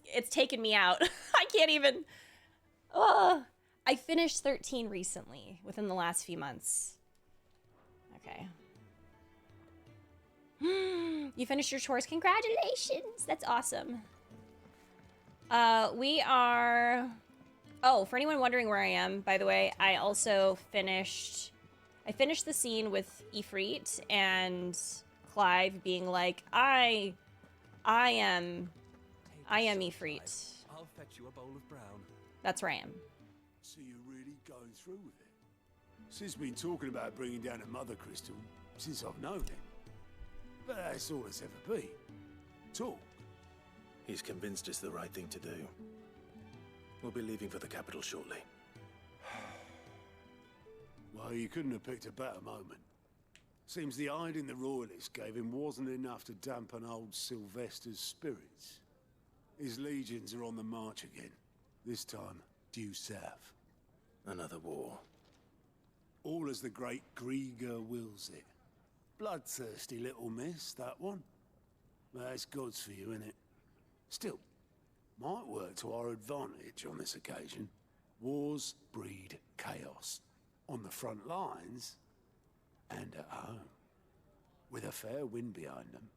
it's taken me out. I can't even. I finished 13 recently, within the last few months. Okay. You finished your chores. Congratulations. That's awesome. We are... Oh, for anyone wondering where I am, by the way, I also finished... I finished the scene with Ifrit and Clive being like, I am Ifrit. I'll fetch you a bowl of brown. That's where I am. So you're really going through with it? Sid's been talking about bringing down a mother crystal since I've known him. But that's all it's ever been. Talk. He's convinced it's the right thing to do. We'll be leaving for the capital shortly. Well, you couldn't have picked a better moment. Seems the hiding the royalists gave him wasn't enough to dampen old Sylvester's spirits. His legions are on the march again. This time, due south. Another war. All as the great Grieger wills it. Bloodthirsty little miss, that one. But that's God's for you, innit? Still, might work to our advantage on this occasion. Wars breed chaos. On the front lines, and at home. With a fair wind behind them,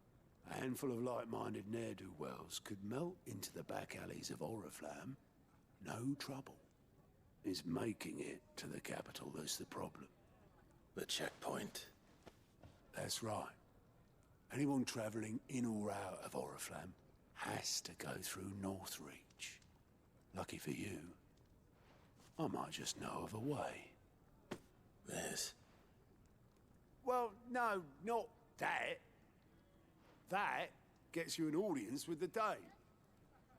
a handful of like-minded ne'er-do-wells could melt into the back alleys of Oriflamme. No trouble. It's making it to the capital that's the problem. The checkpoint. That's right. Anyone travelling in or out of Oriflamme has to go through Northreach. Lucky for you, I might just know of a way. Yes. Well, no, not that. That gets you an audience with the Dame.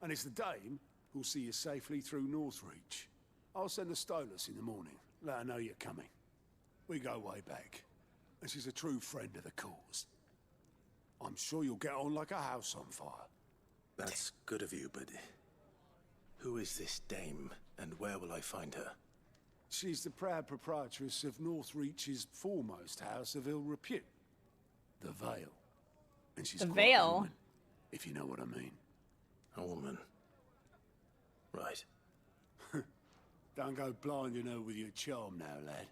And it's the Dame who'll see you safely through Northreach. I'll send a Stolas in the morning, let her know you're coming. We go way back, and she's a true friend of the cause. I'm sure you'll get on like a house on fire. That's good of you, but... who is this dame, and where will I find her? She's the proud proprietress of Northreach's foremost house of ill repute, the Vale. And she's The quite Vale? a woman, if you know what I mean. A woman. Right. Don't go blinding her with your charm now, lad.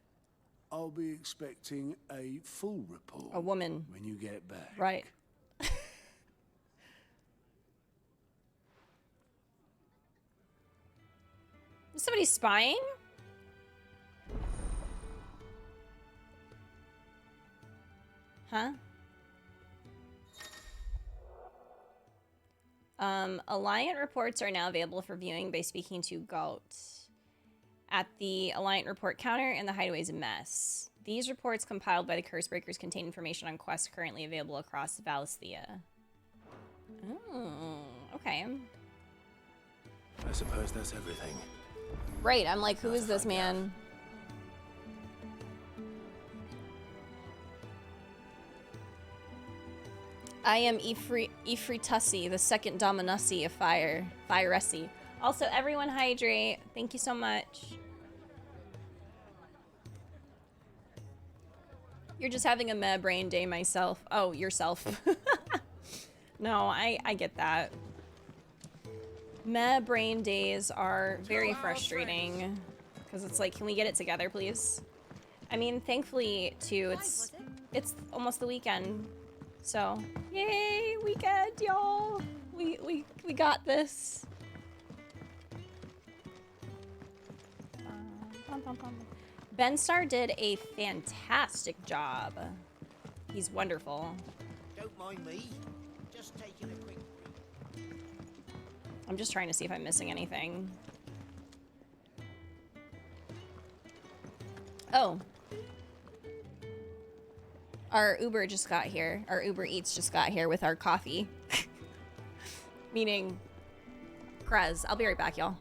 I'll be expecting a full report. A woman. When you get back. Right. Is somebody spying? Huh? Alliant reports are now available for viewing by speaking to Galt at the Alliant report counter in the Hideaway's mess. These reports compiled by the Cursebreakers contain information on quests currently available across Valisthea. Oh, okay. I suppose that's everything. Right, I'm like, who is this man? I am Ifritussi, the second Dominussi of Firessi. Also, everyone hydrate. Thank you so much. You're just having a meh brain day myself. Oh, yourself. No, I get that. Meh brain days are very frustrating. Because it's like, can we get it together, please? I mean, thankfully, too, it's almost the weekend. So, yay, weekend, y'all. We got this. Benstar did a fantastic job. He's wonderful. Don't mind me. Just taking a quick break. I'm just trying to see if I'm missing anything. Oh. Our Uber just got here. Our Uber Eats just got here with our coffee. Meaning, Krez. I'll be right back, y'all.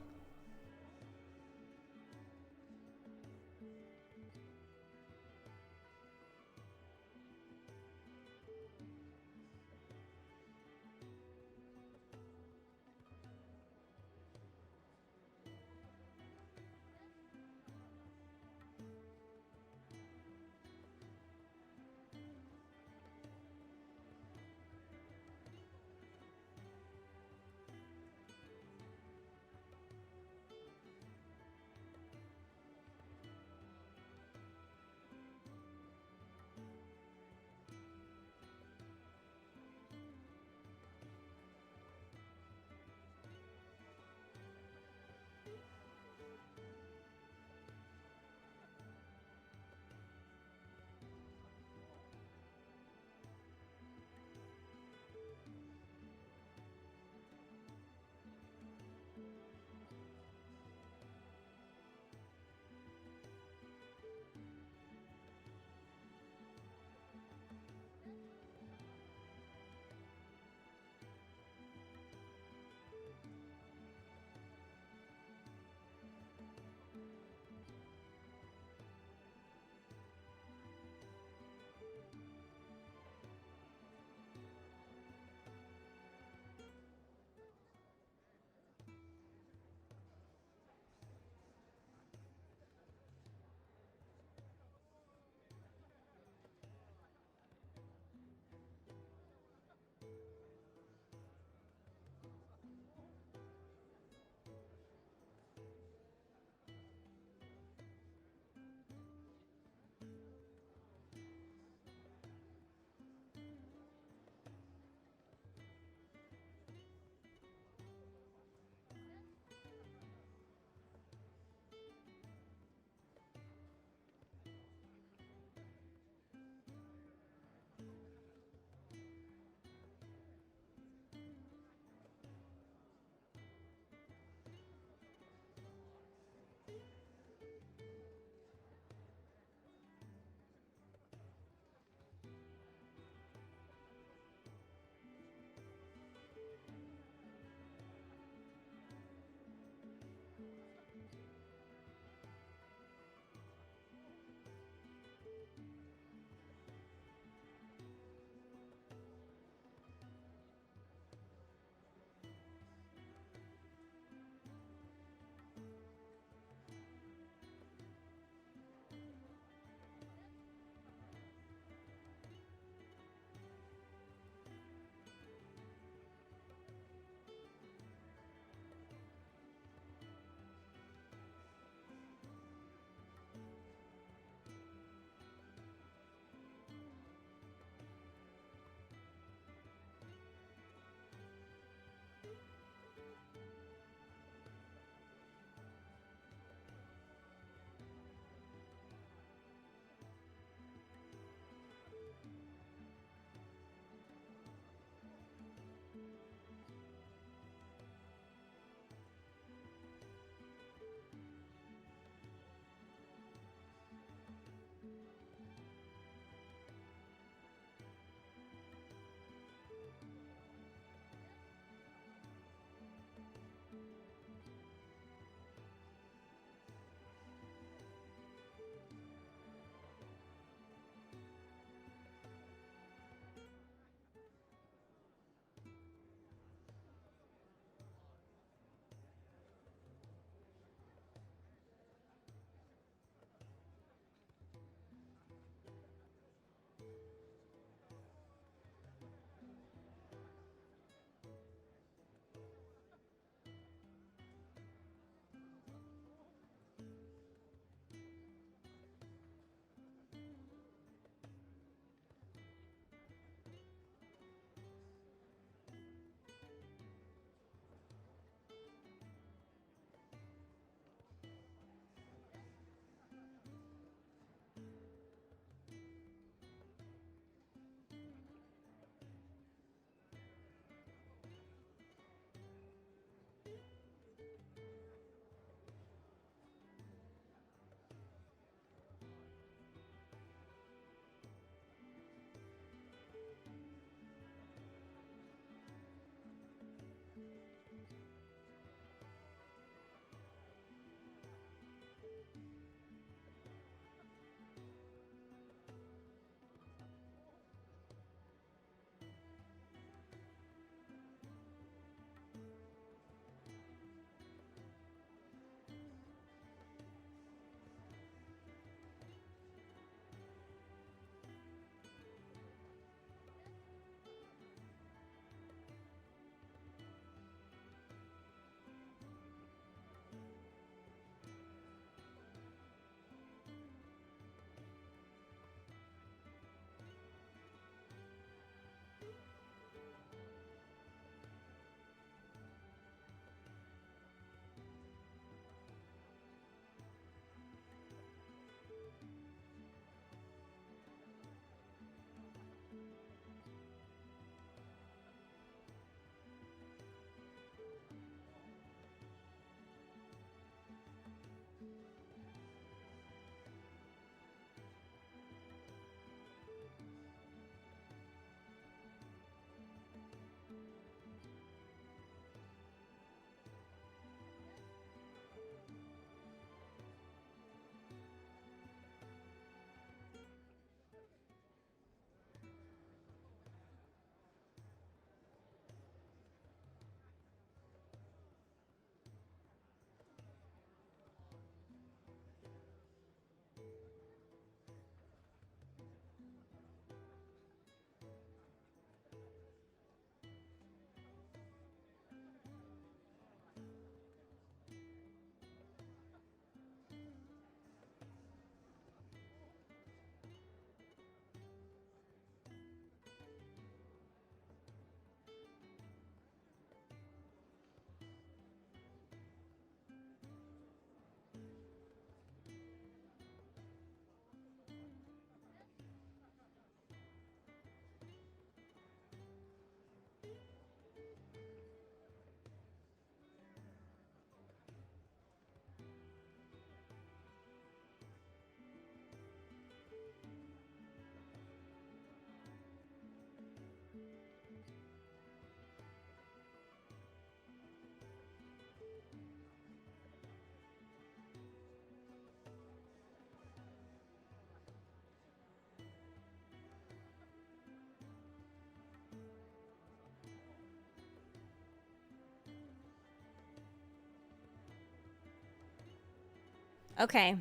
Okay,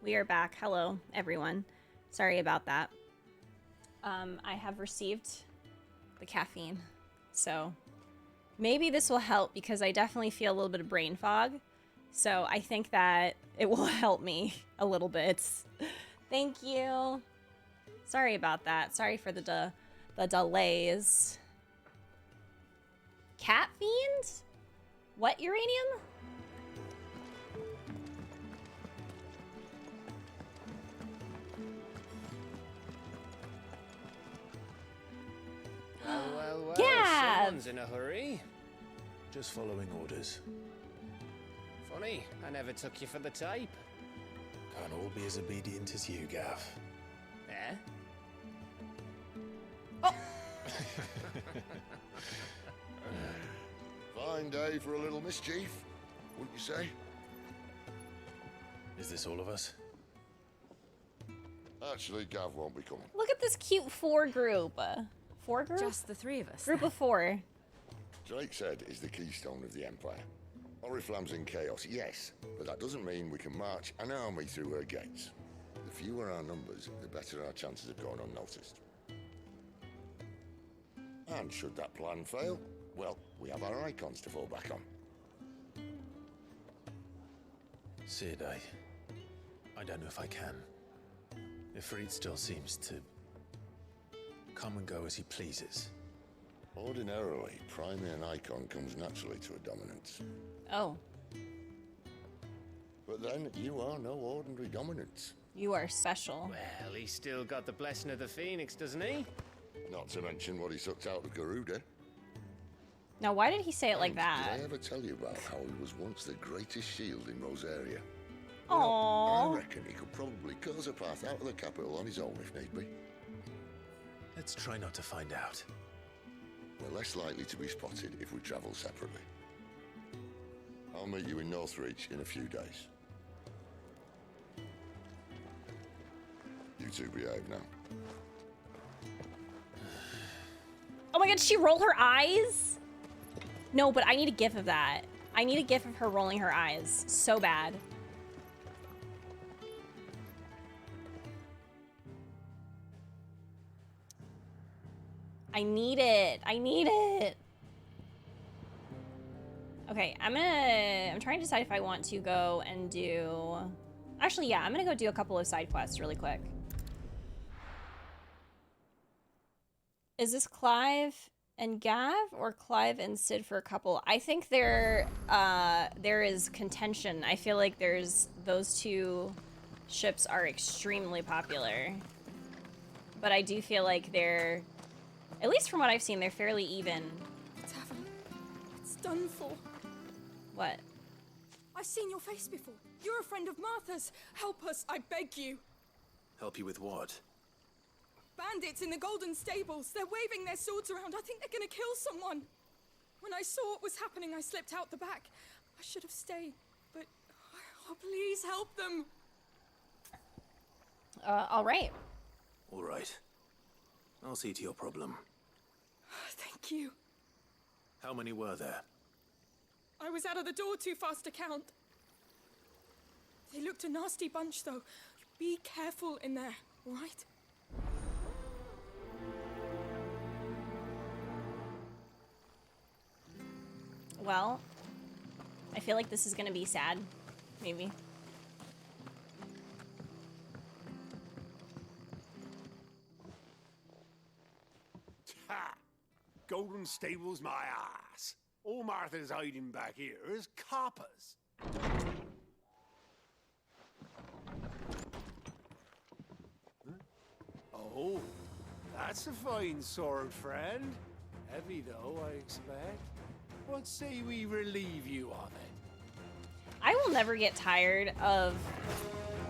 we are back. Hello, everyone. Sorry about that. I have received the caffeine, so maybe this will help because I definitely feel a little bit of brain fog. So I think that it will help me a little bit. Thank you. Sorry about that. Sorry for the delays. Cat fiend? What uranium? Well, Gav! someone's in a hurry. Just following orders. Funny, I never took you for the type. Can't all be as obedient as you, Gav. Eh? Fine day for a little mischief, wouldn't you say? Is this all of us? Actually, Gav won't be coming. Look at this cute four group. Four group? Just the three of us. Group of four. Drake's Head is the keystone of the Empire. Oriflamme's in chaos, yes, but that doesn't mean we can march an army through her gates. The fewer our numbers, the better our chances of going unnoticed. And should that plan fail, well, we have our icons to fall back on. Sid, I don't know if I can. Ifrit still seems to come and go as he pleases. Ordinarily, priming an icon comes naturally to a dominance. Oh, But then, you are no ordinary dominance. you are special. Well, he's still got the blessing of the Phoenix, doesn't he? Not to mention what he sucked out of Garuda. Now, why did he say it like And that? Did I ever tell you about how he was once the greatest shield in Rosaria? Aww. I reckon he could probably cause a path out of the capital on his own if need be. Let's try not to find out. We're less likely to be spotted if we travel separately. I'll meet you in Northreach in a few days. You two behave now. Oh my god, did she roll her eyes? No, but I need a gif of that. I need a gif of her rolling her eyes so bad. I need it. I need it. Okay, I'm trying to decide if I want to go and do... Actually, yeah, I'm gonna go do a couple of side quests really quick. Is this Clive and Gav or Clive and Sid for a couple? I think there is contention. I feel like those two ships are extremely popular. But I do feel like they're, at least from what I've seen, they're fairly even. Tavern. It's done for. What? I've seen your face before. You're a friend of Martha's. Help us, I beg you. Help you with what? Bandits in the Golden Stables. They're waving their swords around. I think they're gonna kill someone. When I saw what was happening, I slipped out the back. I should have stayed, but... Oh, please help them. All right. All right. I'll see to your problem. Thank you. How many were there? I was out of the door too fast to count. They looked a nasty bunch, though. Be careful in there, all right? Well, I feel like this is gonna be sad, maybe. Ha! Golden Stables, my ass. All Martha's hiding back here is coppers. Oh, that's a fine sword, friend. Heavy, though, I expect. What say we relieve you of it? I will never get tired of,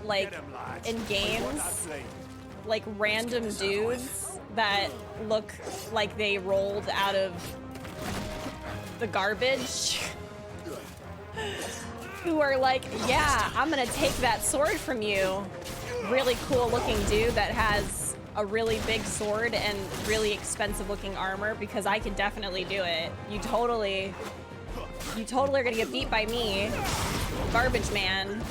like, Get 'em, lads. in I want that games, blade. like, random dudes that look like they rolled out of the garbage. Who are like, yeah, I'm gonna take that sword from you. Really cool looking dude that has a really big sword and really expensive looking armor, because I can definitely do it. You totally are gonna get beat by me. Garbage man.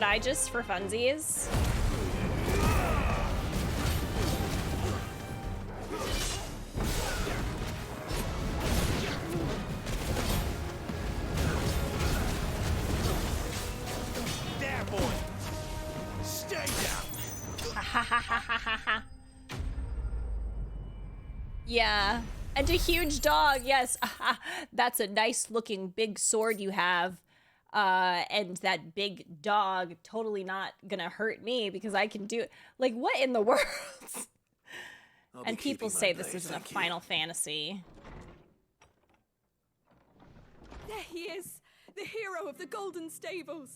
should I just for funsies? There, boy. Stay down. Yeah. And a huge dog, yes. That's a nice looking big sword you have. And that big dog totally not gonna hurt me because I can do it. Like, what in the world? And people say this isn't a Final Fantasy. There he is, the hero of the Golden Stables.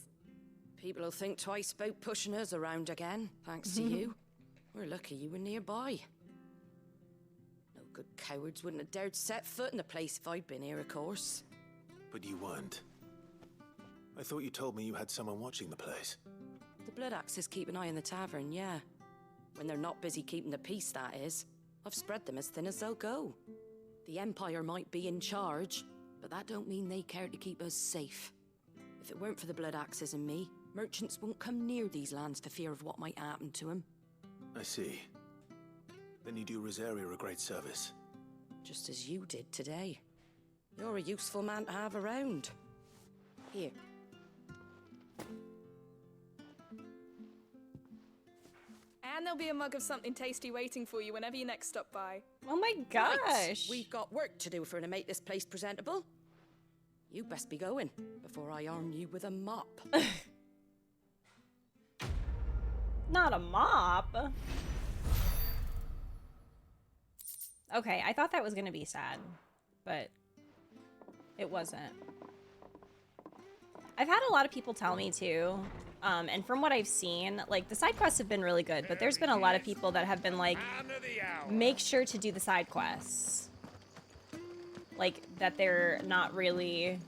People will think twice about pushing us around again, thanks to you. We're lucky you were nearby. No good cowards wouldn't have dared set foot in the place if I'd been here, of course. But you weren't. I thought you told me you had someone watching the place. The Blood Axes keep an eye on the tavern, yeah. When they're not busy keeping the peace, that is. I've spread them as thin as they'll go. The Empire might be in charge, but that don't mean they care to keep us safe. If it weren't for the Blood Axes and me, merchants won't come near these lands for fear of what might happen to them. I see. Then you do Rosaria a great service. Just as you did today. You're a useful man to have around. Here. And there'll be a mug of something tasty waiting for you whenever you next stop by. Oh my Right, gosh. we've got work to do if we're to make this place presentable. You best be going before I arm you with a mop. Not a mop. Okay, I thought that was gonna be sad, but it wasn't. I've had a lot of people tell me too, and from what I've seen, like, the side quests have been really good, but there's been a lot of people that have been like, make sure to do the side quests. Like, that they're not really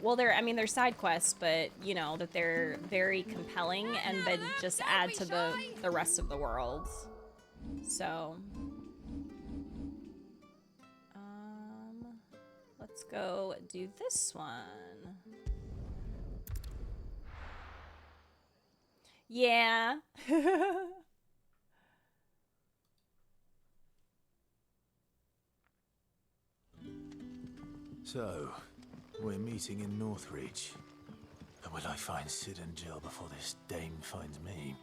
well, they're side quests, but, you know, that they're very compelling and then just add to the rest of the world. So, let's go do this one. Yeah. So, we're meeting in Northreach. And will I find Sid and Jill before this dame finds me?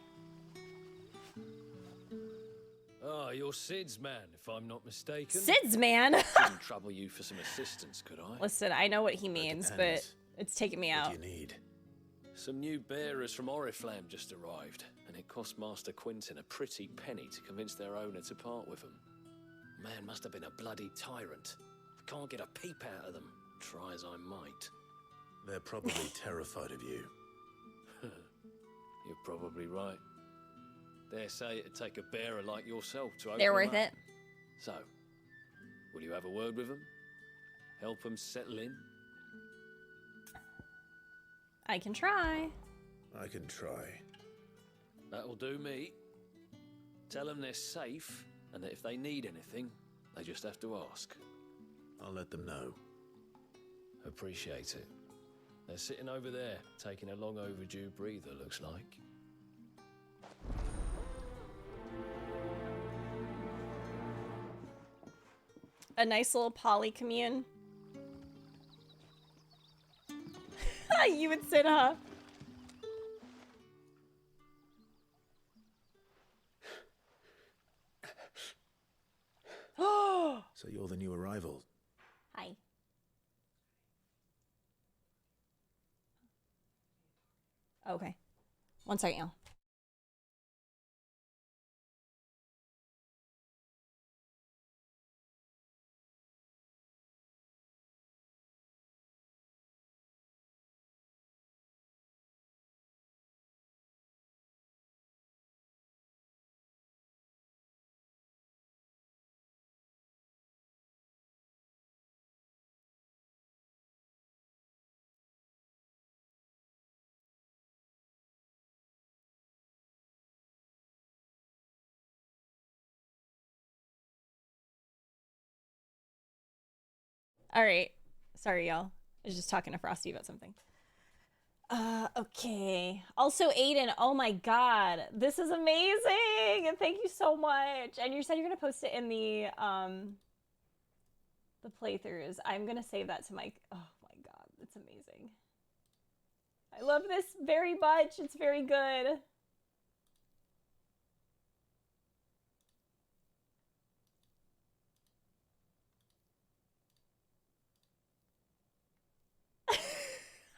Ah, you're Sid's man, if I'm not mistaken. Sid's man. Couldn't trouble you for some assistance, could I? Listen, I know what he means, but depends. it's taking me out. What do you need? Some new bearers from Oriflamme just arrived, and it cost Master Quintin a pretty penny to convince their owner to part with them. Man must have been a bloody tyrant. I can't get a peep out of them, try as I might. They're probably terrified of you. You're probably right. Dare say it'd take a bearer like yourself to open They're them worth up. it. So, will you have a word with them? Help them settle in? I can try. I can try. That'll do me. Tell them they're safe, and that if they need anything, they just have to ask. I'll let them know. Appreciate it. They're sitting over there, taking a long overdue breather, looks like. A nice little poly commune. You would sit, huh? So you're the new arrival. Hi. Okay. One second, y'all. All right. Sorry, y'all. I was just talking to Frosty about something. Okay. Also, Aiden, oh my god, this is amazing! Thank you so much. And you said you're gonna post it in the playthroughs. I'm gonna save that to my. Oh my god, it's amazing. I love this very much. It's very good.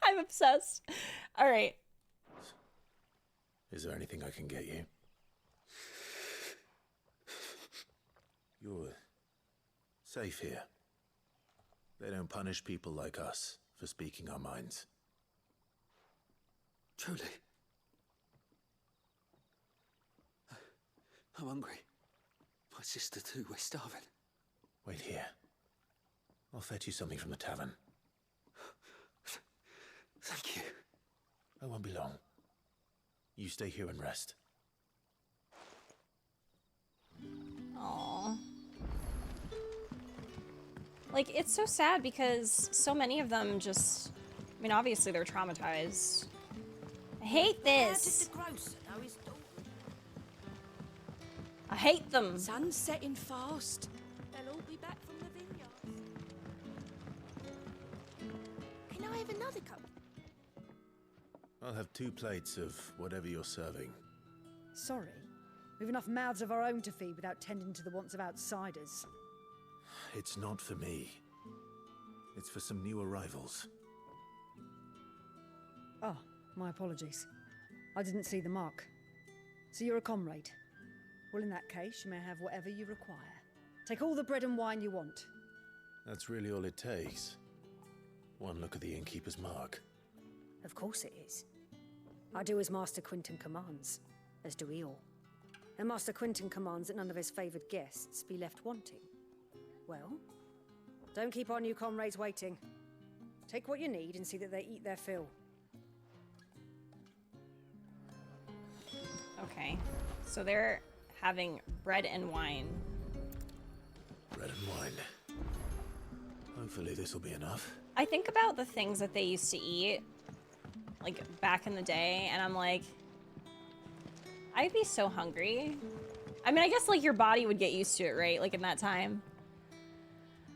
I'm obsessed. All right. Is there anything I can get you? You're safe here. They don't punish people like us for speaking our minds. Truly. I'm hungry. My sister too, we're starving. Wait here. I'll fetch you something from the tavern. Thank you. I won't be long. You stay here and rest. Aww. Like, it's so sad because so many of them just... I mean, obviously they're traumatized. I hate this! I hate them! Sun's setting fast. They'll all be back from the vineyards. Can I have another cup? I'll have 2 plates of whatever you're serving. Sorry. We've enough mouths of our own to feed without tending to the wants of outsiders. It's not for me. It's for some new arrivals. Oh, my apologies. I didn't see the mark. So you're a comrade? Well, in that case, you may have whatever you require. Take all the bread and wine you want. That's really all it takes. One look at the innkeeper's mark. Of course it is. I do as Master Quinton commands, as do we all. And Master Quinton commands that none of his favoured guests be left wanting. Well, don't keep our new comrades waiting. Take what you need and see that they eat their fill. Okay. So they're having bread and wine. Bread and wine. Hopefully this will be enough. I think about the things that they used to eat, like, back in the day, and I'm like, I'd be so hungry. I mean, I guess, like, your body would get used to it, right? Like, in that time.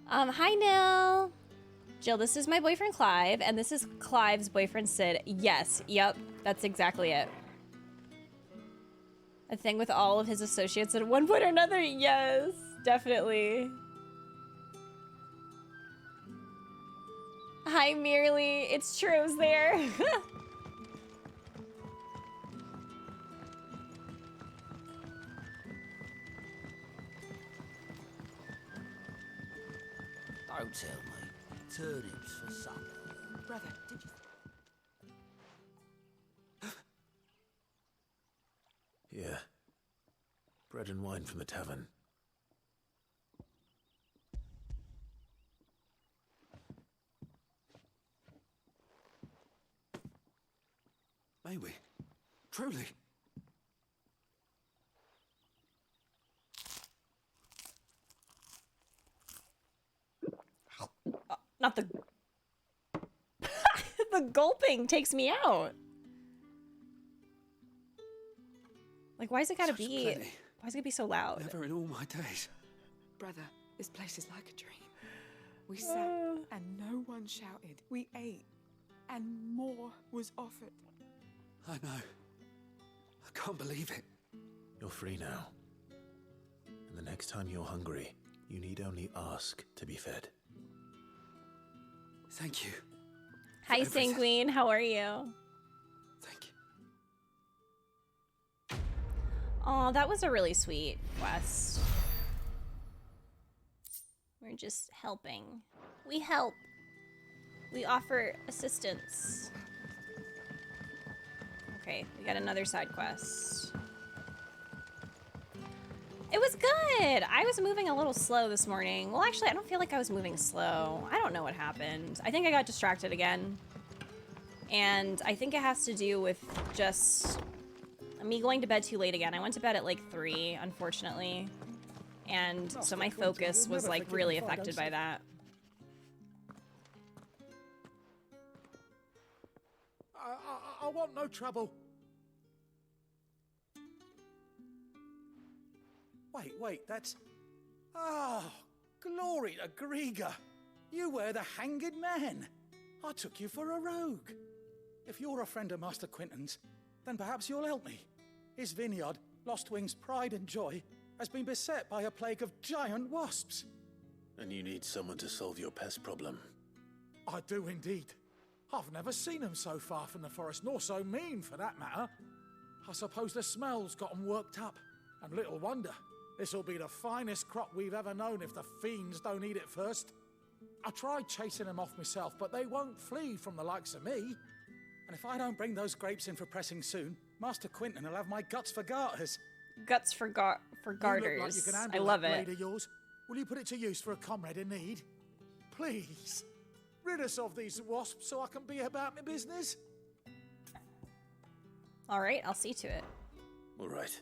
Hi, Nil. Jill, this is my boyfriend, Clive, and this is Clive's boyfriend, Sid. Yes, yep, that's exactly it. A thing with all of his associates at one point or another. Yes, definitely. Hi, Merely. It's Tro's there. Don't tell me. Turnips for supper. Brother, did you... Yeah. Bread and wine from the tavern. May we? Truly? Not the... the gulping takes me out. Like, why is it gotta be... Plenty. Why is it gonna be so loud? Never in all my days. Brother, this place is like a dream. We sat and no one shouted. We ate and more was offered. I know. I can't believe it. You're free now. And the next time you're hungry, you need only ask to be fed. Thank you. Hi, everything. Sanguine. How are you? Thank you. Oh, that was a really sweet quest. We're just helping. We help. We offer assistance. Okay, we got another side quest. It was good! I was moving a little slow this morning. Well, actually, I don't feel like I was moving slow. I don't know what happened. I think I got distracted again. And I think it has to do with just me going to bed too late again. I went to bed at like 3, unfortunately. And so my focus was like really affected by that. I want no trouble. Wait, that's... Oh, glory to Grieger. You were the hanged man. I took you for a rogue. If you're a friend of Master Quinton's, then perhaps you'll help me. His vineyard, Lostwing's pride and joy, has been beset by a plague of giant wasps. And you need someone to solve your pest problem. I do indeed. I've never seen them so far from the forest, nor so mean for that matter. I suppose the smell's got them worked up. And little wonder. This'll be the finest crop we've ever known if the fiends don't eat it first. I tried chasing them off myself, but they won't flee from the likes of me. And if I don't bring those grapes in for pressing soon, Master Quinton will have my guts for garters. Guts for garters. You look like you can handle I love that it. blade of yours. Will you put it to use for a comrade in need? Please, rid us of these wasps so I can be about my business. All right, I'll see to it. All right.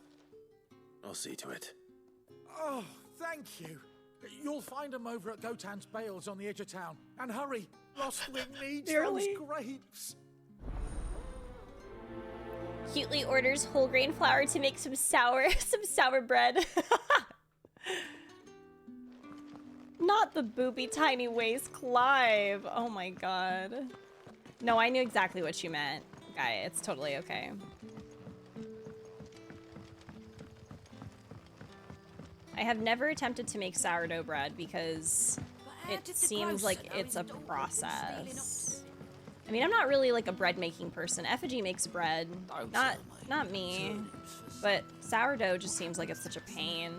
I'll see to it. Oh, thank you. You'll find them over at Gotan's Bales on the edge of town. And hurry, Lostwing needs those grapes. Cutely orders whole grain flour to make some sour bread. Not the booby tiny waist Clive. Oh my god. No, I knew exactly what you meant. Guy, it's totally okay. I have never attempted to make sourdough bread because it seems like it's a process. I mean, I'm not really like a bread making person. FFG makes bread, not me. But sourdough just seems like it's such a pain.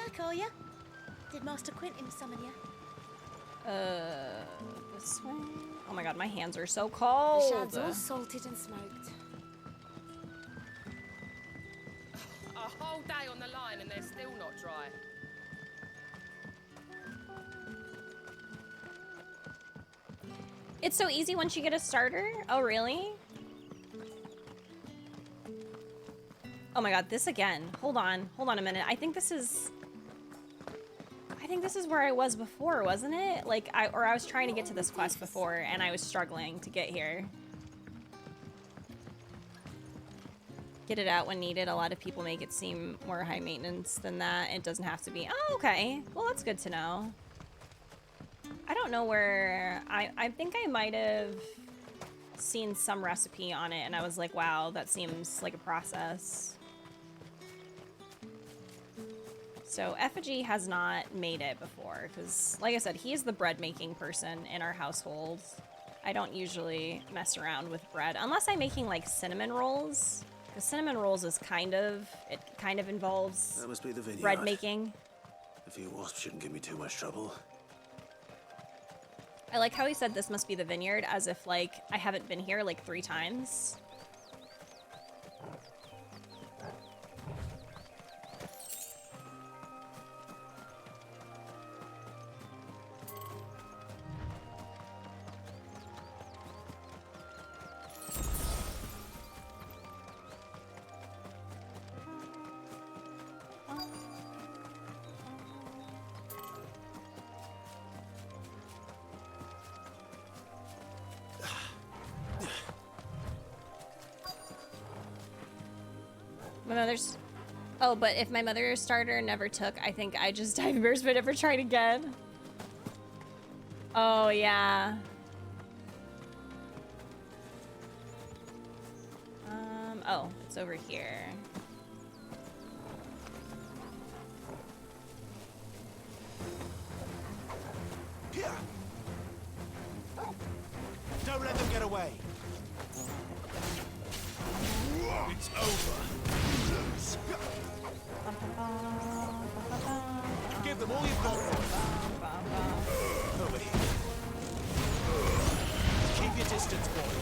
I call ya. Did Master Quinton summon ya? This way? Oh my god, my hands are so cold. The shad's all salted and smoked. A whole day on the line and they're still not dry. It's so easy once you get a starter? Oh, really? Oh my god, this again. Hold on a minute. I think this is where I was before, wasn't it? Like, I was trying to get to this quest before and I was struggling to get here. Get it out when needed. A lot of people make it seem more high maintenance than that. It doesn't have to be. Oh, okay. Well, that's good to know. I don't know where... I think I might have seen some recipe on it and I was like, wow, that seems like a process. So FFG has not made it before because, like I said, he's the bread making person in our household. I don't usually mess around with bread unless I'm making like cinnamon rolls. Because cinnamon rolls is kind of involves That must be the vineyard. bread making. A few wasps shouldn't give me too much trouble. I like how he said this must be the vineyard, as if like I haven't been here like 3 times. My mother's... Oh, but if my mother's starter never took, I think I just dive embarrassed but never tried again. Oh, yeah. Oh, it's over here. Don't let them get away. It's over. Give them all you've got. Over here. Keep your distance, boy.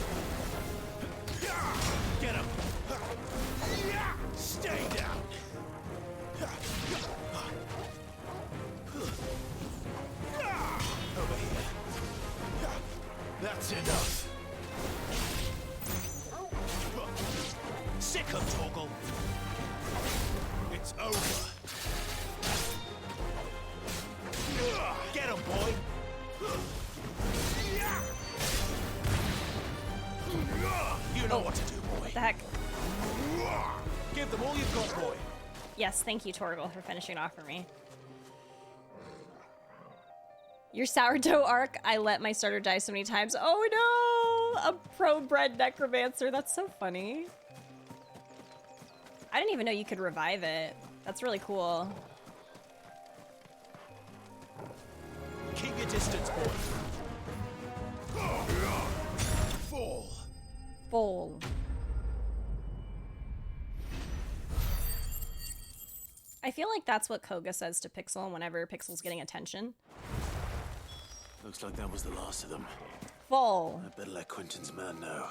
Get him. Stay down. Over here. That's enough. Sick of Torgal. It's over. Get him, boy. You Yes, thank you, Torgal, for finishing off for me. Your sourdough arc, I let my starter die so many times. Oh no! A pro-bred necromancer. That's so funny. I didn't even know you could revive it. That's really cool. Keep your distance, boy. Fall. Fall. I feel like that's what Koga says to Pixel whenever Pixel's getting attention. Looks like that was the last of them. Fall. I better let Quentin's man know.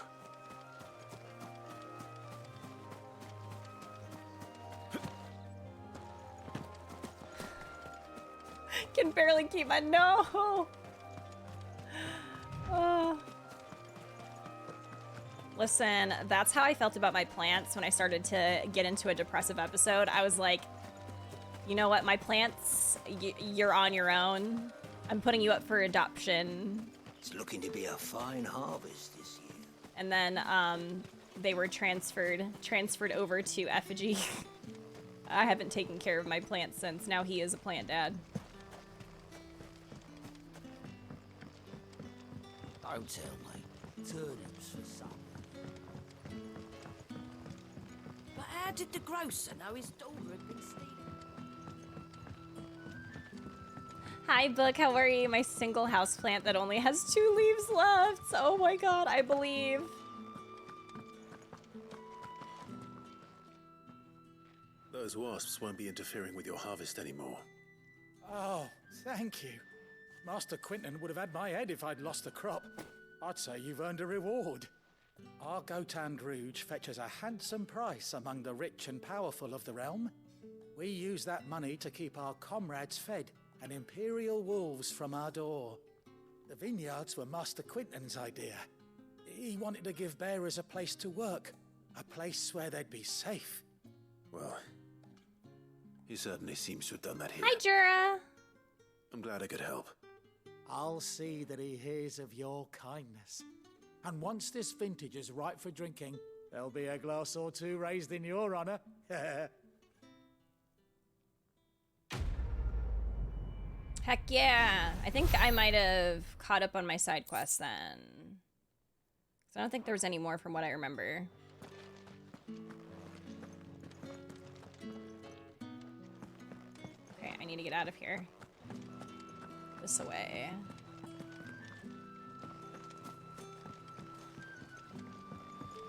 Can barely keep my no. Oh. Listen, that's how I felt about my plants when I started to get into a depressive episode. I was like, you know what, my plants, you're on your own. I'm putting you up for adoption. It's looking to be a fine harvest this year. And then they were transferred over to Effigy. I haven't taken care of my plants since. Now he is a plant dad. Don't tell me. Turnips for supper. But how did the grocer know his daughter had been stealing? Hi, Book. How are you? My single houseplant that only has 2 leaves left. Oh my god, I believe. Those wasps won't be interfering with your harvest anymore. Oh, thank you. Master Quinton would have had my head if I'd lost the crop. I'd say you've earned a reward. Our Gotand Rouge fetches a handsome price among the rich and powerful of the realm. We use that money to keep our comrades fed and imperial wolves from our door. The vineyards were Master Quinton's idea. He wanted to give bearers a place to work, a place where they'd be safe. Well, he certainly seems to have done that here. Hi, Jura. I'm glad I could help. I'll see that he hears of your kindness. And once this vintage is ripe for drinking, there'll be a glass or 2 raised in your honor. Heck yeah. I think I might have caught up on my side quest then. 'Cause I don't think there was any more from what I remember. Okay, I need to get out of here. This way.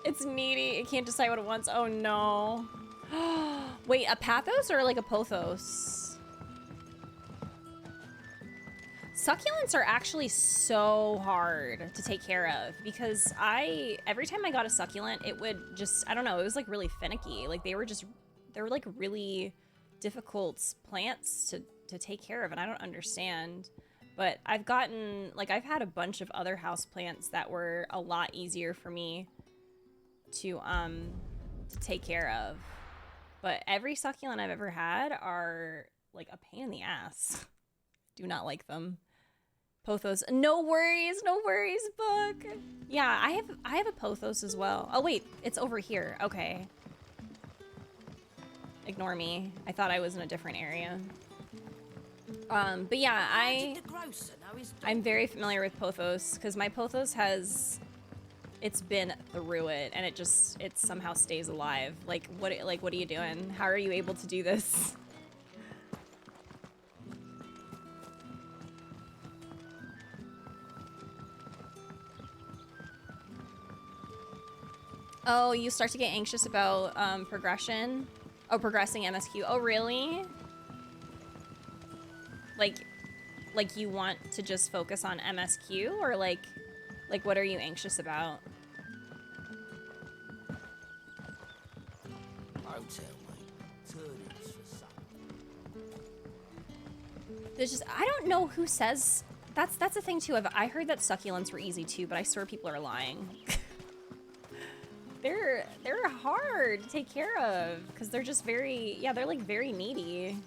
It's needy. It can't decide what it wants. Oh no. Wait, a pathos or like a pothos? Succulents are actually so hard to take care of because every time I got a succulent, it would just, I don't know, it was like really finicky. Like they were like really difficult plants to take care of, and I don't understand. But I've had a bunch of other houseplants that were a lot easier for me to take care of. But every succulent I've ever had are like a pain in the ass. Do not like them. Pothos. No worries, Book. Yeah, I have a pothos as well. Oh wait, it's over here. Okay. Ignore me. I thought I was in a different area. But yeah, I'm very familiar with pothos because my pothos it's been through it and it somehow stays alive. Like what are you doing? How are you able to do this? Oh, you start to get anxious about progression? Oh, progressing MSQ. Oh, really? Like you want to just focus on MSQ, or like what are you anxious about? Don't tell me. Turnips for supper. There's just, I don't know who says that's the thing too. I heard that succulents were easy too, but I swear people are lying. They're hard to take care of because they're just they're like very needy.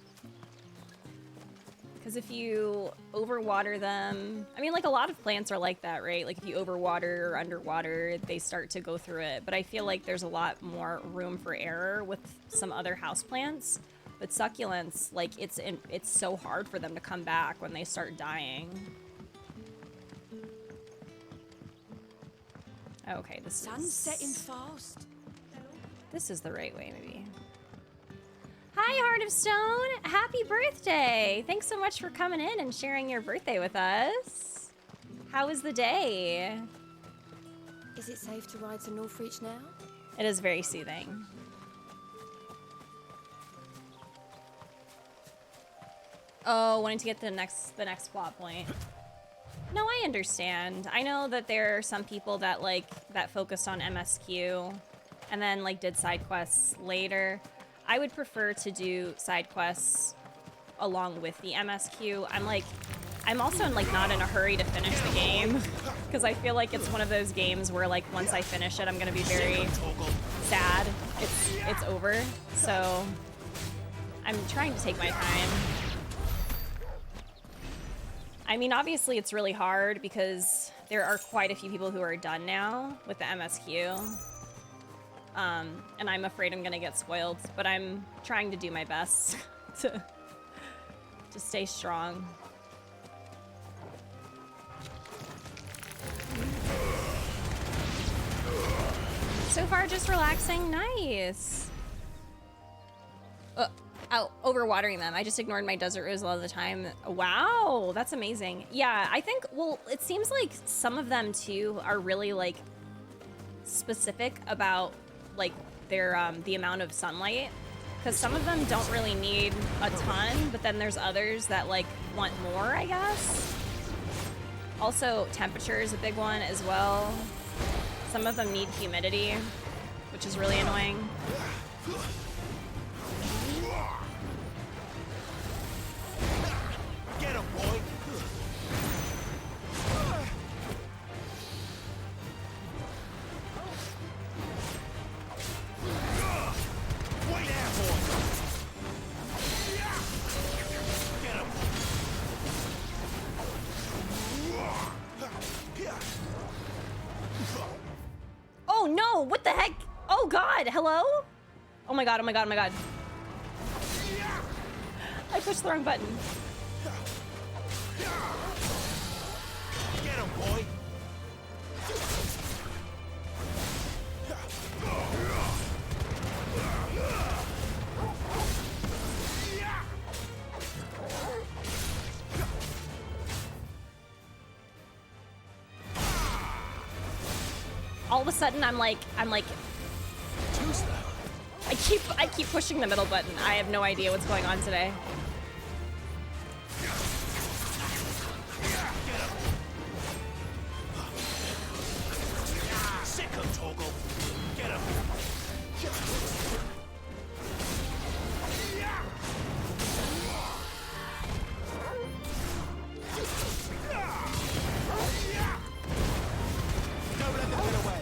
Because if you overwater them, I mean, like a lot of plants are like that, right? Like if you overwater or underwater, they start to go through it. But I feel like there's a lot more room for error with some other houseplants. But succulents, like, it's so hard for them to come back when they start dying. Okay, this Sun's setting fast. This is the right way, maybe. Hi, Heart of Stone! Happy birthday! Thanks so much for coming in and sharing your birthday with us. How was the day? Is it safe to ride to Northreach now? It is very soothing. Oh, wanting to get to the next plot point. No, I understand. I know that there are some people that that focused on MSQ and then like did side quests later. I would prefer to do side quests along with the MSQ. I'm also not in a hurry to finish the game because I feel like it's one of those games where like once I finish it, I'm gonna be very sad. It's over. So I'm trying to take my time. I mean, obviously it's really hard because there are quite a few people who are done now with the MSQ. And I'm afraid I'm gonna get spoiled, but I'm trying to do my best to stay strong. So far, just relaxing. Nice. Overwatering them. I just ignored my desert rose a lot of the time. Wow, that's amazing. Yeah, I think, well, it seems like some of them too are really like specific about like their the amount of sunlight, because some of them don't really need a ton, but then there's others that like want more, I guess. Also, temperature is a big one as well. Some of them need humidity, which is really annoying. Get him, boy! Wait there, boy! Get him! Oh no, what the heck? Oh god, hello? Oh my god, oh my god, oh my god. I pushed the wrong button. Get him, boy! All of a sudden, I'm like, I keep pushing the middle button. I have no idea what's going on today. Sick of Toggle! Get him! Don't let them get away!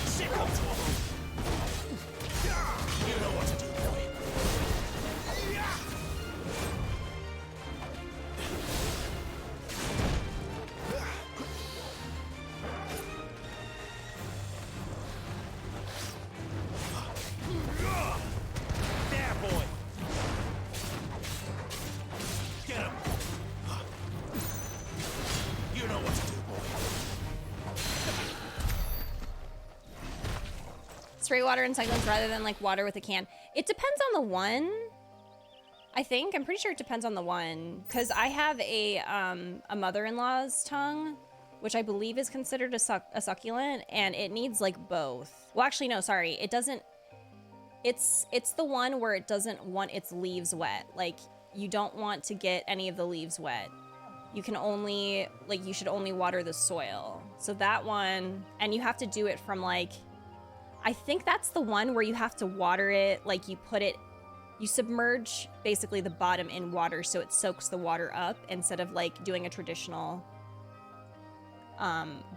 Sick of Toggle! You know what to do, boy! There, boy! Get him! You know what to do, boy. Spray water in cyclones rather than like water with a can. It depends on the one. I think. I'm pretty sure it depends on the one. Because I have a mother-in-law's tongue, which I believe is considered a succulent, and it needs like both. Well, actually, no, sorry. It doesn't. It's the one where it doesn't want its leaves wet. Like, you don't want to get any of the leaves wet. You can only, like, you should only water the soil. So that one, and you have to do it from like, I think that's the one where you have to water it, like you put it, you submerge basically the bottom in water so it soaks the water up instead of like doing a traditional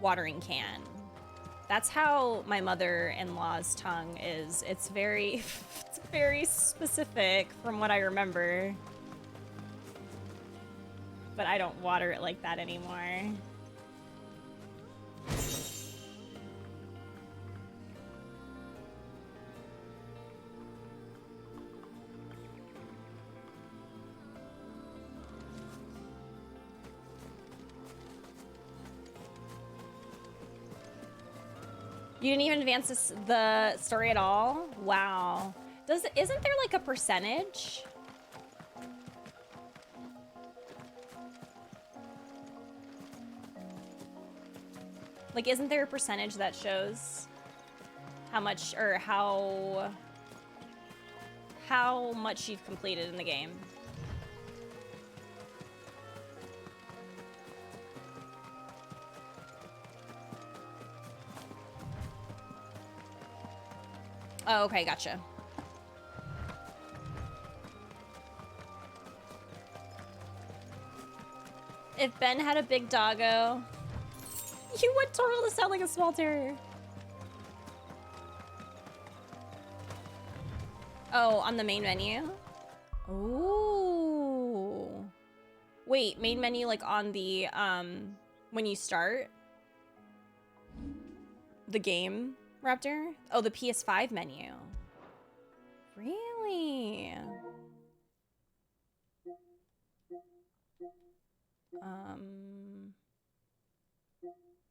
watering can. That's how my mother-in-law's tongue is. It's very, it's very specific from what I remember. But I don't water it like that anymore. You didn't even advance the story at all? Wow. Isn't there like a percentage? Like, isn't there a percentage that shows how much, or how much you've completed in the game? Oh, okay, gotcha. If Ben had a big doggo, you would totally sound like a small terrier. Oh, on the main menu? Ooh. Wait, main menu like on the, when you start the game, Raptor? Oh, the PS5 menu. Really?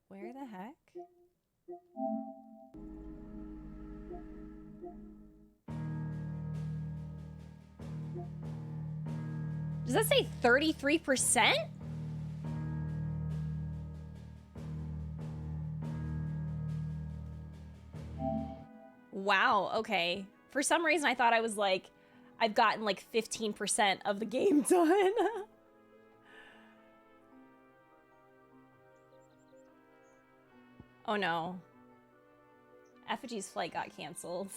Where the heck? Does that say 33%? Wow, okay. For some reason, I thought I was like, I've gotten like 15% of the game done. Oh no. Effigy's flight got canceled.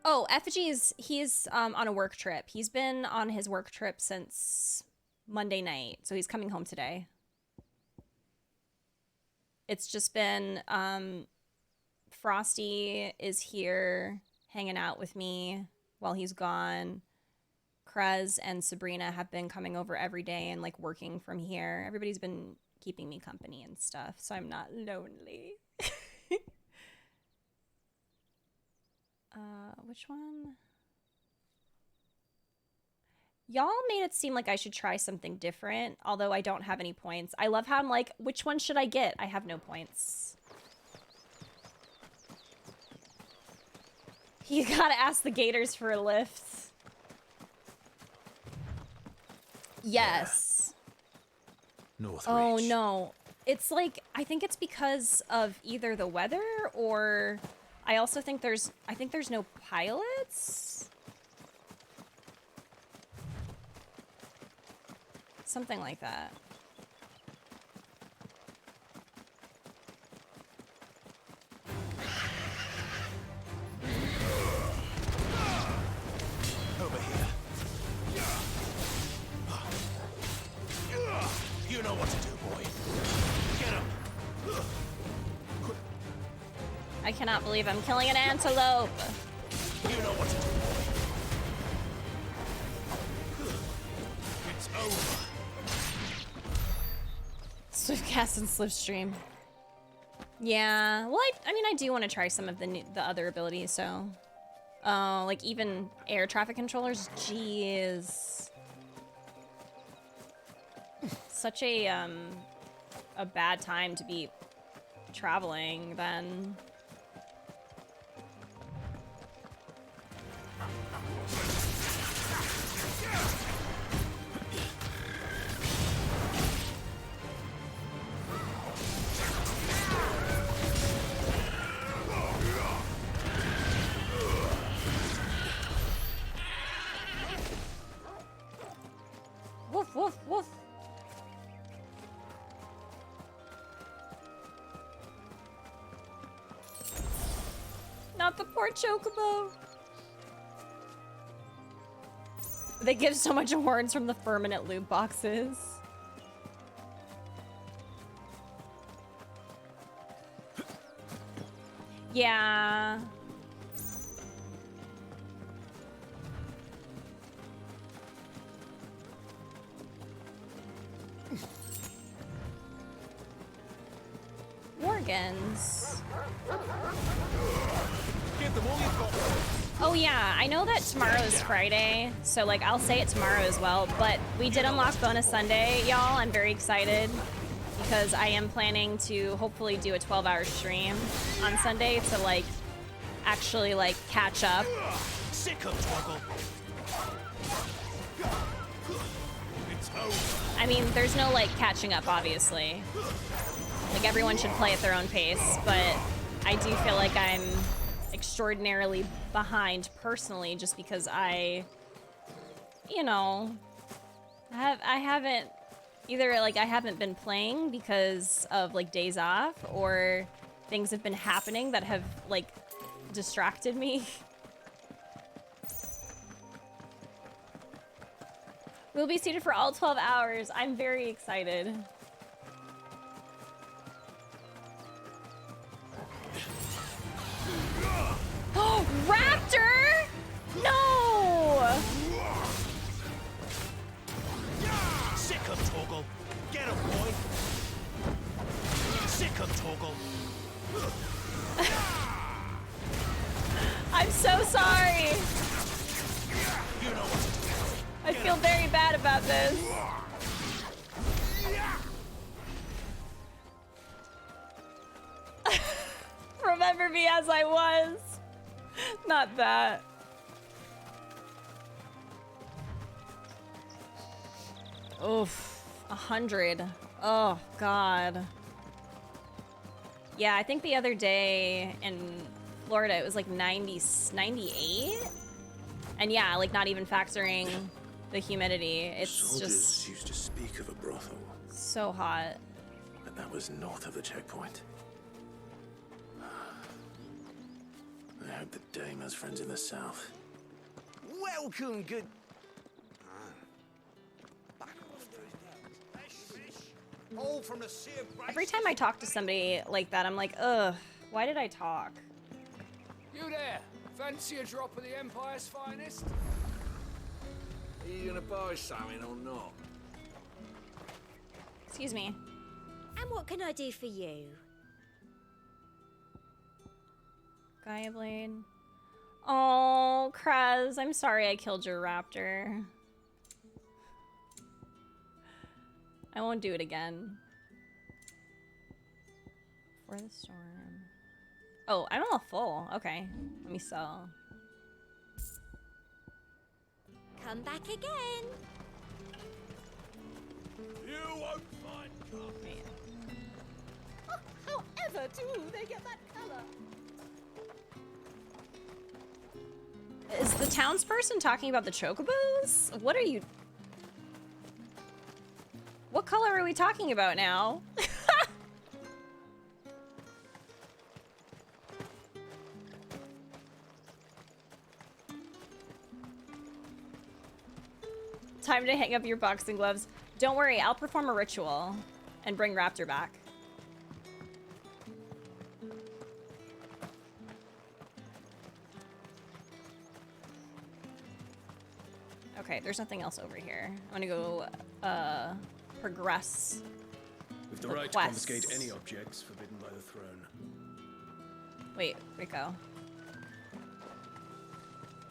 Oh, Effigy he's on a work trip. He's been on his work trip since Monday night, so he's coming home today. It's just been, Frosty is here hanging out with me while he's gone. Krez and Sabrina have been coming over every day and like working from here. Everybody's been keeping me company and stuff, so I'm not lonely. Which one? Y'all made it seem like I should try something different, although I don't have any points. I love how I'm like, which one should I get? I have no points. You gotta ask the Gators for a lift. Yes. Northreach. Oh no. It's like, I think it's because of either the weather or I also think there's no pilots? Something like that. Over here. You know what to do, boy. Get him. I cannot believe I'm killing an antelope. You know what to do, boy. It's over. Swiftcast and Slipstream. Yeah, well, I mean, I do want to try some of the other abilities, so. Like even air traffic controllers, jeez. Such a bad time to be traveling then. Woof, woof, woof. Not the poor chocobo. They give so much horns from the permanent loot boxes. Yeah. Morgans. Give them all you've got. Oh yeah, I know that tomorrow's Friday, so like I'll say it tomorrow as well, but we did unlock Bonus Sunday, y'all. I'm very excited because I am planning to hopefully do a 12-hour stream on Sunday to like actually like catch up. Sick of Twoggle. It's over. I mean, there's no like catching up, obviously. Like everyone should play at their own pace, but I do feel like I'm extraordinarily behind personally just because I, you know, I haven't either like I haven't been playing because of like days off or things have been happening that have like distracted me. We'll be seated for all 12 hours. I'm very excited. Oh, Raptor! No! Sick of Torgal. Get him, boy. Sick of Torgal. I'm so sorry. You know what to do. I feel very bad about this. Remember me as I was. Not that. Oof. 100. Oh, God. Yeah, I think the other day in Florida it was like 98? And yeah, like not even factoring the humidity. It's Soldiers just used to speak of a brothel, so hot. but that was north of the checkpoint. I hope the dame has friends in the south. Welcome, good. All from the sea of grace. Every time I talk to somebody like that, I'm like, ugh, why did I talk? You there? Fancy a drop of the Empire's finest? Are you gonna buy something or not? Excuse me. And what can I do for you? Gaia Blade. Oh, Kraz, I'm sorry I killed your raptor. I won't do it again. For the storm. Oh, I'm all full. Okay, let me sell. Come back again. You won't find Wait. Oh, however do they get that color? Is the townsperson talking about the chocobos? What are you... What color are we talking about now? Time to hang up your boxing gloves. Don't worry, I'll perform a ritual and bring Raptor back. Okay, there's nothing else over here. I'm gonna go progress. With the the right to quests. confiscate any objects forbidden by the throne. Wait, Rico.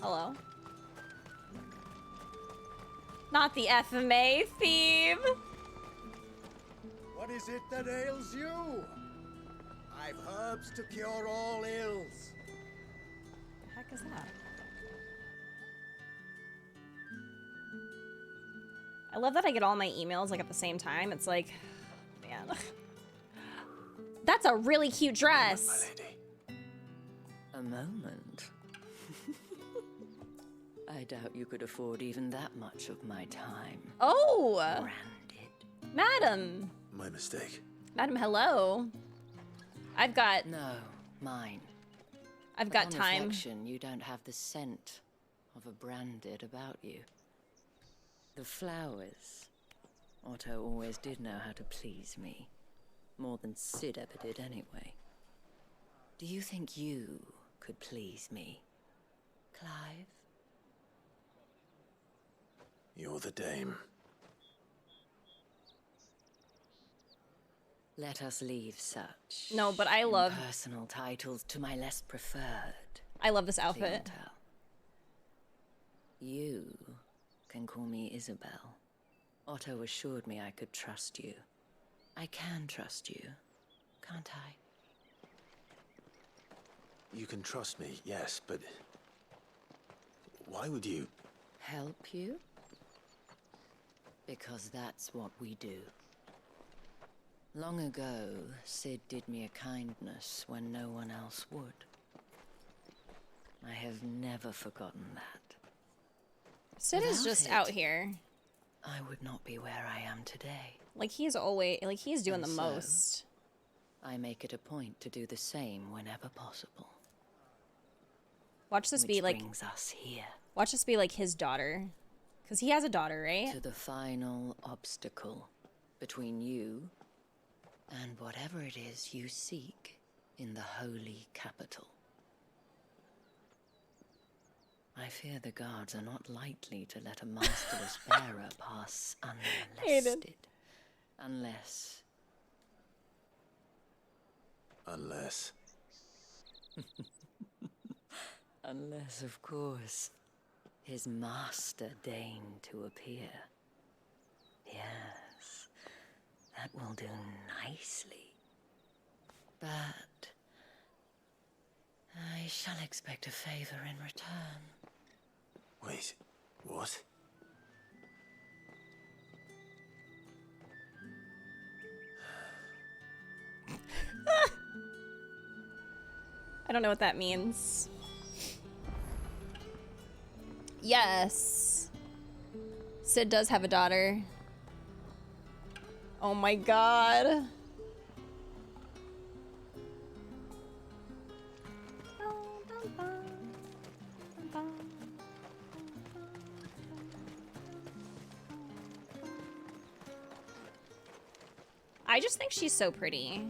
Hello? Not the FMA theme! What is it that ails you? I've herbs to cure all ills. The heck is that? I love that I get all my emails like at the same time. It's like, man. That's a really cute dress. My lady. A moment. I doubt you could afford even that much of my time. Oh! Branded. Madam! My mistake. Madam, hello. I've got... No, mine. I've got Upon time. reflection, you don't have the scent of a branded about you. The flowers. Otto always did know how to please me. More than Sid ever did anyway. Do you think you could please me, Clive? You're the dame. Let us leave such No, but I love... personal titles to my less preferred. I love this outfit. Clientele. You can call me Isabel. Otto assured me I could trust you. I can trust you, can't I? You can trust me, yes, but why would you? Help you? Because that's what we do. Long ago, Sid did me a kindness when no one else would. I have never forgotten that. Sid is Without just it, out here. I would not be where I am today. Like he's always like he's doing And the so, most. I make it a point to do the same whenever possible. Watch this Which be like brings us here. Watch this be like his daughter. Cuz he has a daughter, right? To the final obstacle between you and whatever it is you seek in the holy capital. I fear the guards are not likely to let a masterless bearer pass unmolested. Unless... Unless, of course, his master deigned to appear. Yes, that will do nicely. But I shall expect a favor in return. Wait, what? I don't know what that means. Yes. Sid does have a daughter. Oh my god. I just think she's so pretty.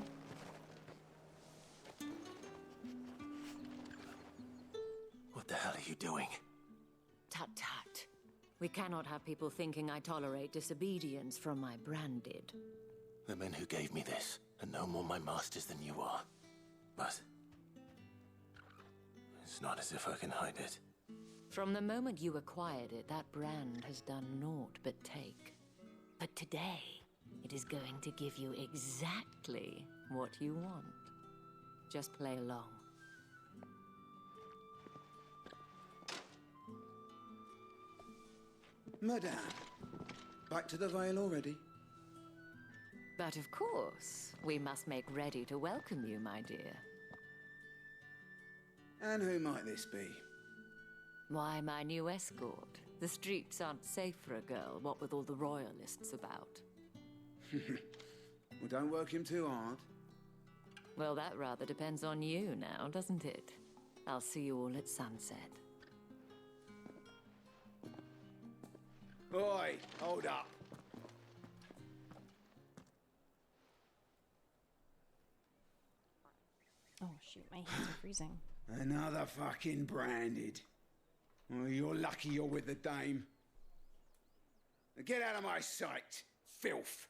What the hell are you doing? Tut tut. We cannot have people thinking I tolerate disobedience from my branded. The men who gave me this are no more my masters than you are. But it's not as if I can hide it. From the moment you acquired it, that brand has done naught but take. But today, it is going to give you exactly what you want. Just play along. Madame, back to the Vale already? But of course, we must make ready to welcome you, my dear. And who might this be? Why, my new escort. The streets aren't safe for a girl, what with all the royalists about. Well, don't work him too hard. Well, that rather depends on you now, doesn't it? I'll see you all at sunset. Oi, hold up. Oh shoot, my hands are freezing. Another fucking branded. Oh, you're lucky you're with the dame. Now get out of my sight, filth.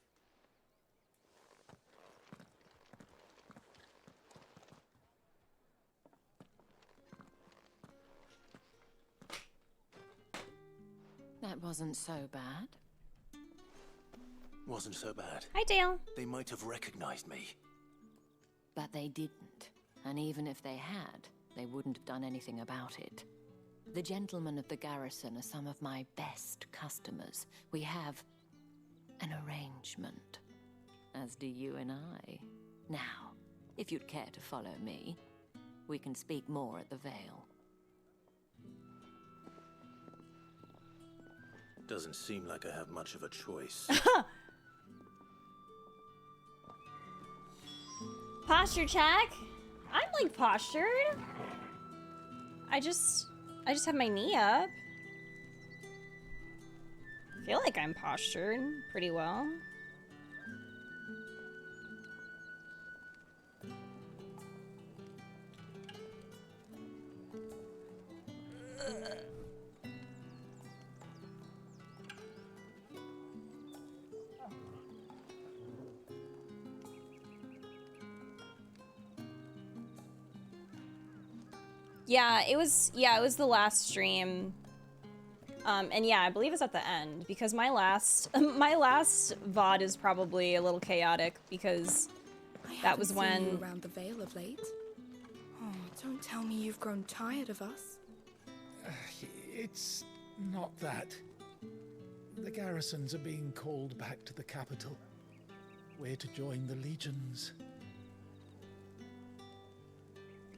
That wasn't so bad. Wasn't so bad. Hi, Dale. They might have recognized me. But they didn't. And even if they had, they wouldn't have done anything about it. The gentlemen of the garrison are some of my best customers. We have an arrangement, as do you and I. Now, if you'd care to follow me, we can speak more at the Vale. Doesn't seem like I have much of a choice. Posture check. I'm like postured. I just have my knee up. I feel like I'm postured pretty well. Yeah, it was the last stream. And yeah, I believe it's at the end because my last VOD is probably a little chaotic because that was Seen when you around the Vale of late. Oh, don't tell me you've grown tired of us. It's not that. The garrisons are being called back to the capital. We're to join the legions.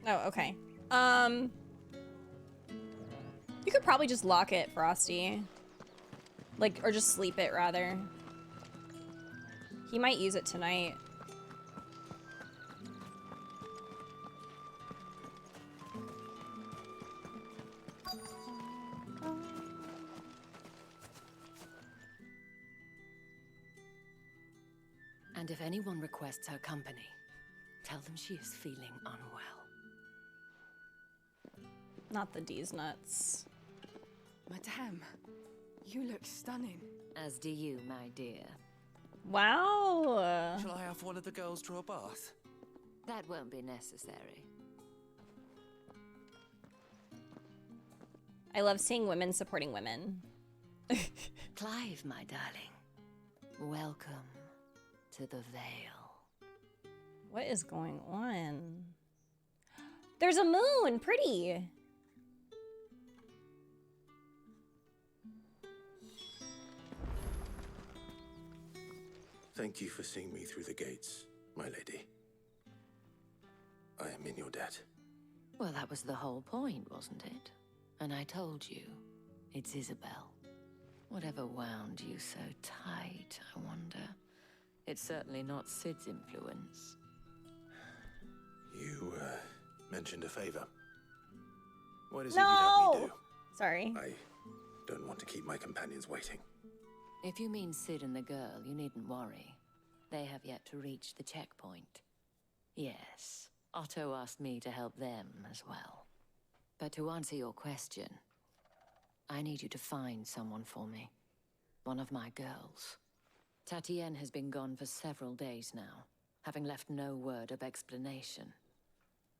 Oh, okay. You could probably just lock it, Frosty. Like, or just sleep it, rather. He might use it tonight. And if anyone requests her company, tell them she is feeling unwell. Not the D's nuts. Madame, you look stunning. As do you, my dear. Wow. Shall I have one of the girls draw a bath? That won't be necessary. I love seeing women supporting women. Clive, my darling. Welcome to the Vale. What is going on? There's a moon! Pretty! Thank you for seeing me through the gates, my lady. I am in your debt. Well, that was the whole point, wasn't it? And I told you, it's Isabel. Whatever wound you so tight, I wonder. It's certainly not Sid's influence. You, mentioned a favor. What is No! it you'd have me do? Sorry. I don't want to keep my companions waiting. If you mean Sid and the girl, you needn't worry. They have yet to reach the checkpoint. Yes, Otto asked me to help them as well. But to answer your question, I need you to find someone for me. One of my girls. Tatienne has been gone for several days now, having left no word of explanation.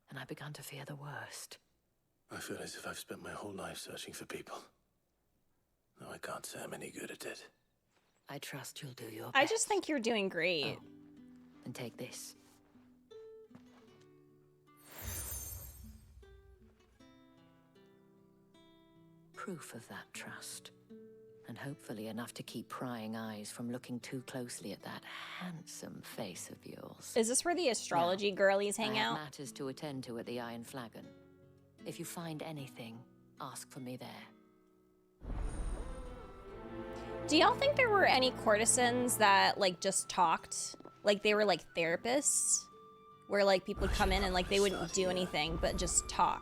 And I've begun to fear the worst. I feel as if I've spent my whole life searching for people. Though I can't say I'm any good at it. I trust you'll do your best. I just think you're doing great. Oh, and take this. Proof of that trust. And hopefully enough to keep prying eyes from looking too closely at that handsome face of yours. Is this where the astrology girlies hang I have out? matters to attend to at the Iron Flagon. If you find anything, ask for me there. Do y'all think there were any courtesans that, like, just talked? Like, they were, like, therapists? Where, like, people would come in and, like, they wouldn't do anything, but just talk.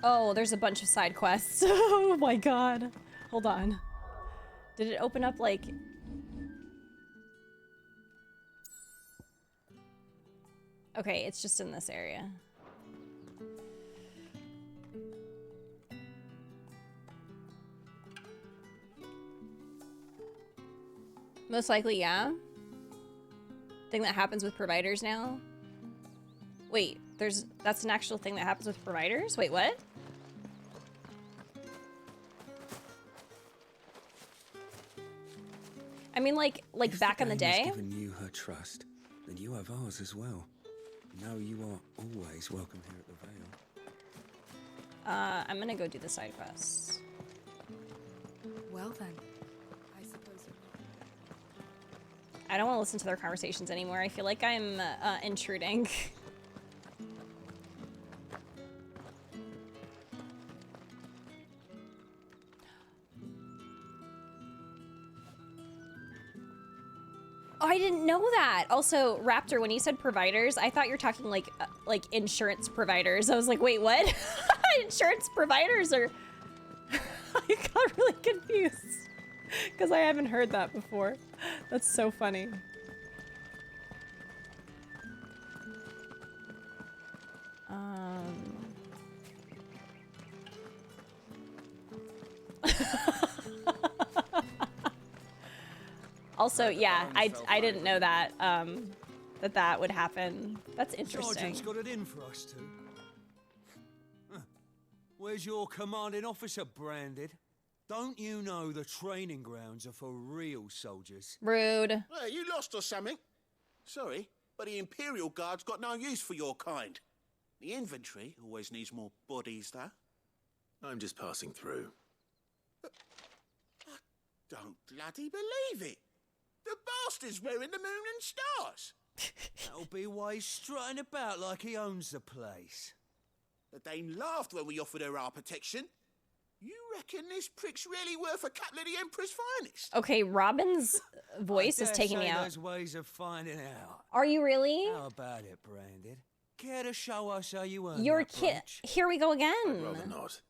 Oh, there's a bunch of side quests. Oh my god. Hold on. Did it open up, like... Okay, it's just in this area. Most likely, yeah. Thing that happens with providers now. Wait, that's an actual thing that happens with providers? Wait, what? I mean, like back in the day. If given you her trust, then you have ours as well. Now you are always welcome here at the Vale. I'm gonna go do the side quests. Well then, I suppose you I don't want to listen to their conversations anymore. I feel like I'm intruding. Oh, I didn't know that. Also, Raptor, when you said providers, I thought you were talking like insurance providers. I was like, wait, what? Insurance providers are... I got really confused because I haven't heard that before. That's so funny. Also, yeah, I didn't know that. that that would happen. That's interesting. Sergeant's got it in for us two. Huh. Where's your commanding officer branded? Don't you know the training grounds are for real soldiers? Rude. Well, you lost or something? Sorry, but the Imperial Guard's got no use for your kind. The infantry always needs more bodies, though. I'm just passing through. I don't bloody believe it. The bastard's wearing the moon and stars. That'll be why he's strutting about like he owns the place. The Dame laughed when we offered her our protection. You reckon this prick's really worth a couple of the Emperor's finest? Okay, Robin's voice is taking me out. There's ways of finding out. Are you really? How about it, Branded? Care to show us how you earn Your that kid. brooch? Here we go again. I'd rather not.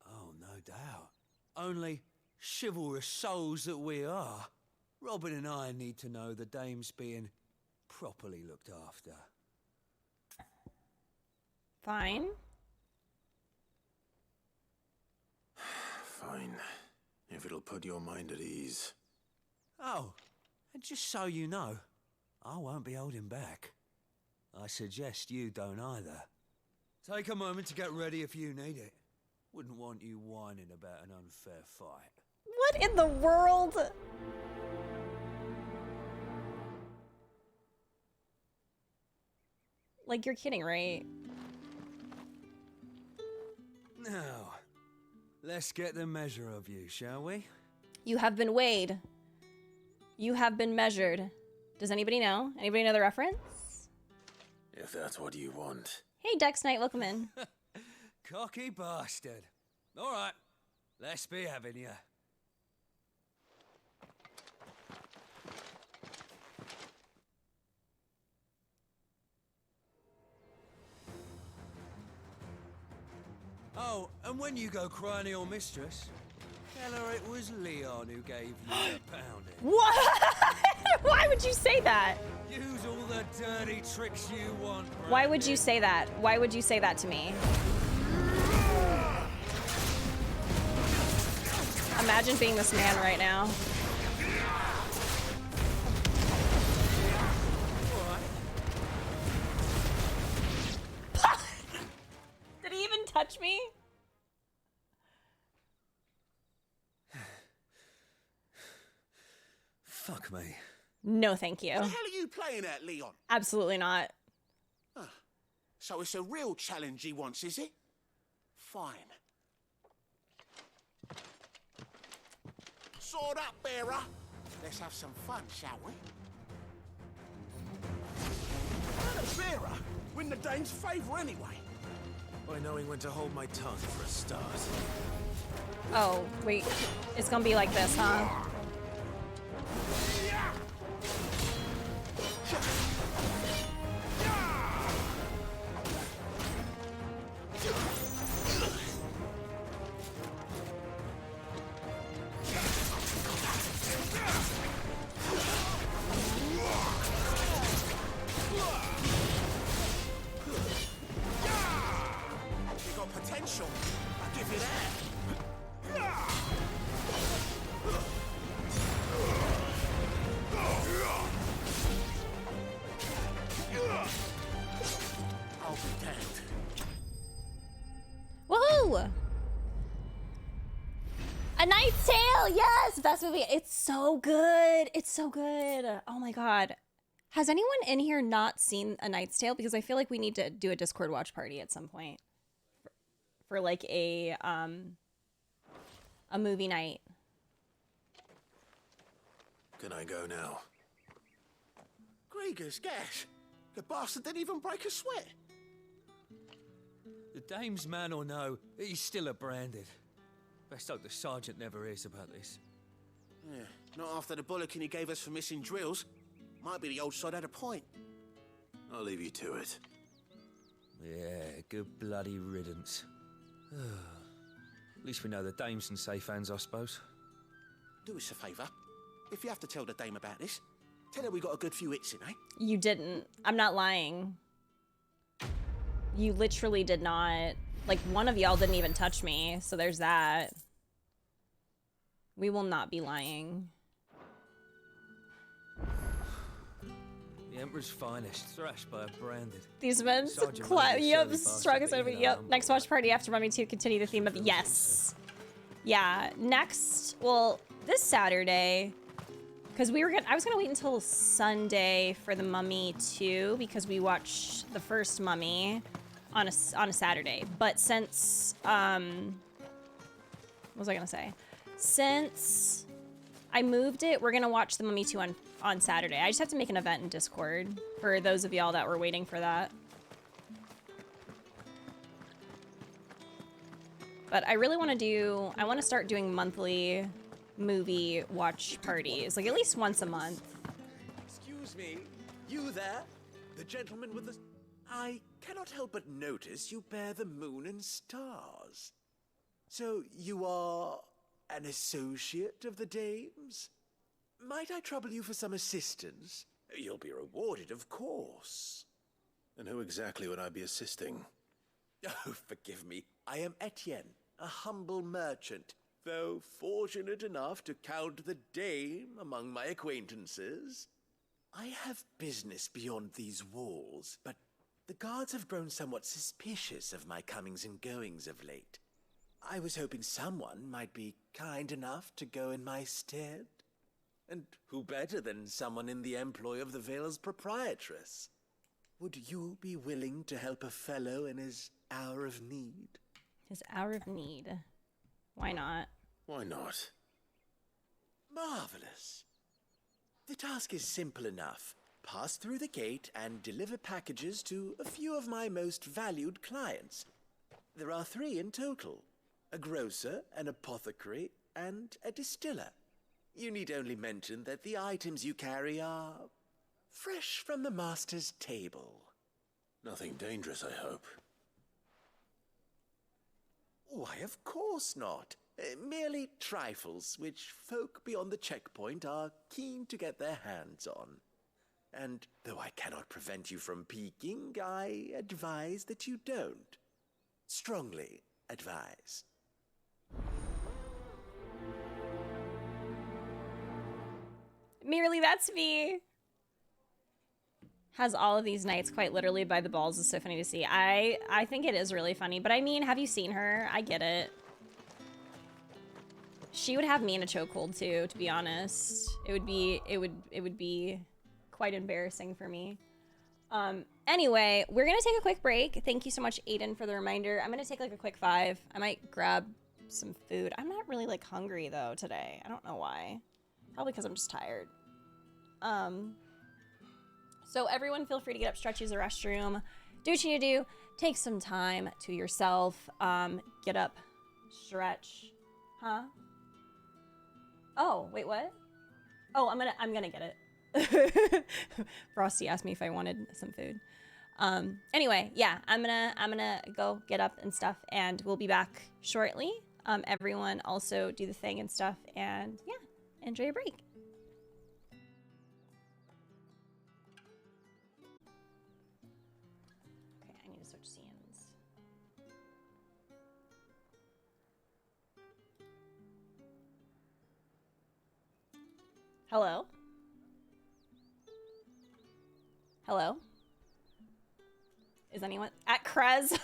Oh, no doubt. Only chivalrous souls that we are. Robin and I need to know the dame's being properly looked after. Fine. Fine. If it'll put your mind at ease. Oh, and just so you know, I won't be holding back. I suggest you don't either. Take a moment to get ready if you need it. Wouldn't want you whining about an unfair fight. What in the world? Like, you're kidding, right? Now, let's get the measure of you, shall we? You have been weighed. You have been measured. Does anybody know? Anybody know the reference? If that's what you want. Hey, Dex Knight, welcome in. Cocky bastard. All right, let's be having ya. Oh, and when you go crying to your mistress, tell her it was Leon who gave you the pounding. What? Why would you say that? Use all the dirty tricks you want, Brandon. Why would you say that? Why would you say that to me? Imagine being this man right now. Did he even touch me? Fuck me. No, thank you. What the hell are you playing at, Leon? Absolutely not. So it's a real challenge he wants, is it? Fine. Sword up, bearer. Let's have some fun, shall we? The bearer. Win the Dane's favour anyway. By knowing when to hold my tongue for a start. Oh, wait. It's gonna be like this, huh? You got potential. I'll give you that. I'll be damned. Woohoo! A Knight's Tale! Yes! Best movie. It's so good. It's so good. Oh my god. Has anyone in here not seen A Knight's Tale? Because I feel like we need to do a Discord watch party at some point. For like a movie night. Can I go now? Grieger's gas. The bastard didn't even break a sweat. The dame's man or no, he's still a Branded. Best hope the sergeant never hears about this. Yeah, not after the bollocking he gave us for missing drills. Might be the old sod had a point. I'll leave you to it. Yeah, good bloody riddance. At least we know the dame's in safe hands, I suppose. Do us a favour. If you have to tell the dame about this, tell her we got a good few hits in, eh? You didn't. I'm not lying. You literally did not. Like, one of y'all didn't even touch me, so there's that. We will not be lying. The Emperor's finest, thrashed by a branded. These men strongest enemy. Yep. Next watch party after Mummy 2, continue the theme of yes. Yeah. Next, well, this Saturday, because I was gonna wait until Sunday for the Mummy 2 because we watched the first Mummy on a Saturday. But since what was I gonna say? Since I moved it, we're gonna watch the Mummy 2 on Saturday. I just have to make an event in Discord for those of y'all that were waiting for that. But I really want to start doing monthly movie watch parties, like at least once a month. Excuse me, you there? The gentleman with the... I cannot help but notice you bear the moon and stars. So you are an associate of the dames? Might I trouble you for some assistance? You'll be rewarded, of course. And who exactly would I be assisting? Oh, forgive me. I am Etienne, a humble merchant, though fortunate enough to count the dame among my acquaintances. I have business beyond these walls, but the guards have grown somewhat suspicious of my comings and goings of late. I was hoping someone might be kind enough to go in my stead. And who better than someone in the employ of the Vale's proprietress? Would you be willing to help a fellow in his hour of need? His hour of need. Why not? Why not? Marvelous. The task is simple enough. Pass through the gate and deliver packages to a few of my most valued clients. There are 3 in total. A grocer, an apothecary, and a distiller. You need only mention that the items you carry are fresh from the master's table. Nothing dangerous, I hope. Why, of course not. Merely trifles which folk beyond the checkpoint are keen to get their hands on. And though I cannot prevent you from peeking, I advise that you don't. Strongly advise. Merely, that's me. Has all of these nights quite literally by the balls. Is so funny to see. I think it is really funny, but I mean, have you seen her? I get it. She would have me in a chokehold too, to be honest. It would be quite embarrassing for me. Anyway, we're gonna take a quick break. Thank you so much, Aiden, for the reminder. I'm gonna take like a quick 5. I might grab some food. I'm not really like hungry though today. I don't know why. Probably because I'm just tired. So everyone feel free to get up, stretch, use the restroom. Do what you need to do. Take some time to yourself. Get up, stretch. Huh? Oh, wait, what? Oh, I'm gonna get it. Frosty asked me if I wanted some food. Anyway, yeah, I'm gonna go get up and stuff, and we'll be back shortly. Everyone also do the thing and stuff, and yeah, enjoy your break. Okay, I need to switch scenes. Hello? Hello? Is anyone at Krez?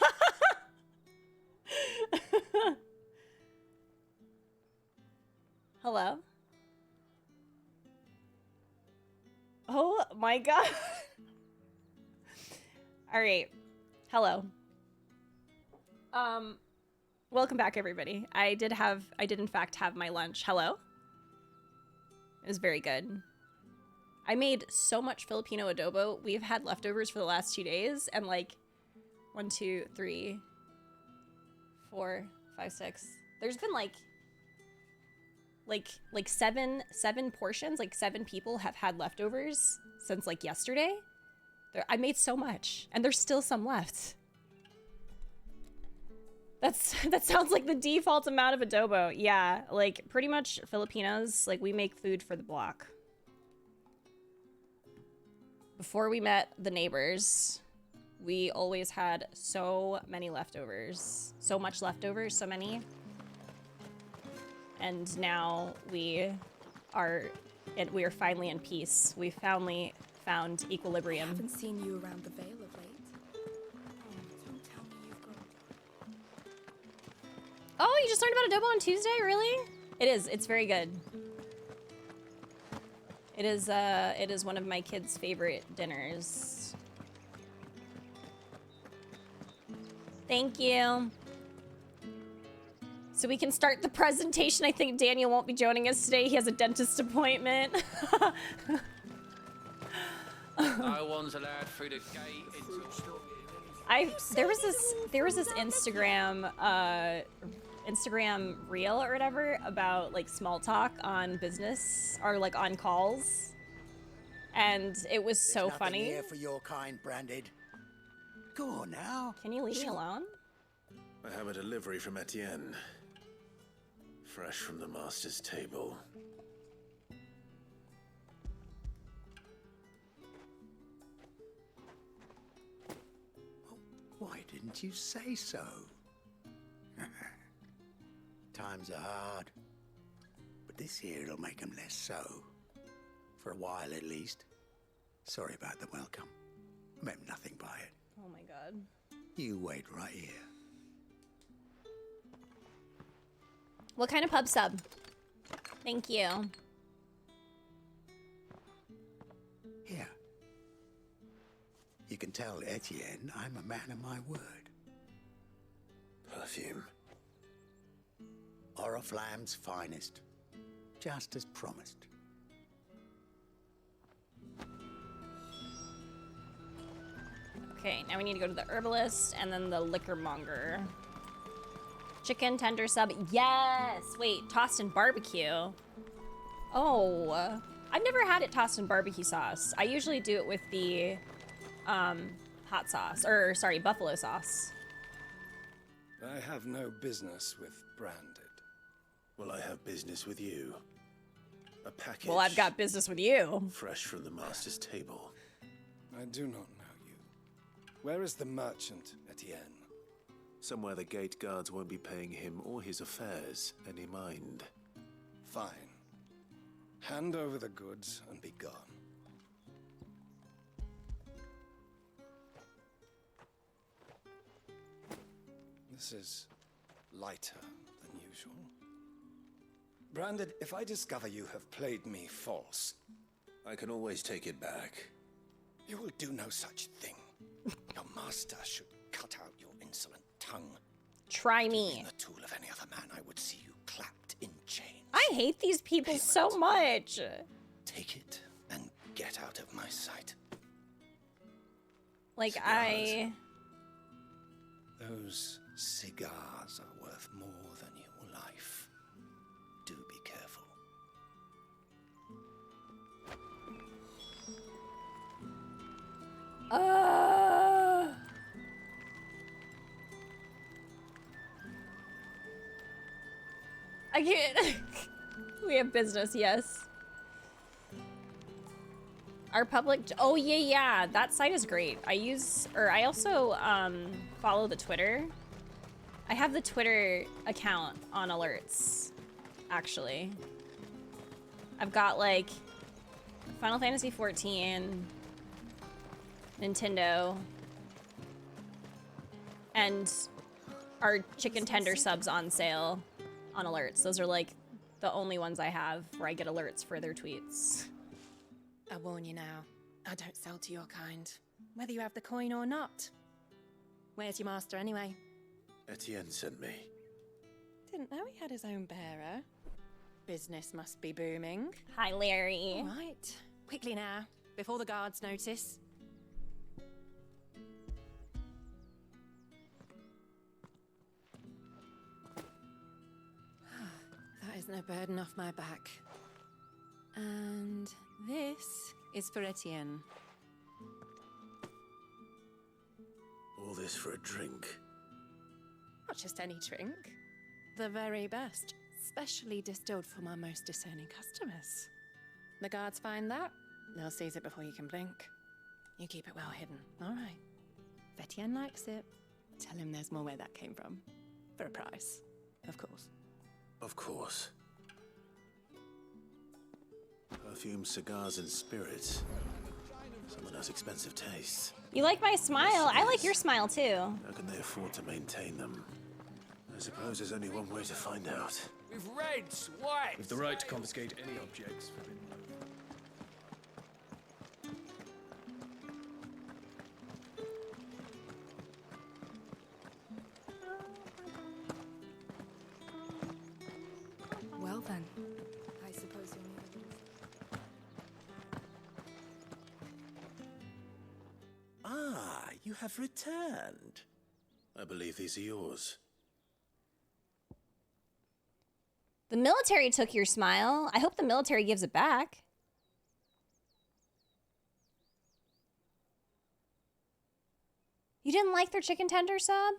Hello? Oh my god. All right. Hello. Welcome back, everybody. I did in fact have my lunch. Hello? It was very good. I made so much Filipino adobo. We've had leftovers for the last 2 days, and like 1, 2, 3, 4, 5, 6. There's been like seven portions. Like 7 people have had leftovers since like yesterday. I made so much, and there's still some left. That sounds like the default amount of adobo. Yeah, like pretty much Filipinos, like we make food for the block. Before we met the neighbors, we always had so many leftovers. So much leftovers, so many. And now we are finally in peace. We finally found I equilibrium. haven't seen you around the Vale of late. Don't tell me you've gone. Oh, you just learned about adobo on Tuesday? Really? It is. It's very good. It is one of my kids' favorite dinners. Thank you. So we can start the presentation. I think Daniel won't be joining us today. He has a dentist appointment. No one's allowed through the gate until... There was this Instagram reel or whatever about like small talk on business or like on calls, and it was so There's nothing funny. here for your kind, Branded. Go on now. Can you leave me alone? I have a delivery from Etienne. Fresh from the master's table. Why didn't you say so? Times are hard. But this here'll make 'em less so. For a while, at least. Sorry about the welcome. Meant nothing by it. Oh my god. You wait right here. What kind of pub sub? Thank you. Here. You can tell Etienne I'm a man of my word. Perfume. Oriflamme's finest. Just as promised. Okay, now we need to go to the herbalist and then the liquor monger. Chicken tender sub. Yes! Wait, tossed in barbecue. Oh, I've never had it tossed in barbecue sauce. I usually do it with the hot sauce, or sorry, buffalo sauce. I have no business with Branded. Well, I have business with you. A package. Well, I've got business with you. Fresh from the master's table. I do not know you. Where is the merchant, Etienne? Somewhere the gate guards won't be paying him or his affairs any mind. Fine. Hand over the goods and be gone. This is lighter than usual. Branded, if I discover you have played me false... I can always take it back. You will do no such thing. Your master should cut out your insolent tongue. Try me. Being the tool of any other man, I would see you clapped in chains. I hate these people so much. Take it and get out of my sight. Like, Cigars. Those cigars are worth more than your life. Do be careful. I can't. We have business, yes. Our public. Oh yeah. That site is great. I also follow the Twitter. I have the Twitter account on alerts, actually. I've got like Final Fantasy 14, Nintendo, and our chicken tender subs on sale on alerts. Those are like the only ones I have where I get alerts for their tweets. I warn you now, I don't sell to your kind, whether you have the coin or not. Where's your master anyway? Etienne sent me. Didn't know he had his own bearer. Business must be booming. Hi, Larry. All right, quickly now, before the guards notice. That is no burden off my back. And this is for Etienne. All this for a drink. Not just any drink. The very best. Specially distilled for my most discerning customers. The guards find that, they'll seize it before you can blink. You keep it well hidden, all right? If Etienne likes it, tell him there's more where that came from. For a price, of course. Of course. Perfume, cigars, and spirits. those expensive tastes. You like my smile? I like your smile too. How can they afford to maintain them? I suppose there's only one way to find out. With reds, whites. With the right to confiscate any objects forbidden. Well then, I suppose you'll need Ah, you have returned. I believe these are yours. The military took your smile. I hope the military gives it back. You didn't like their chicken tender sub?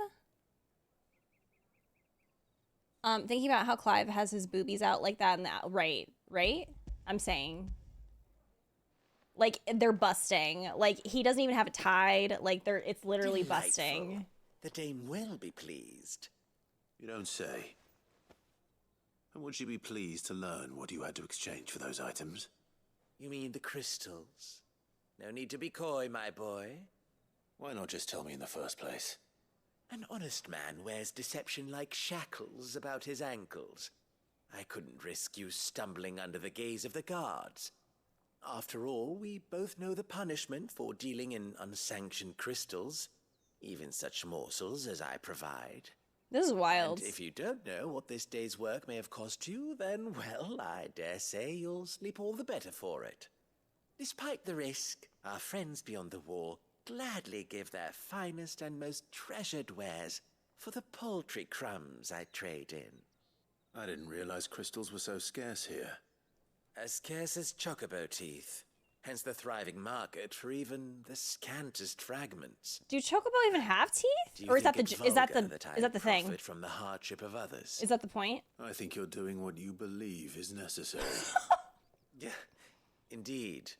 Thinking about how Clive has his boobies out like that and that. Right. I'm saying. Like, they're busting. Like, he doesn't even have it tied. Like, it's literally Delightful. busting. The dame will be pleased. You don't say. And would she be pleased to learn what you had to exchange for those items? You mean the crystals? No need to be coy, my boy. Why not just tell me in the first place? An honest man wears deception like shackles about his ankles. I couldn't risk you stumbling under the gaze of the guards. After all, we both know the punishment for dealing in unsanctioned crystals, even such morsels as I provide. This is wild. And if you don't know what this day's work may have cost you, then, well, I dare say you'll sleep all the better for it. Despite the risk, our friends beyond the wall gladly give their finest and most treasured wares for the paltry crumbs I trade in. I didn't realize crystals were so scarce here. As scarce as chocobo teeth, hence the thriving market for even the scantest fragments. Do chocobo even have teeth? Do you Or is that think the it's is that the vulgar I is that the thing? profit from the hardship of others? Is that the point? I think you're doing what you believe is necessary. Yeah, indeed.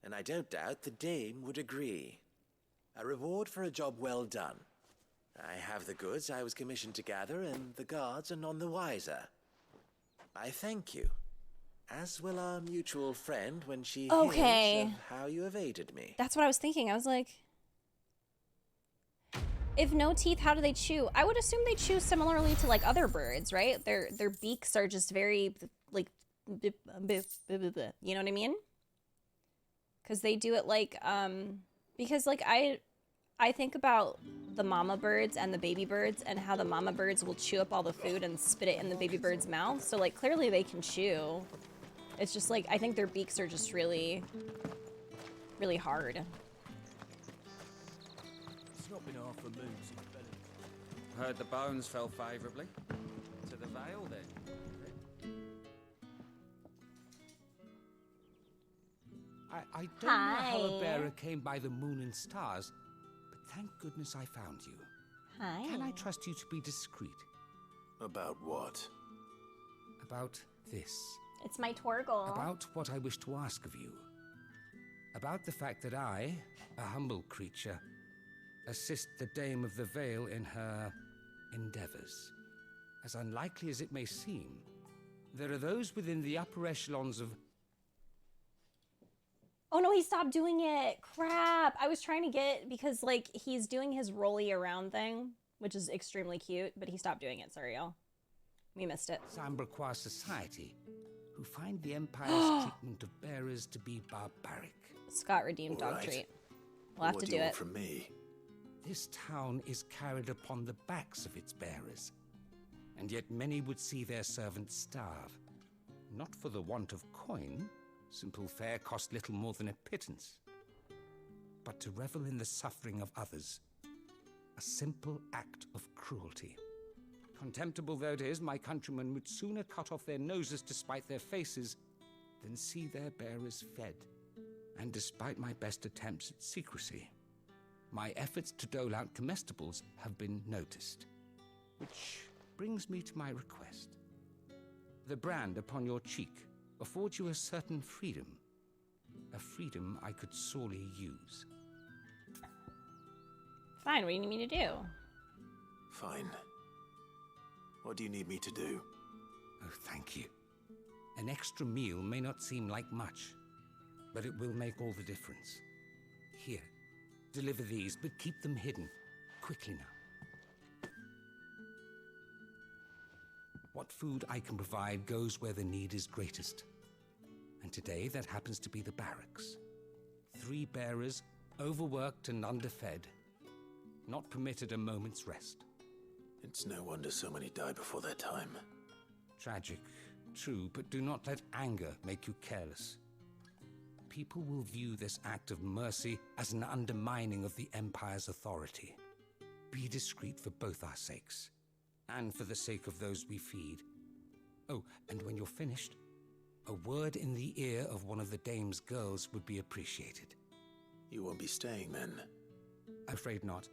And I don't doubt the dame would agree. A reward for a job well done. I have the goods I was commissioned to gather, and the guards are none the wiser. I thank you, as will our mutual friend when she hears of how you have aided me. That's what I was thinking. I was like, if no teeth, how do they chew? I would assume they chew similarly to like other birds, right? Their beaks are just very like, you know what I mean? Because they do it like, because like I think about the mama birds and the baby birds and how the mama birds will chew up all the food and spit it in the baby bird's mouth. So like clearly they can chew. It's just like, I think their beaks are just really, really hard. It's not been half a moon since Bennett. Heard the bones fell favourably. To the Vale, then. I don't know how a bearer came by the moon and stars, but thank goodness I found you. Hi. Can I trust you to be discreet? About what? About this. It's my Torgal. About what I wish to ask of you. About the fact that I, a humble creature, assist the Dame of the Vale in her endeavors. As unlikely as it may seem, there are those within the upper echelons of... Oh no, he stopped doing it. Crap. I was trying to get, because like he's doing his rolly around thing, which is extremely cute, but he stopped doing it. Sorry, y'all. We missed it. Samberquois society, who find the Empire's treatment of bearers to be barbaric. Scott redeemed dog treat. We'll have to do it. From me? This town is carried upon the backs of its bearers, and yet many would see their servants starve. Not for the want of coin, simple fare cost little more than a pittance, but to revel in the suffering of others, a simple act of cruelty. Contemptible though it is, my countrymen would sooner cut off their noses to spite their faces than see their bearers fed. And despite my best attempts at secrecy, my efforts to dole out comestibles have been noticed. Which brings me to my request. The brand upon your cheek affords you a certain freedom. A freedom I could sorely use. Fine, what do you need me to do? Fine. What do you need me to do? Oh, thank you. An extra meal may not seem like much, but it will make all the difference. Here, deliver these, but keep them hidden. Quickly now. What food I can provide goes where the need is greatest. And today, that happens to be the barracks. 3 bearers, overworked and underfed, not permitted a moment's rest. It's no wonder so many die before their time. Tragic, true, but do not let anger make you careless. People will view this act of mercy as an undermining of the Empire's authority. Be discreet for both our sakes, and for the sake of those we feed. Oh, and when you're finished, a word in the ear of one of the dame's girls would be appreciated. You won't be staying then? Afraid not.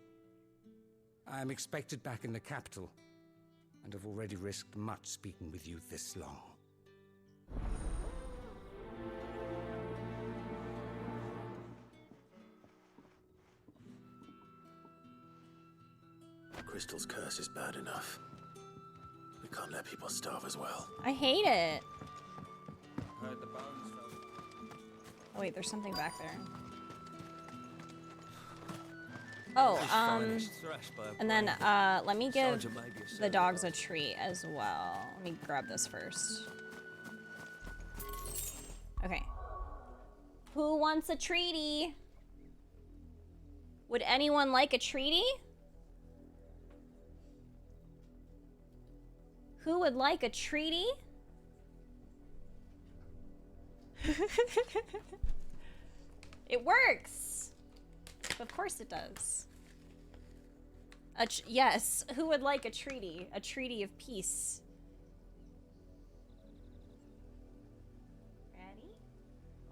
I'm expected back in the capital, and have already risked much speaking with you this long. Crystal's curse is bad enough. We can't let people starve as well. I hate it. Heard the bones fell. Oh wait, there's something back there. Oh, and then let me give the dogs a treat as well. Let me grab this first. Okay. Who wants a treaty? Would anyone like a treaty? Who would like a treaty? It works. Of course it does. Yes, who would like a treaty? A treaty of peace. Ready?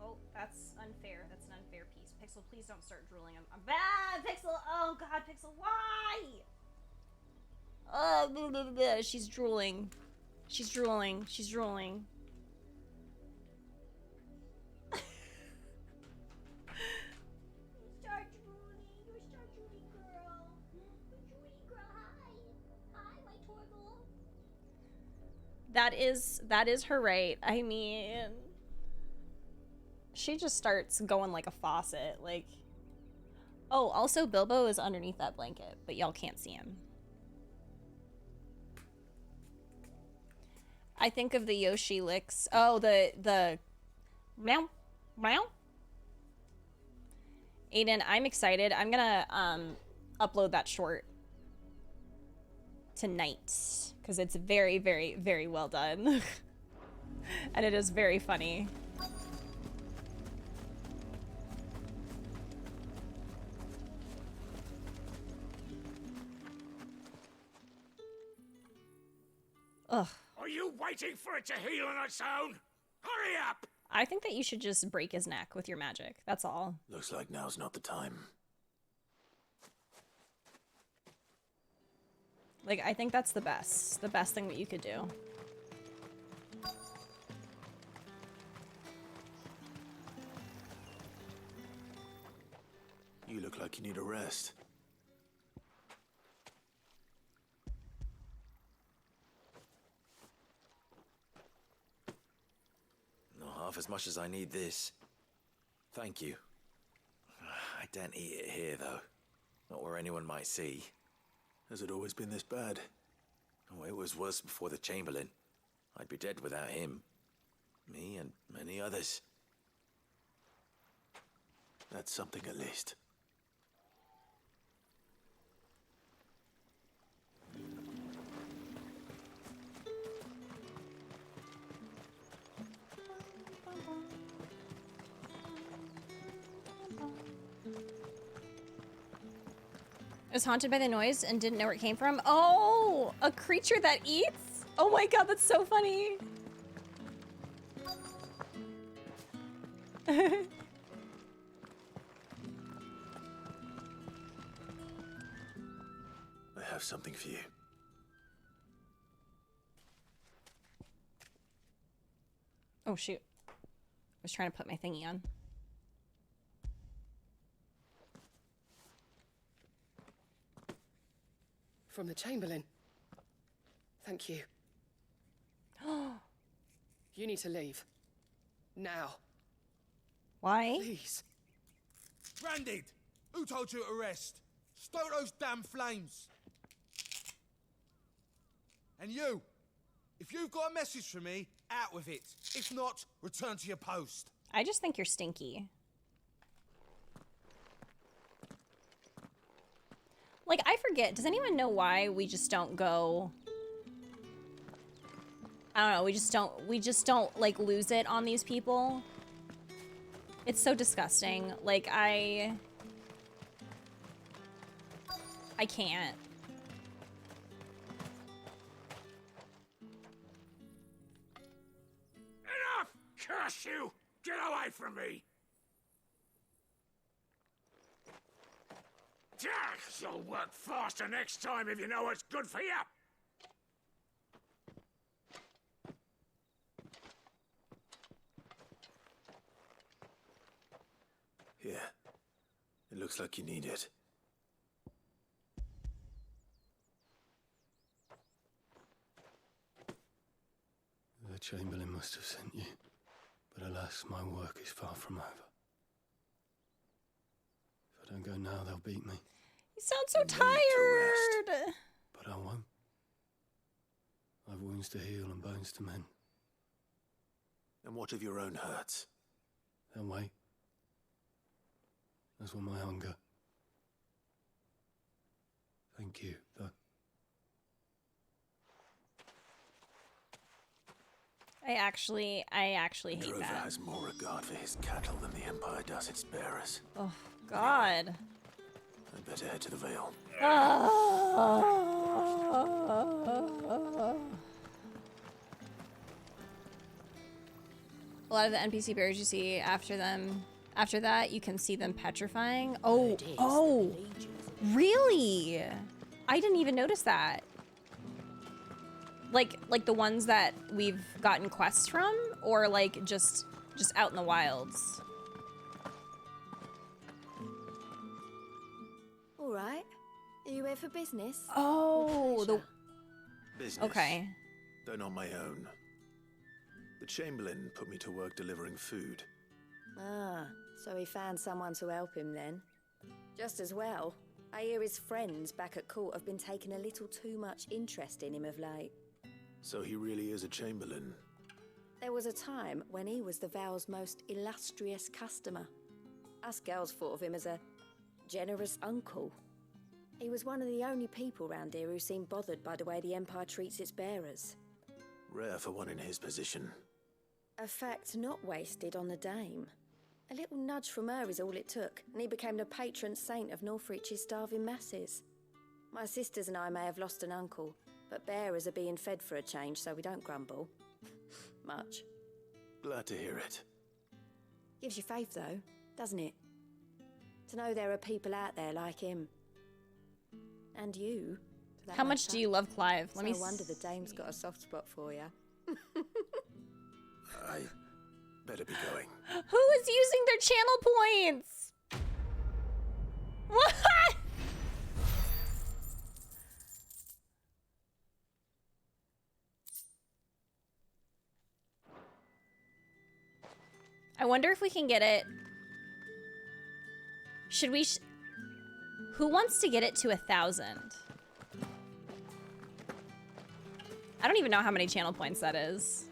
Oh, that's unfair. That's an unfair piece. Pixel, please don't start drooling. I'm bad. Pixel. Oh God, Pixel, why? Oh, she's drooling. She's drooling. She's drooling. That is her right. I mean, she just starts going like a faucet. Like, oh, also Bilbo is underneath that blanket, but y'all can't see him. I think of the Yoshi licks. Oh, the meow meow. Aiden, I'm excited. I'm gonna upload that short tonight because it's very, very, very well done. And it is very funny. Ugh. Are you waiting for it to heal on its own? Hurry up! I think that you should just break his neck with your magic. That's all. Looks like now's not the time. Like, I think that's the best thing that you could do. You look like you need a rest. Not half as much as I need this. Thank you. I daren't eat it here, though. Not where anyone might see. Has it always been this bad? Oh, it was worse before the Chamberlain. I'd be dead without him. Me and many others. That's something at least. I was haunted by the noise and didn't know where it came from. Oh, a creature that eats? Oh my God, that's so funny. I have something for you. Oh shoot. I was trying to put my thingy on. From the Chamberlain. Thank you. You need to leave. Now. Why? Please. Branded! Who told you to rest? Stoke those damn flames! And you! If you've got a message for me, out with it. If not, return to your post. I just think you're stinky. Like, I forget. Does anyone know why we just don't go... I don't know, we just don't, like, lose it on these people? It's so disgusting. Like, I can't. Enough! Curse you! Get away from me! You'll work faster next time if you know what's good for you! Here. It looks like you need it. The Chamberlain must have sent you, but alas, my work is far from over. If I don't go now, they'll beat me. You sound so tired! But I won't. I've wounds to heal and bones to mend. And what of your own hurts? They'll wait. As will my hunger. Thank you, though. I actually hate Drover that. has more regard for his cattle than the Empire does its bearers. Oh, God. I'd better head to the Vale. A lot of the NPC bears you see after that, you can see them petrifying. Oh, really? I didn't even notice that. Like the ones that we've gotten quests from, or like just out in the wilds. All right. Are you here for business? Oh, the Business. okay. Though not my own. The Chamberlain put me to work delivering food. Ah, so he found someone to help him then. Just as well. I hear his friends back at court have been taking a little too much interest in him of late. So he really is a Chamberlain. There was a time when he was the Vale's most illustrious customer. Us girls thought of him as a generous uncle. He was one of the only people round here who seemed bothered by the way the Empire treats its bearers. Rare for one in his position. A fact not wasted on the dame. A little nudge from her is all it took, and he became the patron saint of Northreach's starving masses. My sisters and I may have lost an uncle, but bearers are being fed for a change, so we don't grumble. Much. Glad to hear it. Gives you faith, though, doesn't it? To know there are people out there like him. And you. for that How much matter. do you love Clive? Let me No wonder the dame's got a soft spot for you. I better be going. Who is using their channel points? What? I wonder if we can get it. Should we? Who wants to get it to 1,000? I don't even know how many channel points that is.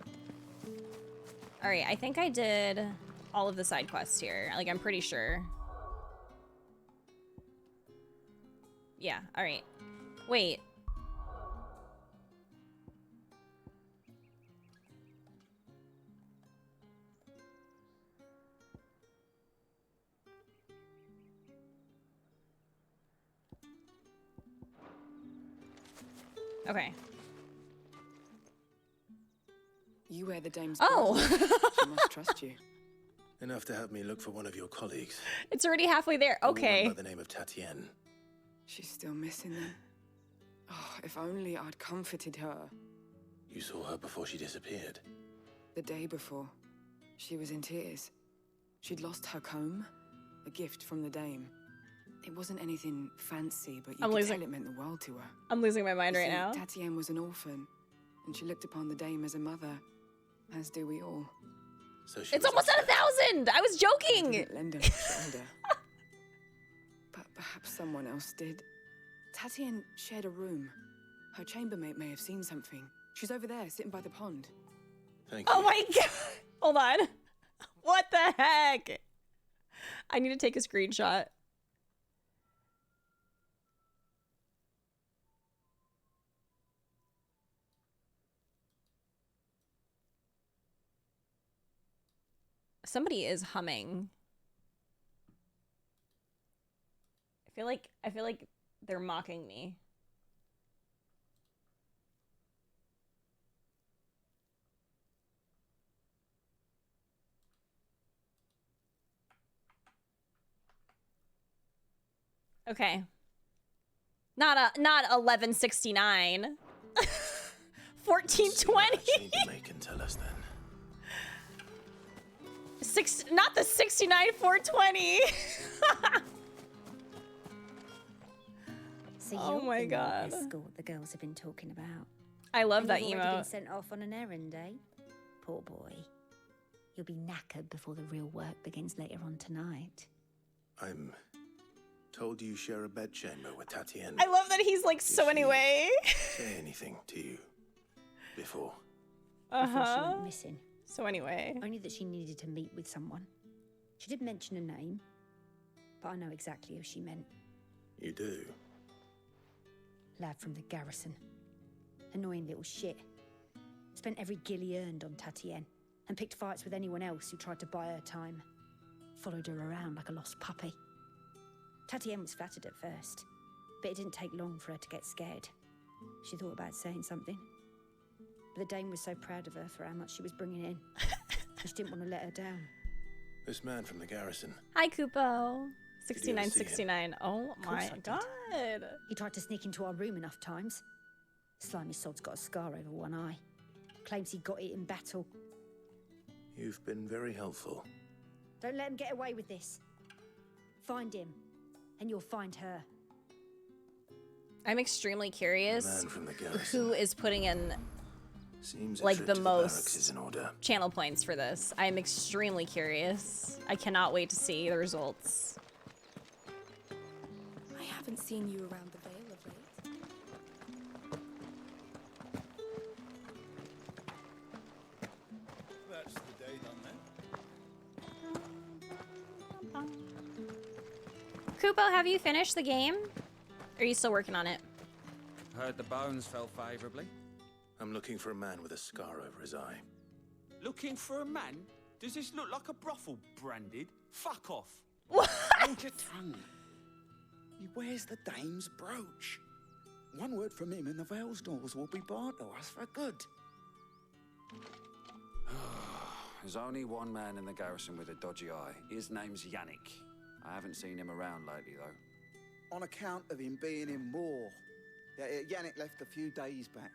All right, I think I did all of the side quests here. Like, I'm pretty sure. Yeah, all right. Wait. Okay. You wear the dame's Oh. she must trust you. Enough to help me look for one of your colleagues. It's already halfway there. A woman Okay. by the name of Tatienne. She's still missing them. Oh, if only I'd comforted her. You saw her before she disappeared. The day before, she was in tears. She'd lost her comb, a gift from the dame. It wasn't anything fancy, but you I'm could losing- tell it meant the world to her. I'm losing my mind You right see, now. Tatienne was an orphan, and she looked upon the dame as a mother, as do we all. So she It's almost at 1,000. I was joking. Didn't lend her a shoulder. But perhaps someone else did. Tatienne shared a room. Her chambermaid may have seen something. She's over there, sitting by the pond. Thank you. Oh my god. Hold on. What the heck? I need to take a screenshot. Somebody is humming. I feel like they're mocking me. Okay. Not 1169. 1420. They can tell us then. Not the 69 420. So oh you're my the new god. escort the girls have been talking about. I love And that you've already been emote. sent off on an errand, eh? Poor boy. You'll be knackered before the real work begins later on tonight. I'm told you share a bedchamber with Tatienne. I love that he's like, so anyway. Say anything to you before? I thought she Uh-huh. went missing. So anyway. Only that she needed to meet with someone. She did mention a name, but I know exactly who she meant. You do? Lad from the garrison. Annoying little shit. Spent every guil he earned on Tatienne, and picked fights with anyone else who tried to buy her time. Followed her around like a lost puppy. Tatienne was flattered at first, but it didn't take long for her to get scared. She thought about saying something. But the dame was so proud of her for how much she was bringing in. She didn't want to let her down. This man from the garrison. Hi, Kupo. Did you ever see him? 6969. Oh Of course my I did. god. He tried to sneak into our room enough times. Slimy sod's got a scar over one eye. Claims he got it in battle. You've been very helpful. Don't let him get away with this. Find him, and you'll find her. I'm extremely curious Man from the garrison. who is putting in Seems a like trip the to barracks most is in order. channel points for this. I'm extremely curious. I cannot wait to see the results. I haven't seen you around the Vale of late. That's the day done then. Kupo, have you finished the game? Or are you still working on it? Heard the bones fell favourably. I'm looking for a man with a scar over his eye. Looking for a man? Does this look like a brothel, Branded? Fuck off. Hold your tongue. He wears the dame's brooch. One word from him and the Vale's doors will be barred to us for good. There's only one man in the garrison with a dodgy eye. His name's Yannick. I haven't seen him around lately, though. On account of him being in war. Yeah, Yannick left a few days back.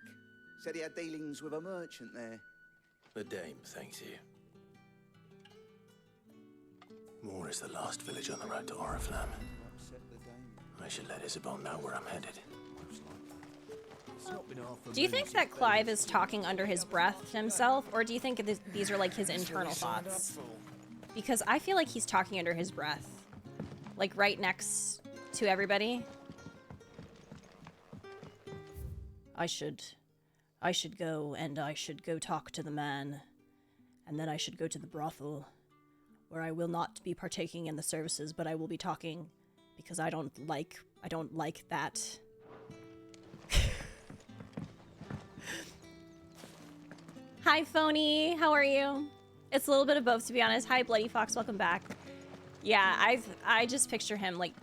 Said he had dealings with a merchant there. The dame thanks you. Moor is the last village on the road to Oriflamme. I should let Isabel know where I'm headed. Do you think that Clive is talking under his breath to himself, or do you think these are like his internal thoughts? Because I feel like he's talking under his breath. Like right next to everybody. I should go, and I should go talk to the man. And then I should go to the brothel, where I will not be partaking in the services, but I will be talking, because I don't like that. Hi, Phony. How are you? It's a little bit of both, to be honest. Hi, Bloody Fox. Welcome back. Yeah, I just picture him, like,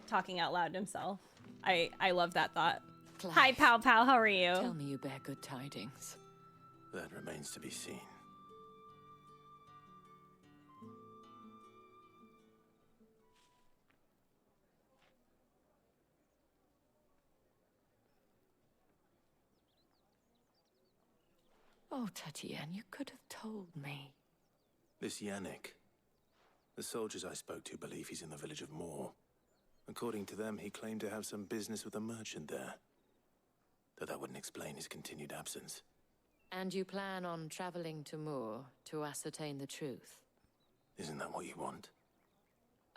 talking out loud to himself. I love that thought. Clive, Hi, Pow Pow. How are you? Tell me you bear good tidings. That remains to be seen. Oh, Tatienne, you could have told me. This Yannick. The soldiers I spoke to believe he's in the village of Moor. According to them, he claimed to have some business with a merchant there. Though that wouldn't explain his continued absence. And you plan on traveling to Moor to ascertain the truth? Isn't that what you want?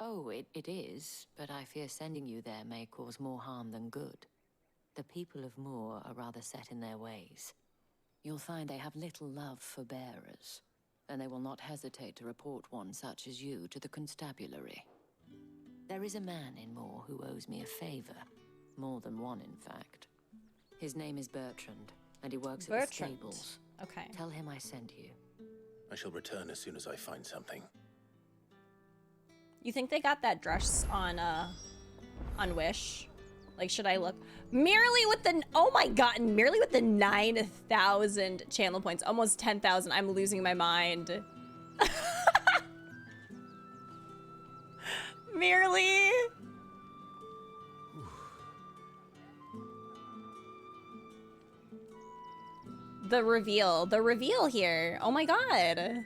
Oh, it is, but I fear sending you there may cause more harm than good. The people of Moor are rather set in their ways. You'll find they have little love for bearers, and they will not hesitate to report one such as you to the constabulary. There is a man in Moor who owes me a favor. More than one, in fact. His name is Bertrand, and he works at the stables. Okay. Tell him I sent you. I shall return as soon as I find something. You think they got that dress on Wish? Like, should I look? Merely with the, oh my god, merely with the 9,000 channel points, almost 10,000, I'm losing my mind. Merely. The reveal here. Oh my god.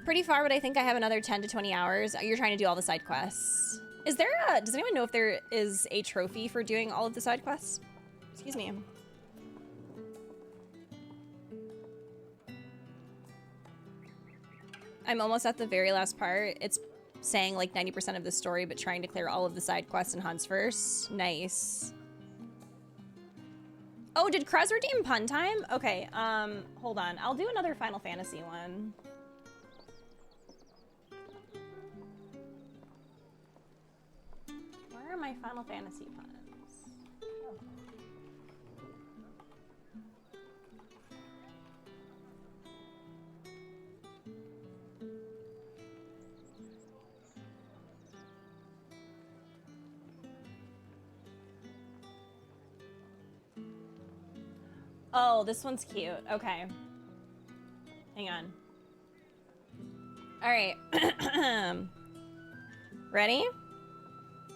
Pretty far, but I think I have another 10 to 20 hours. You're trying to do all the side quests. Is there a, does anyone know if there is a trophy for doing all of the side quests? Excuse me. I'm almost at the very last part. It's saying like 90% of the story, but trying to clear all of the side quests and hunts first. Nice. Oh, did Krez redeem pun time? Okay, hold on. I'll do another Final Fantasy one. Where are my Final Fantasy puns? Oh, this one's cute. Okay. Hang on. All right. Ready?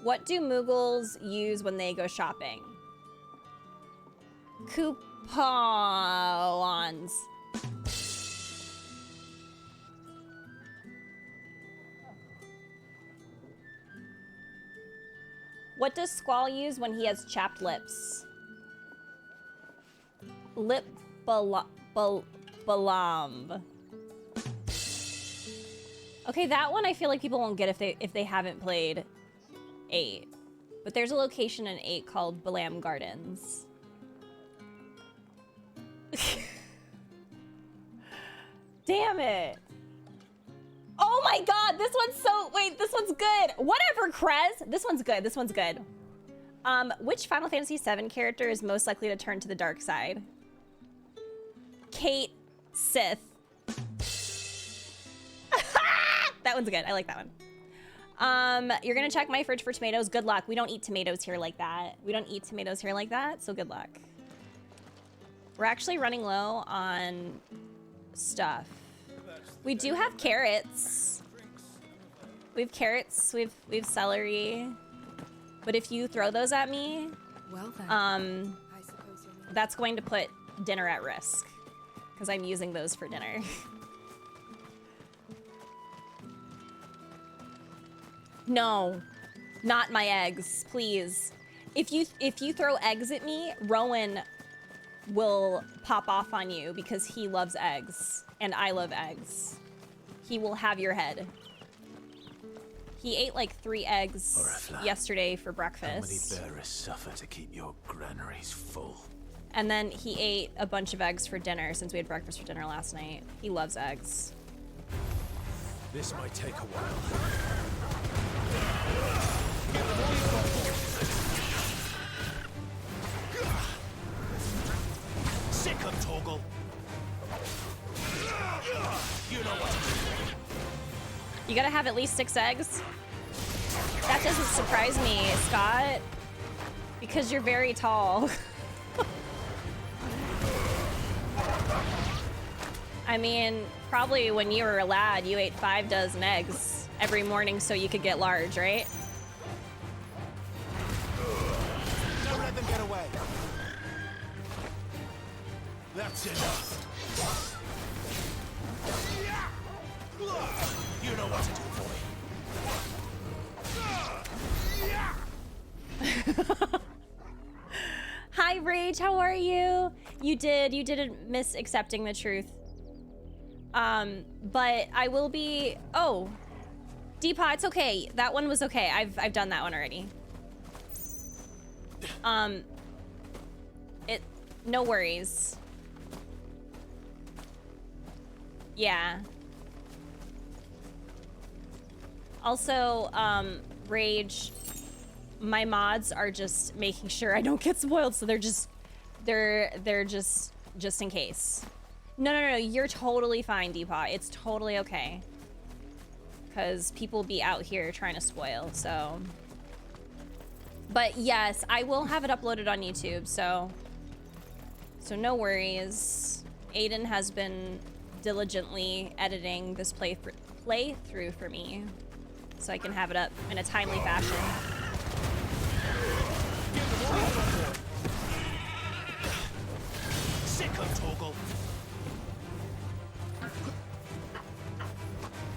What do Muggles use when they go shopping? Coupons. What does Squall use when he has chapped lips? Lip balm. Okay, that one I feel like people won't get if they haven't played 8. But there's a location in 8 called Balam Gardens. Damn it. Oh my god, this one's so, wait, this one's good. Whatever, Krez. This one's good, this one's good. Which Final Fantasy VII character is most likely to turn to the dark side? Kate Sith. That one's good. I like that one. You're gonna check my fridge for tomatoes. Good luck. We don't eat tomatoes here like that. We don't eat tomatoes here like that, so good luck. We're actually running low on stuff. We do have carrots. We have carrots. We have celery. But if you throw those at me, well then, I suppose that's going to put dinner at risk. Because I'm using those for dinner. No, not my eggs, please. If you throw eggs at me, Rowan will pop off on you because he loves eggs and I love eggs. He will have your head. He ate like 3 eggs yesterday for breakfast. How many bearers suffer to keep your granaries full? And then he ate a bunch of eggs for dinner since we had breakfast for dinner last night. He loves eggs. This might take a while. Sick of Torgal. You know what? You gotta have at least 6 eggs. That doesn't surprise me, Scott, because you're very tall. I mean, probably when you were a lad, you ate 5 dozen eggs every morning so you could get large, right? Don't let them get away. That's enough. You know what to do for me. Hi, Rage, how are you? You didn't miss accepting the truth. But I will be, oh, Deepa, it's okay. That one was okay. I've done that one already. No worries. Yeah. Also, Rage, my mods are just making sure I don't get spoiled, so they're just in case. No, you're totally fine, Deepa. It's totally okay. Because people be out here trying to spoil, so. But yes, I will have it uploaded on YouTube, so no worries. Aiden has been diligently editing this playthrough for me, so I can have it up in a timely fashion.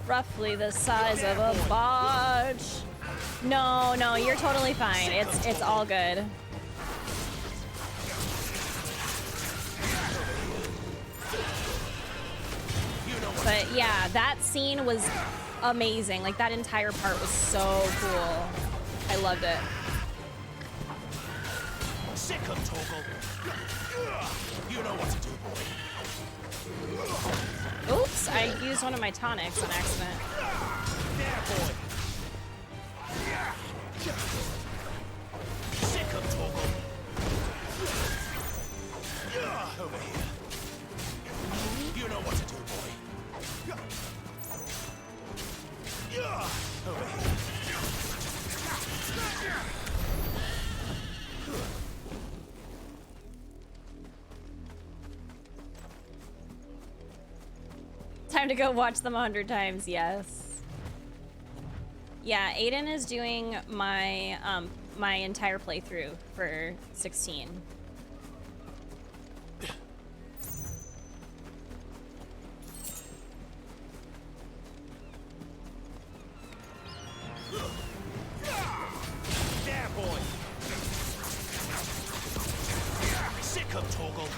Roughly the size of a barge. No, you're totally fine. It's all good. But yeah, that scene was amazing. Like, that entire part was so cool. I loved it. Sick of Torgal. You know what to do, boy. Oops, I used one of my tonics on accident. There, boy. Sick of Torgal. Over here. You know what to do, boy. Over here. Time to go watch them 100 times, yes. Yeah, Aiden is doing my my entire playthrough for 16. There, boy. Sick of Torgal.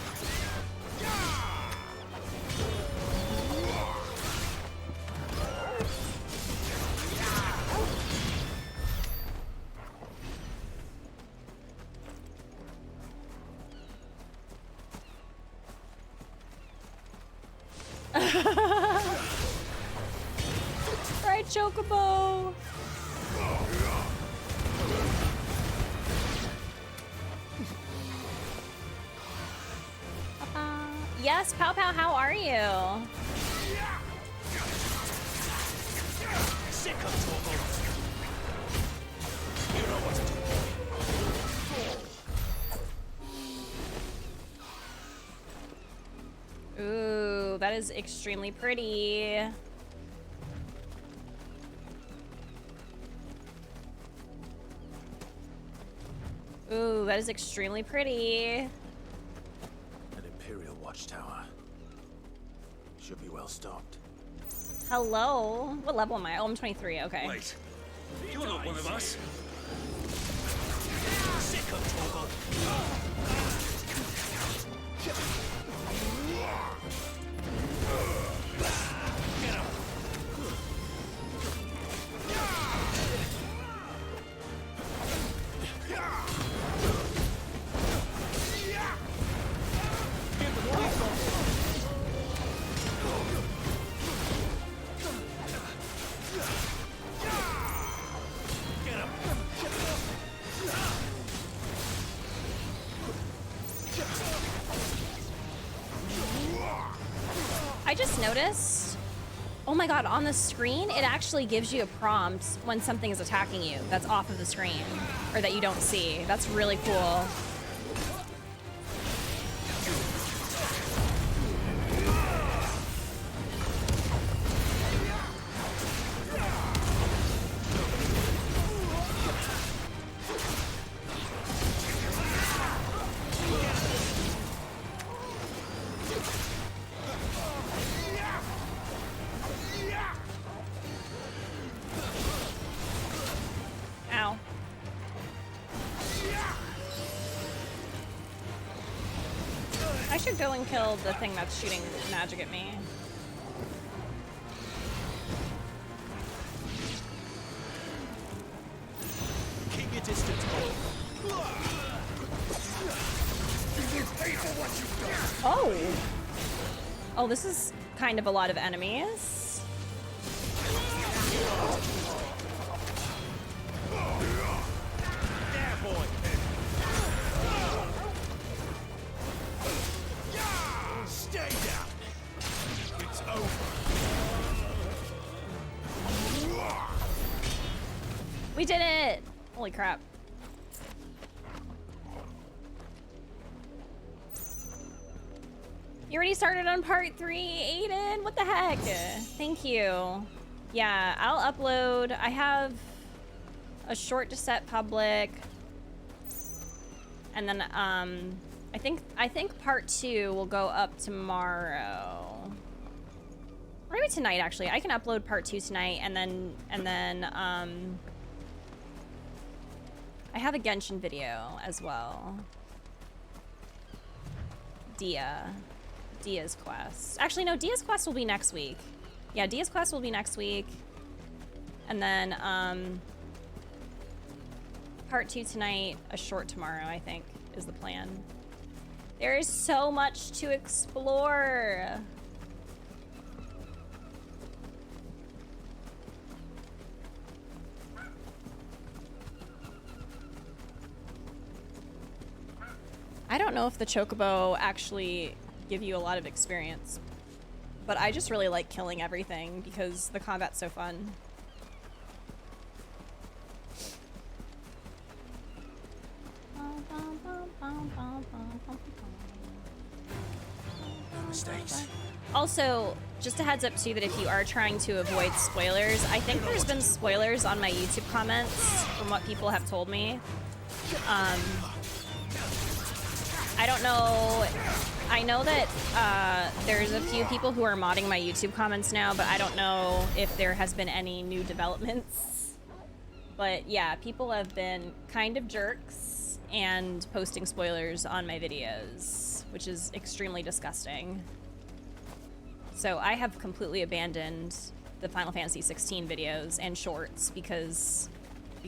Right, Chocobo. Yes, Pow Pow, how are you? Sick of Torgal. You know what to do, boy. Ooh, that is extremely pretty. Ooh, that is extremely pretty. An Imperial watchtower. Should be well stocked. Hello. What level am I? Oh, I'm 23. Okay. Wait. You're not one of us. Sick of Torgal. Get up. I just noticed, oh my god, on the screen, it actually gives you a prompt when something is attacking you that's off of the screen, or that you don't see. That's really cool. Ow. I should go and kill the thing that's shooting magic at me. your distance, boy. Oh. Oh, this is kind of a lot of enemies. There, boy. Stay down. It's over. We did it! Holy crap. You already started on part 3, Aiden? What the heck? Thank you. Yeah, I'll upload. I have a short to set public. And then I think part 2 will go up tomorrow. Or maybe tonight actually. I can upload part 2 tonight and then I have a Genshin video as well. Dia's quest. Actually, no, Dia's quest will be next week. Yeah, Dia's quest will be next week. And then, part 2 tonight, a short tomorrow, I think, is the plan. There is so much to explore. I don't know if the Chocobo actually give you a lot of experience, but I just really like killing everything because the combat's so fun. Mistakes. Also, just a heads up too that if you are trying to avoid spoilers, I think there's been spoilers on my YouTube comments from what people have told me. I don't know. I know that there's a few people who are modding my YouTube comments now, but I don't know if there has been any new developments. But yeah, people have been kind of jerks and posting spoilers on my videos, which is extremely disgusting. So I have completely abandoned the Final Fantasy 16 videos and shorts because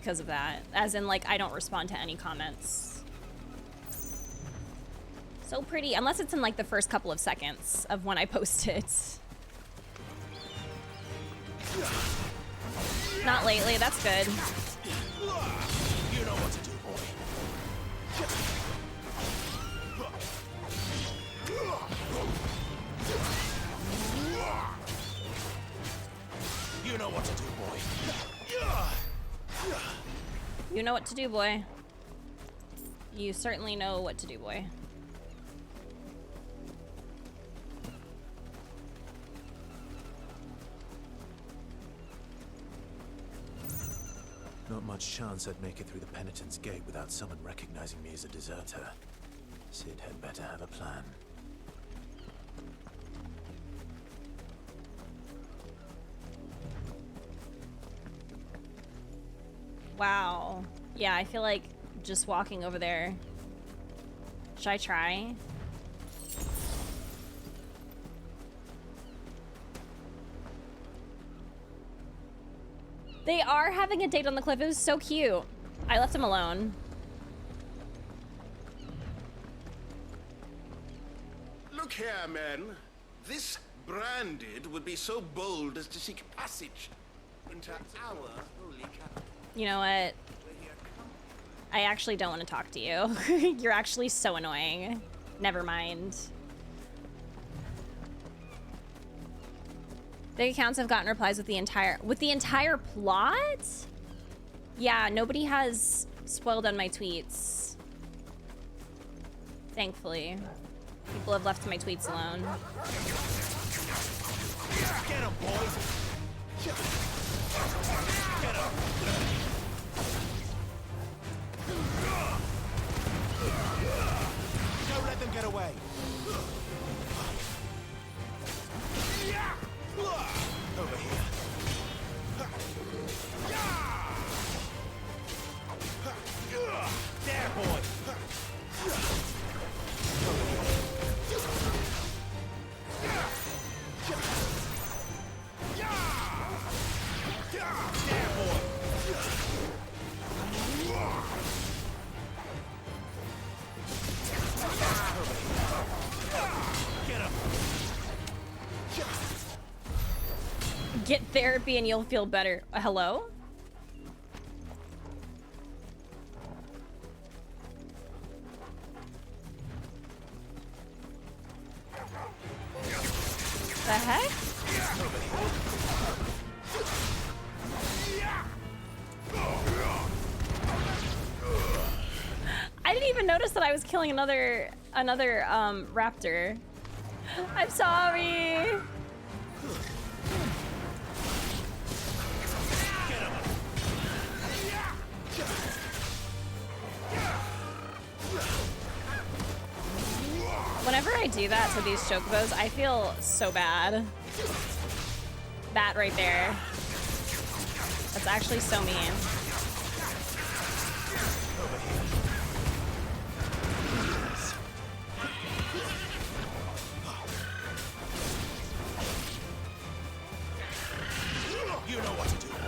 of that. As in, like, I don't respond to any comments. So pretty, unless it's in like the first couple of seconds of when I post it. Not lately, that's good. You know what to do, boy. You know what to do, boy. You know what to do, boy. You certainly know what to do, boy. Not much chance I'd make it through the Penitent's Gate without someone recognizing me as a deserter. Sid had better have a plan. Wow. Yeah, I feel like just walking over there. Should I try? They are having a date on the cliff. It was so cute. I left him alone. Look here, men. This branded would be so bold as to seek passage into our holy capital. You know what? I actually don't want to talk to you. You're actually so annoying. Never mind. The accounts have gotten replies with the entire plot? Yeah, nobody has spoiled on my tweets. Thankfully. People have left my tweets alone. Get him, boys. Get him. Don't let them get away. Over here. There, boy. There, boy. Get therapy and you'll feel better. Hello? The heck? I didn't even notice that I was killing another raptor. I'm sorry. Whenever I do that to these chocobos, I feel so bad. That right there. That's actually so mean. You know what to do, boy.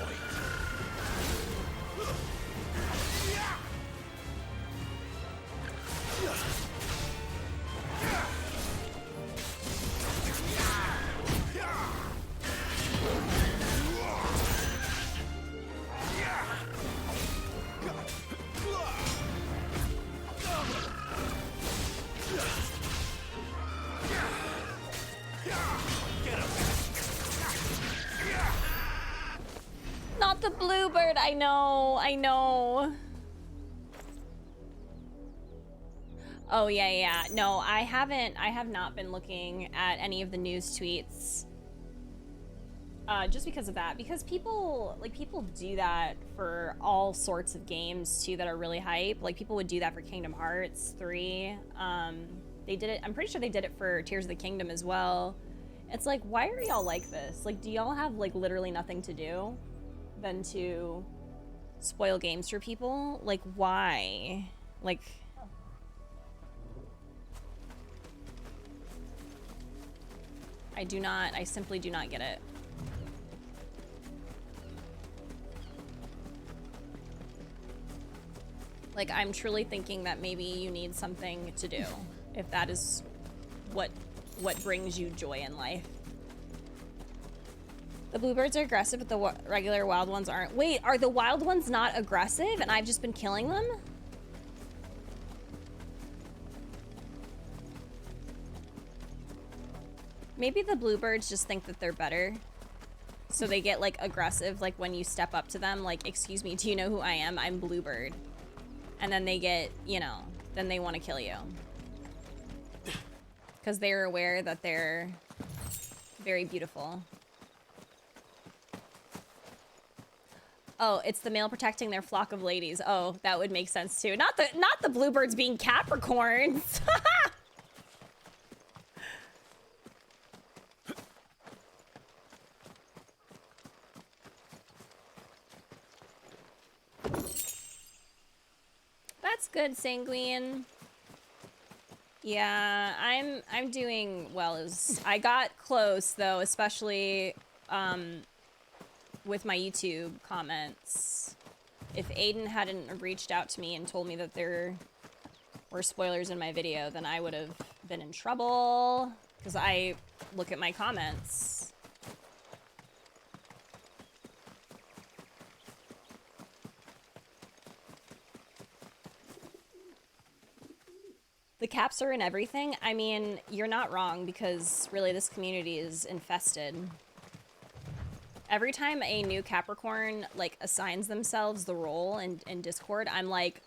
Not the bluebird. I know. I know. Oh, yeah. No, I have not been looking at any of the news tweets. Just because of that. Because people do that for all sorts of games, too, that are really hype. Like, people would do that for Kingdom Hearts 3. They did it, I'm pretty sure they did it for Tears of the Kingdom as well. It's like, why are y'all like this? Like, do y'all have, like, literally nothing to do than to spoil games for people? Like, why? Like... I simply do not get it. Like, I'm truly thinking that maybe you need something to do, if that is what brings you joy in life. The bluebirds are aggressive, but the regular wild ones aren't. Wait, are the wild ones not aggressive and I've just been killing them? Maybe the bluebirds just think that they're better. So they get, like, aggressive, like, when you step up to them, like, excuse me, do you know who I am? I'm Bluebird. And then they get, you know, then they want to kill you. Because they're aware that they're very beautiful. Oh, it's the male protecting their flock of ladies. Oh, that would make sense too. Not the bluebirds being Capricorns. That's good, Sanguine. Yeah, I'm doing well. As I got close though, especially with my YouTube comments. If Aiden hadn't reached out to me and told me that there were spoilers in my video, then I would have been in trouble because I look at my comments. The caps are in everything. I mean, you're not wrong because really this community is infested. Every time a new Capricorn, like, assigns themselves the role in Discord, I'm like,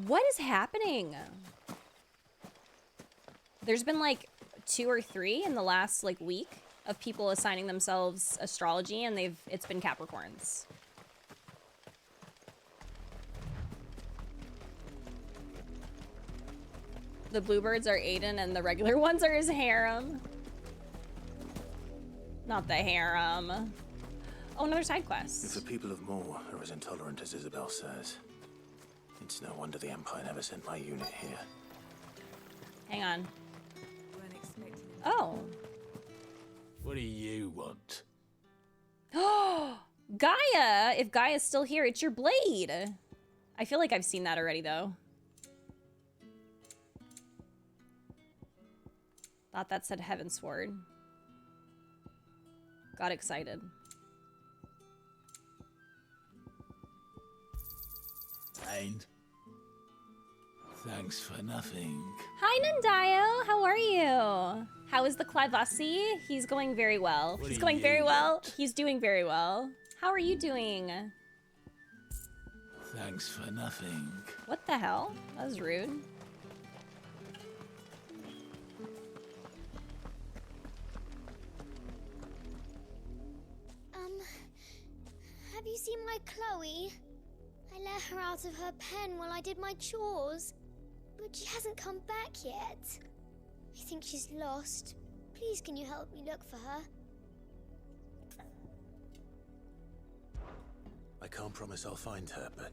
what is happening? There's been, like, 2 or 3 in the last, like, week of people assigning themselves astrology, and it's been Capricorns. The bluebirds are Aiden, and the regular ones are his harem. Not the harem. Oh, another side quest. If the people of Moor are as intolerant as Isabel says, it's no wonder the Empire never sent my unit here. Hang on. Oh. What do you want? Oh, Gaia! If Gaia's still here, it's your blade. I feel like I've seen that already, though. Thought that said Heaven Sword. Got excited. And thanks for nothing. Hi, Nandayo. How are you? How is the Clivasi? He's going very well. What He's do going very you well. He's doing very well. How are you doing? Thanks for nothing. What the hell? That was rude. Have you seen my Chloe? I let her out of her pen while I did my chores, but she hasn't come back yet. I think she's lost. Please, can you help me look for her? I can't promise I'll find her, but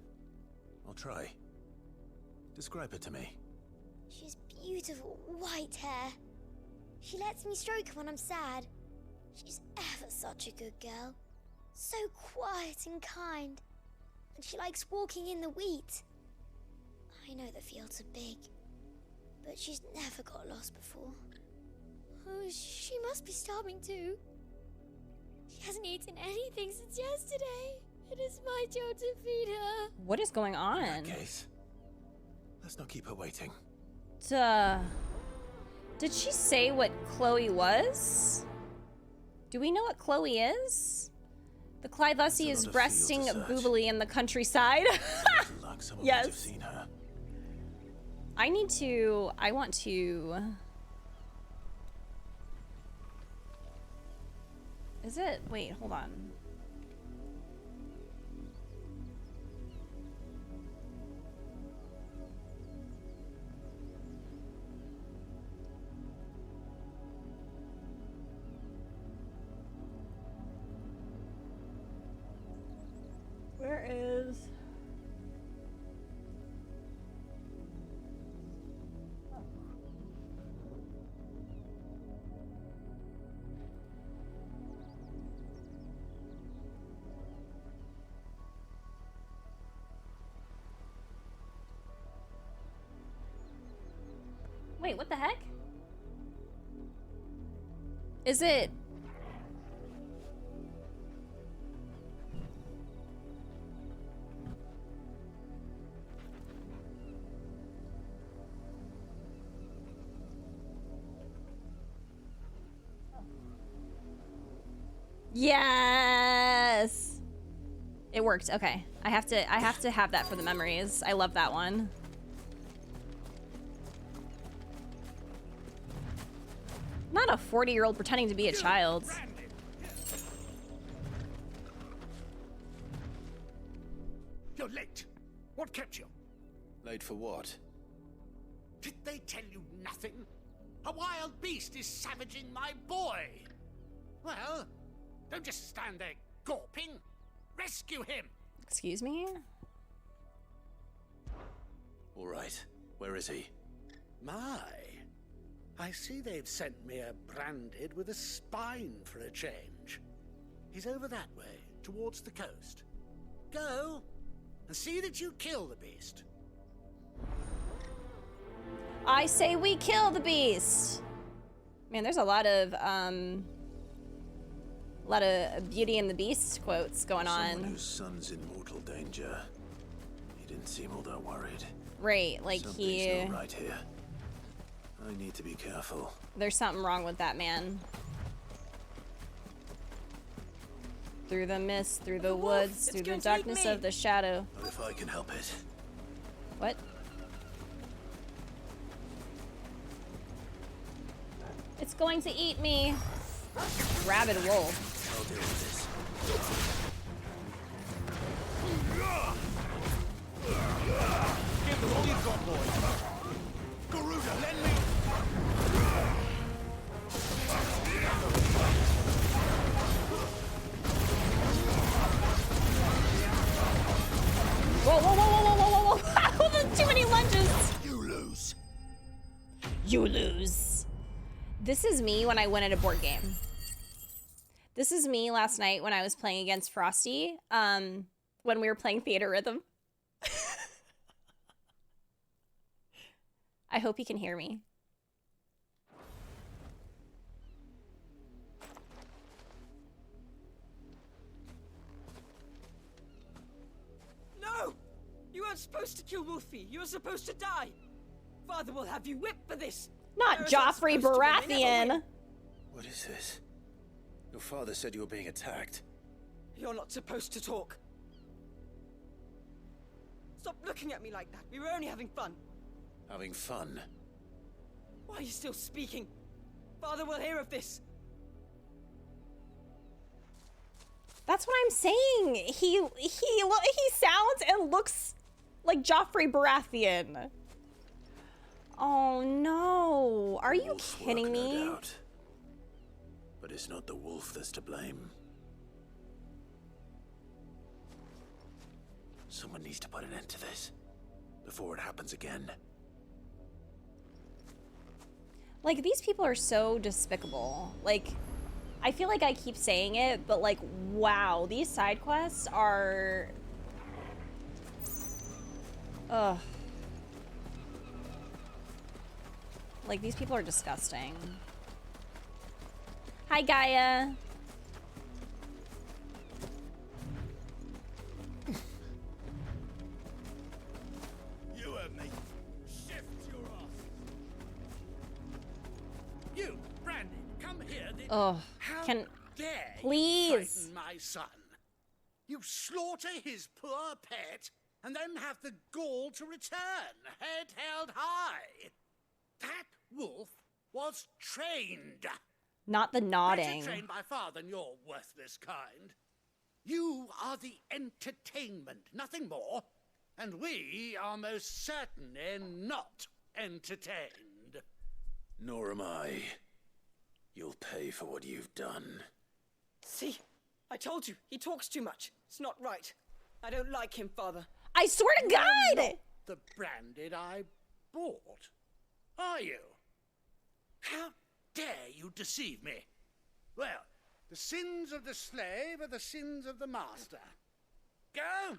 I'll try. Describe her to me. She has beautiful white hair. She lets me stroke her when I'm sad. She's ever such a good girl. So quiet and kind. And she likes walking in the wheat. I know the fields are big, but she's never got lost before. Oh, she must be starving too. She hasn't eaten anything since yesterday. It is my job to feed her. What is going on? In that case, let's not keep her waiting. Did she say what Chloe was? Do we know what Chloe is? The Clivasi is resting boobily in the countryside. Yes. I want to... Is it? Wait, hold on. Where is... Wait, what the heck? Is it... Yes! It worked. Okay. I have to have that for the memories. I love that one. Not a 40-year-old pretending to be a child. You're late. What kept you? Late for what? Did they tell you nothing? A wild beast is savaging my boy. Well, don't just stand there gawping. Rescue him. Excuse me? All right. Where is he? My. I see they've sent me a branded with a spine for a change. He's over that way, towards the coast. Go, and see that you kill the beast. I say we kill the beast! Man, there's a lot of Beauty and the Beast quotes going on. Someone whose son's in mortal danger. He didn't seem all that worried. Right, like Something's not right here. I need to be careful. There's something wrong with that man. Through the mist, through the woods, through the darkness of the shadow. What if I can help it? What? It's going to eat me. Rabid wolf. I'll deal with this. Give them all you've got, boys. Garuda, lend me. Whoa, whoa, whoa, whoa, whoa, whoa, whoa, whoa. Too many lunges. You lose. You lose. This is me when I win at a board game. This is me last night when I was playing against Frosty, when we were playing Theater Rhythm. I hope he can hear me. supposed to kill Wolfie. You're supposed to die. Father will have you whipped for this. Not Barris aren't Joffrey supposed to win, they never win. Baratheon. What is this? Your father said you were being attacked. You're not supposed to talk. Stop looking at me like that. We were only having fun. Having fun? Why are you still speaking? Father will hear of this. That's what I'm saying. He sounds and looks like Joffrey Baratheon. Oh no. Are you kidding me? No doubt. But it's not the wolf that's to blame. Someone needs to put an end to this before it happens again. Like, these people are so despicable. Like, I feel like I keep saying it, but like, wow, these side quests are... Ugh. Like, these people are disgusting. Hi, Gaia. You heard me. Shift your ass. You, Brandon, come here. Ugh. How Can... dare Please. you frighten my son? You slaughter his poor pet and then have the gall to return, head held high. That wolf was trained. Not the nodding. Better trained by far than your worthless kind. You are the entertainment, nothing more. And we are most certainly not entertained. Nor am I. You'll pay for what you've done. See? I told you, he talks too much. It's not right. I don't like him, Father. I swear to God! You're not the Branded I bought, are you? How dare you deceive me? Well, the sins of the slave are the sins of the master. Go!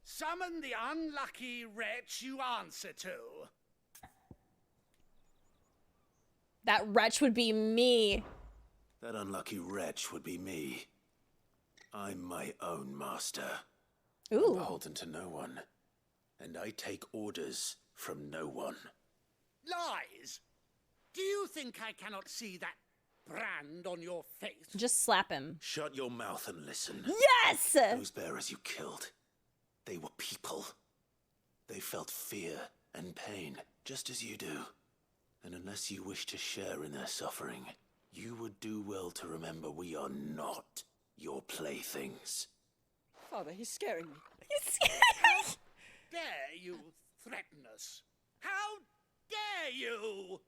Summon the unlucky wretch you answer to. That wretch would be me. That unlucky wretch would be me. I'm my own master. Ooh. I'm beholden to no one. And I take orders from no one. Lies! Do you think I cannot see that brand on your face? Just slap him. Shut your mouth and listen. Yes! Those bearers you killed, they were people. They felt fear and pain, just as you do. And unless you wish to share in their suffering, you would do well to remember we are not your playthings. Father, he's scaring me. How dare you threaten us? How dare you?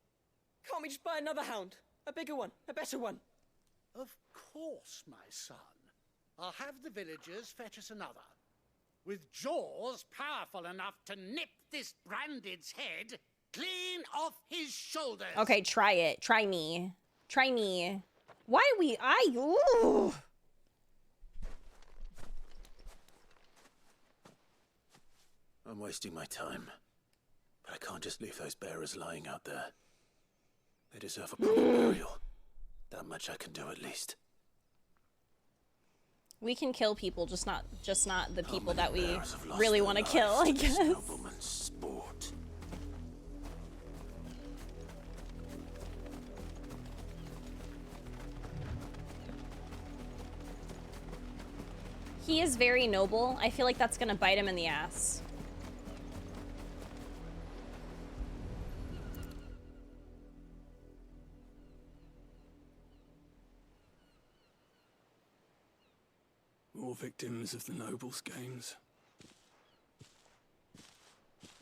Can't we just buy another hound? A bigger one, a better one. Of course, my son. I'll have the villagers fetch us another. With jaws powerful enough to nip this Branded's head clean off his shoulders. Okay, try it. Try me. Try me. Why we... Ooh. I'm wasting my time. But I can't just leave those bearers lying out there. They deserve a proper burial. That much I can do at least. We can kill people, just not the people that we really want to kill, I guess. Nobleman's sport. He is very noble. I feel like that's gonna bite him in the ass. More victims of the nobles' games.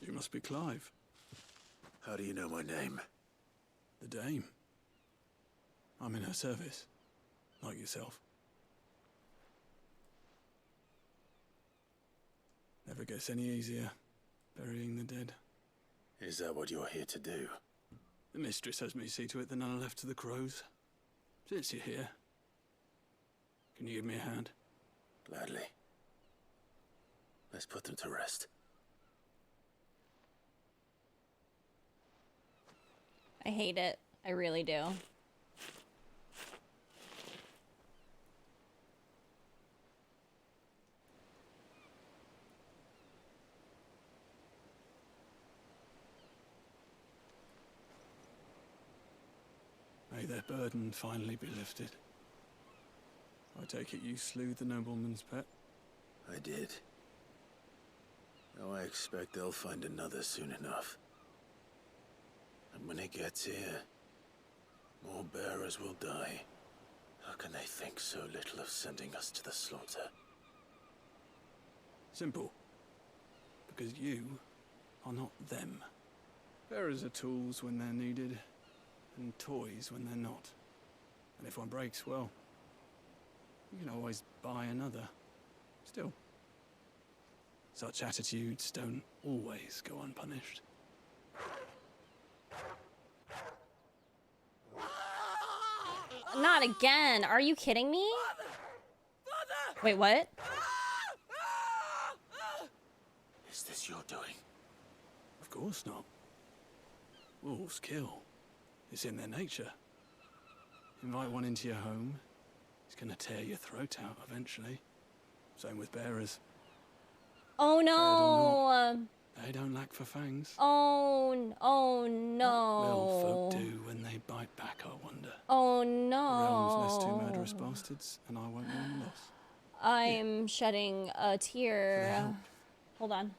You must be Clive. How do you know my name? The Dame. I'm in her service, like yourself. Never gets any easier, burying the dead. Is that what you're here to do? The mistress has me see to it that none are left to the crows. Since you're here, can you give me a hand? Gladly. Let's put them to rest. I hate it. I really do. their burden finally be lifted. I take it you slew the nobleman's pet? I did. Now I expect they'll find another soon enough. And when it gets here, more bearers will die. How can they think so little of sending us to the slaughter? Simple. Because you are not them. Bearers are tools when they're needed, and toys when they're not. And if one breaks, well, you can always buy another. Still, such attitudes don't always go unpunished. Not again. Are you kidding me? Wait, what? Is this your doing? Of course not. Wolves kill. It's in their nature. Invite one into your home, he's gonna tear your throat out eventually. Same with bearers. Oh no! They don't lack for fangs. Oh What will no! folk do when they bite back, I wonder? Oh The realm's less two no! murderous bastards, and I won't mourn loss. I'm shedding a tear. Hold on.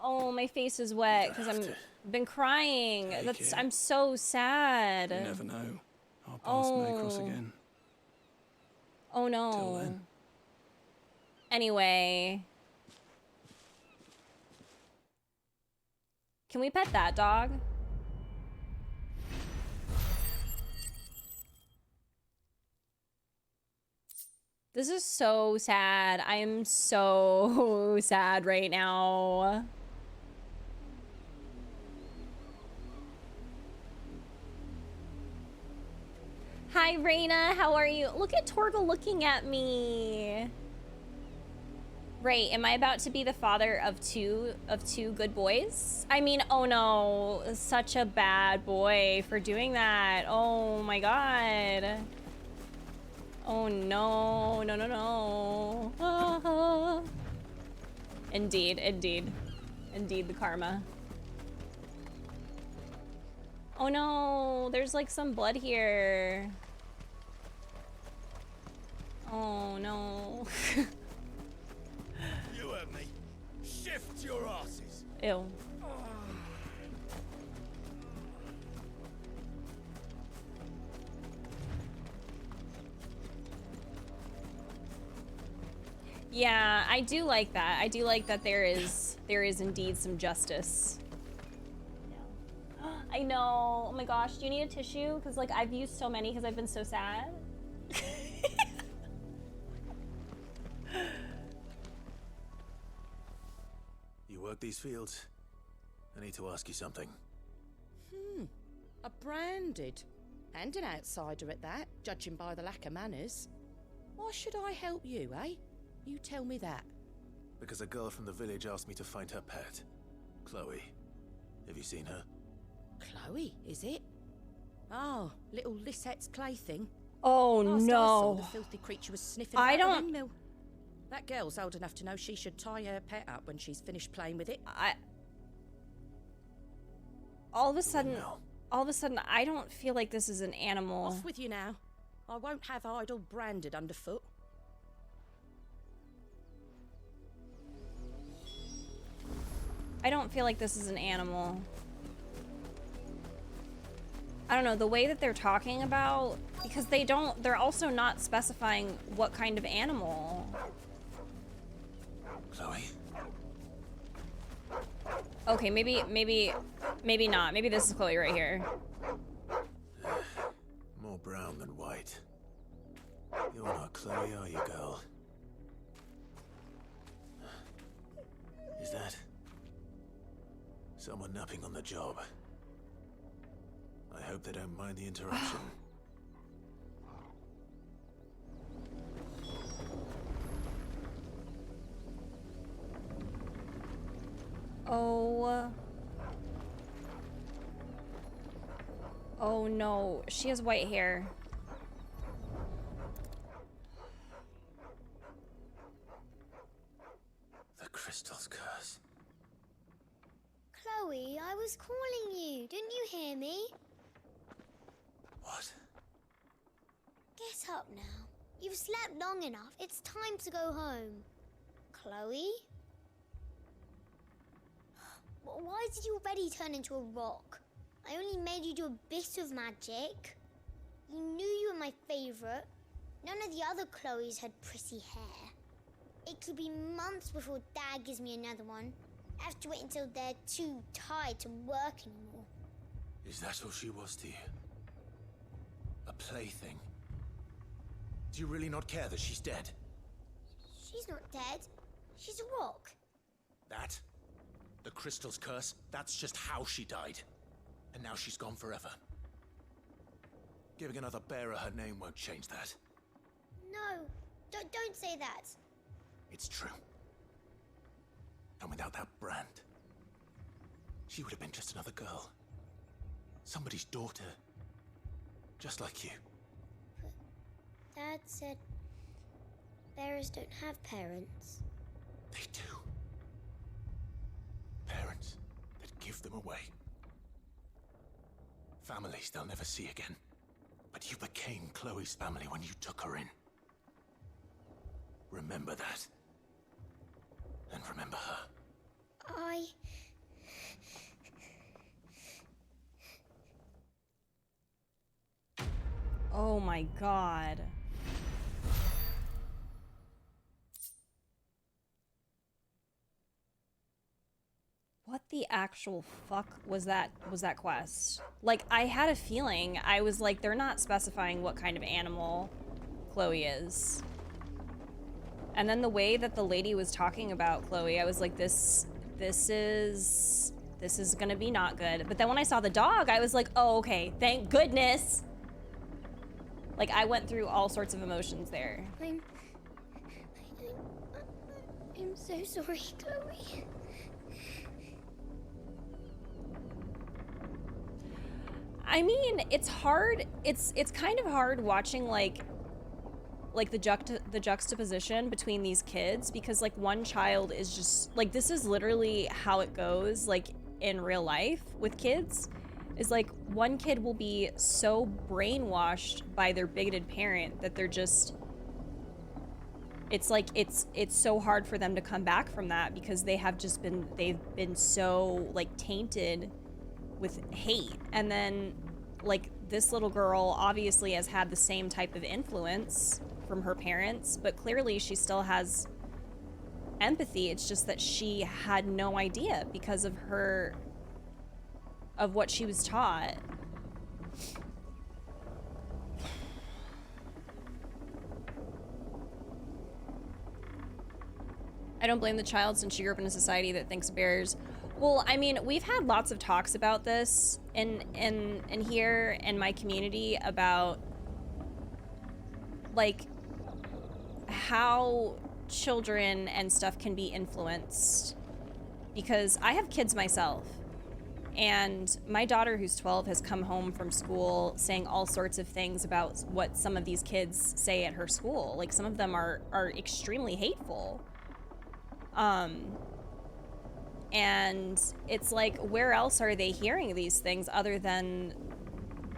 Oh, my face is wet because I'm been crying. I'm so sad. You never know. Our paths may cross again. Oh no. Till then. Anyway. Can we pet that dog? This is so sad. I am so sad right now. Hi, Raina. How are you? Look at Torgal looking at me. Right, am I about to be the father of two good boys? I mean, oh no, such a bad boy for doing that. Oh my god. Oh no, no, no, no. Ah. Indeed, indeed. Indeed, the karma. Oh no, there's like some blood here. Oh no. You heard me. Shift your asses. Ew. Yeah, I do like that. I do like that there is indeed some justice. Yeah. I know. Oh my gosh, do you need a tissue? Because like I've used so many because I've been so sad. You work these fields? I need to ask you something. A branded. And an outsider at that, judging by the lack of manners. Why should I help you, eh? You tell me that. Because a girl from the village asked me to find her pet. Chloe. Have you seen her? Chloe, is it? Oh, little Lisette's plaything. Oh Last I saw, no. the filthy creature was sniffing I about the don't- windmill. That girl's old enough to know she should tie her pet up when she's finished playing with it. All of a sudden, I don't feel like this is an animal. Off with you now. I won't have idle branded underfoot. I don't feel like this is an animal. I don't know, the way that they're talking about, because they're also not specifying what kind of animal. Chloe? Okay, maybe not. Maybe this is Chloe right here. More brown than white. You're not Chloe, are you, girl? Is that someone napping on the job? I hope they don't mind the interruption. Oh. Oh no, she has white hair. The crystal's curse. Chloe, I was calling you. Didn't you hear me? What? Get up now. You've slept long enough. It's time to go home. Chloe? Why did you already turn into a rock? I only made you do a bit of magic. You knew you were my favorite. None of the other Chloes had pretty hair. It could be months before Dad gives me another one. I have to wait until they're too tired to work anymore. Is that all she was to you? A plaything? Do you really not care that she's dead? She's not dead. She's a rock. That? The crystal's curse? That's just how she died. And now she's gone forever. Giving another bearer her name won't change that. No, don't say that. It's true. And without that brand, she would have been just another girl. Somebody's daughter. Just like you. But Dad said bearers don't have parents. They do. Parents that give them away. Families they'll never see again. But you became Chloe's family when you took her in. Remember that. And remember her. Oh my god. What the actual fuck was that quest? Like, I had a feeling, I was like, they're not specifying what kind of animal Chloe is. And then the way that the lady was talking about Chloe, I was like, this is gonna be not good. But then when I saw the dog, I was like, oh, okay, thank goodness. Like, I went through all sorts of emotions there. I'm so sorry, Chloe. I mean, it's hard. It's kind of hard watching like the juxtaposition between these kids, because like one child is just like, this is literally how it goes like in real life with kids, is like one kid will be so brainwashed by their bigoted parent that they're just, it's like it's so hard for them to come back from that, because they've been so like tainted with hate. And then like this little girl obviously has had the same type of influence from her parents, but clearly she still has empathy. It's just that she had no idea because of what she was taught. I don't blame the child since she grew up in a society that thinks bears. Well, I mean, we've had lots of talks about this in here in my community about like how children and stuff can be influenced, because I have kids myself, and my daughter who's 12 has come home from school saying all sorts of things about what some of these kids say at her school. Like, some of them are extremely hateful. And it's like, where else are they hearing these things other than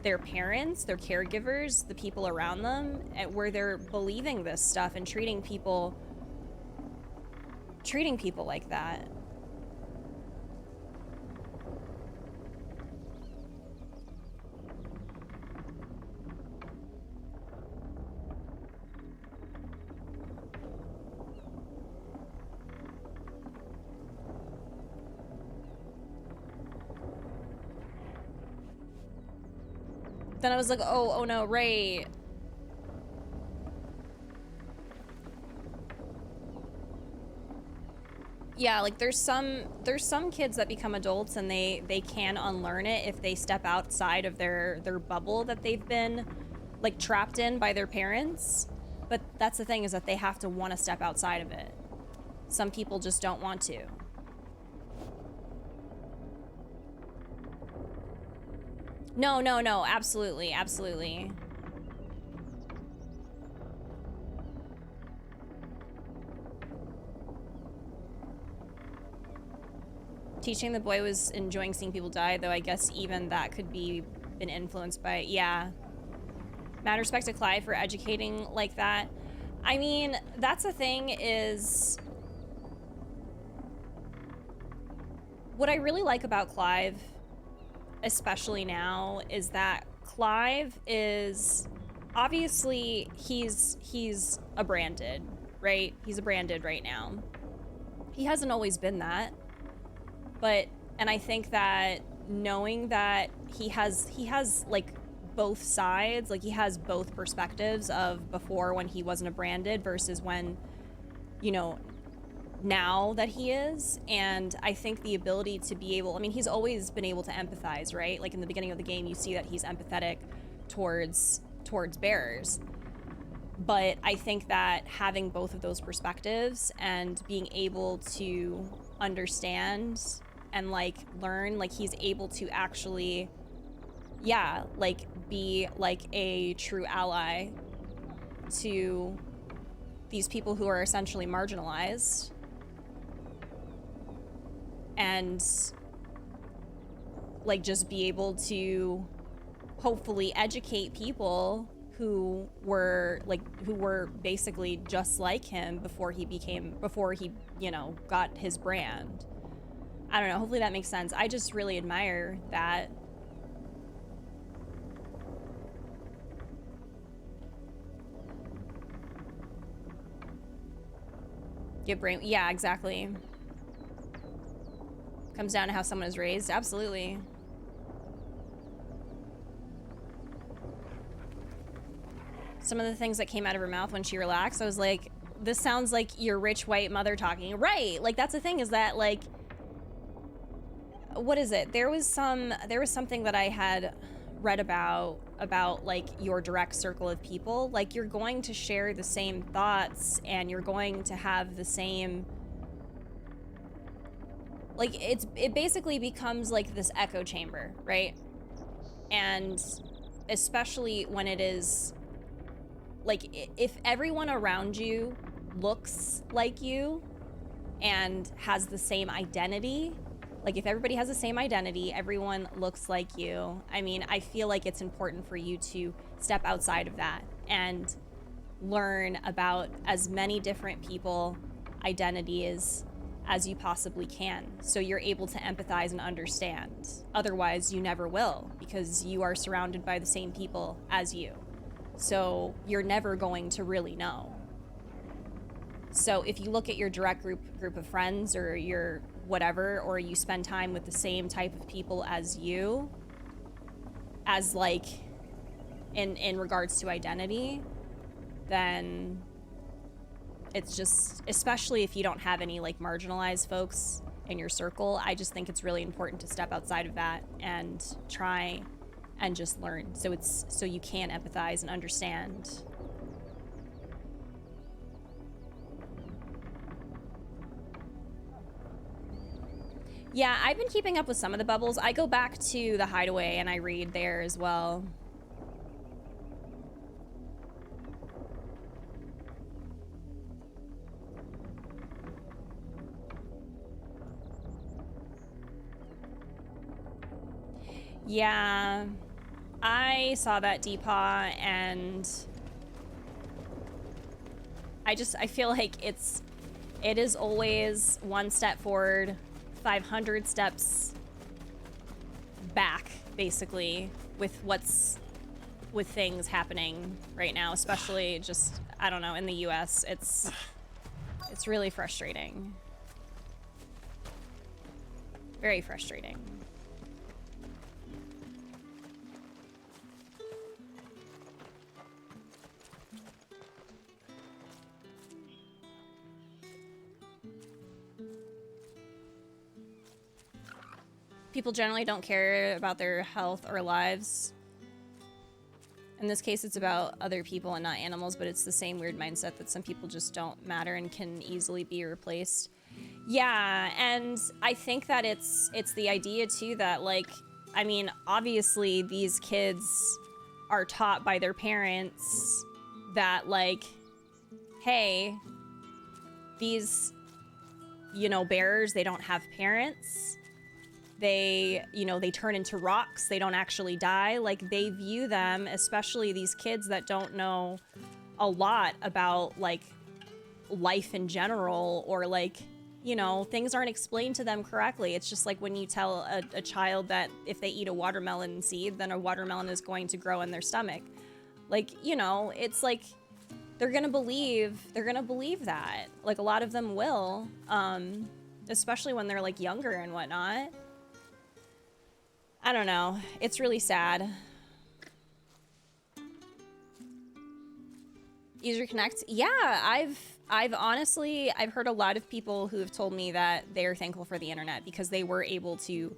their parents, their caregivers, the people around them, where they're believing this stuff and treating people like that? Then I was like, oh no, Ray. Yeah, like there's some kids that become adults and they can unlearn it if they step outside of their bubble that they've been like trapped in by their parents. But that's the thing, is that they have to want to step outside of it. Some people just don't want to. No, absolutely, absolutely. Teaching the boy was enjoying seeing people die, though I guess even that could be been influenced by, yeah. Mad respect to Clive for educating like that. I mean, that's the thing is... What I really like about Clive, especially now, is that Clive is... Obviously, he's a branded, right? He's a branded right now. He hasn't always been that. But, and I think that knowing that he has like both sides, like he has both perspectives of before when he wasn't a branded versus when, you know, now that he is. And I think the ability to be able, I mean, he's always been able to empathize, right? Like in the beginning of the game, you see that he's empathetic towards bearers. But I think that having both of those perspectives and being able to understand and like learn, like he's able to actually, yeah, like be like a true ally to these people who are essentially marginalized, and like just be able to hopefully educate people who were basically just like him before he, you know, got his brand. I don't know, hopefully that makes sense. I just really admire that. Get brain, yeah, exactly. Comes down to how someone is raised, absolutely. Some of the things that came out of her mouth when she relaxed, I was like, this sounds like your rich white mother talking. Right, like that's the thing, is that like, what is it? There was something that I had read about like your direct circle of people. Like you're going to share the same thoughts and you're going to have the same, like it basically becomes like this echo chamber, right? And especially when it is like, if everyone around you looks like you and has the same identity, like if everybody has the same identity, everyone looks like you, I mean, I feel like it's important for you to step outside of that and learn about as many different people, identities as you possibly can, so you're able to empathize and understand. Otherwise, you never will, because you are surrounded by the same people as you. So you're never going to really know. So if you look at your direct group of friends, or your whatever, or you spend time with the same type of people as you, as like in regards to identity, then it's just, especially if you don't have any like marginalized folks in your circle, I just think it's really important to step outside of that and try and just learn, so you can empathize and understand. Yeah, I've been keeping up with some of the bubbles. I go back to the Hideaway and I read there as well. Yeah, I saw that Deepaw, and I feel like it is always one step forward, 500 steps back, basically, with things happening right now, especially just, I don't know, in the US. It's really frustrating. Very frustrating. People generally don't care about their health or lives. In this case, it's about other people and not animals, but it's the same weird mindset that some people just don't matter and can easily be replaced. Yeah, and I think that it's the idea too that, like, I mean, obviously these kids are taught by their parents that, like, hey, these, you know, bearers, they don't have parents. they, you know, they turn into rocks, they don't actually die. Like, they view them, especially these kids that don't know a lot about, like, life in general, or, like, you know, things aren't explained to them correctly. It's just like when you tell a child that if they eat a watermelon seed, then a watermelon is going to grow in their stomach. Like, you know, it's like they're gonna believe that. Like, a lot of them will, especially when they're, like, younger and whatnot. I don't know. It's really sad. User Connect. Yeah, I've honestly, I've heard a lot of people who have told me that they're thankful for the internet because they were able to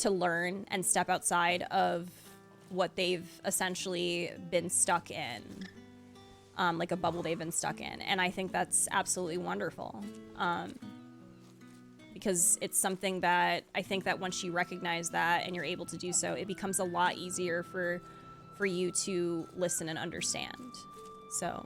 learn and step outside of what they've essentially been stuck in, like a bubble they've been stuck in. And I think that's absolutely wonderful, because it's something that I think that once you recognize that and you're able to do so, it becomes a lot easier for you to listen and understand. So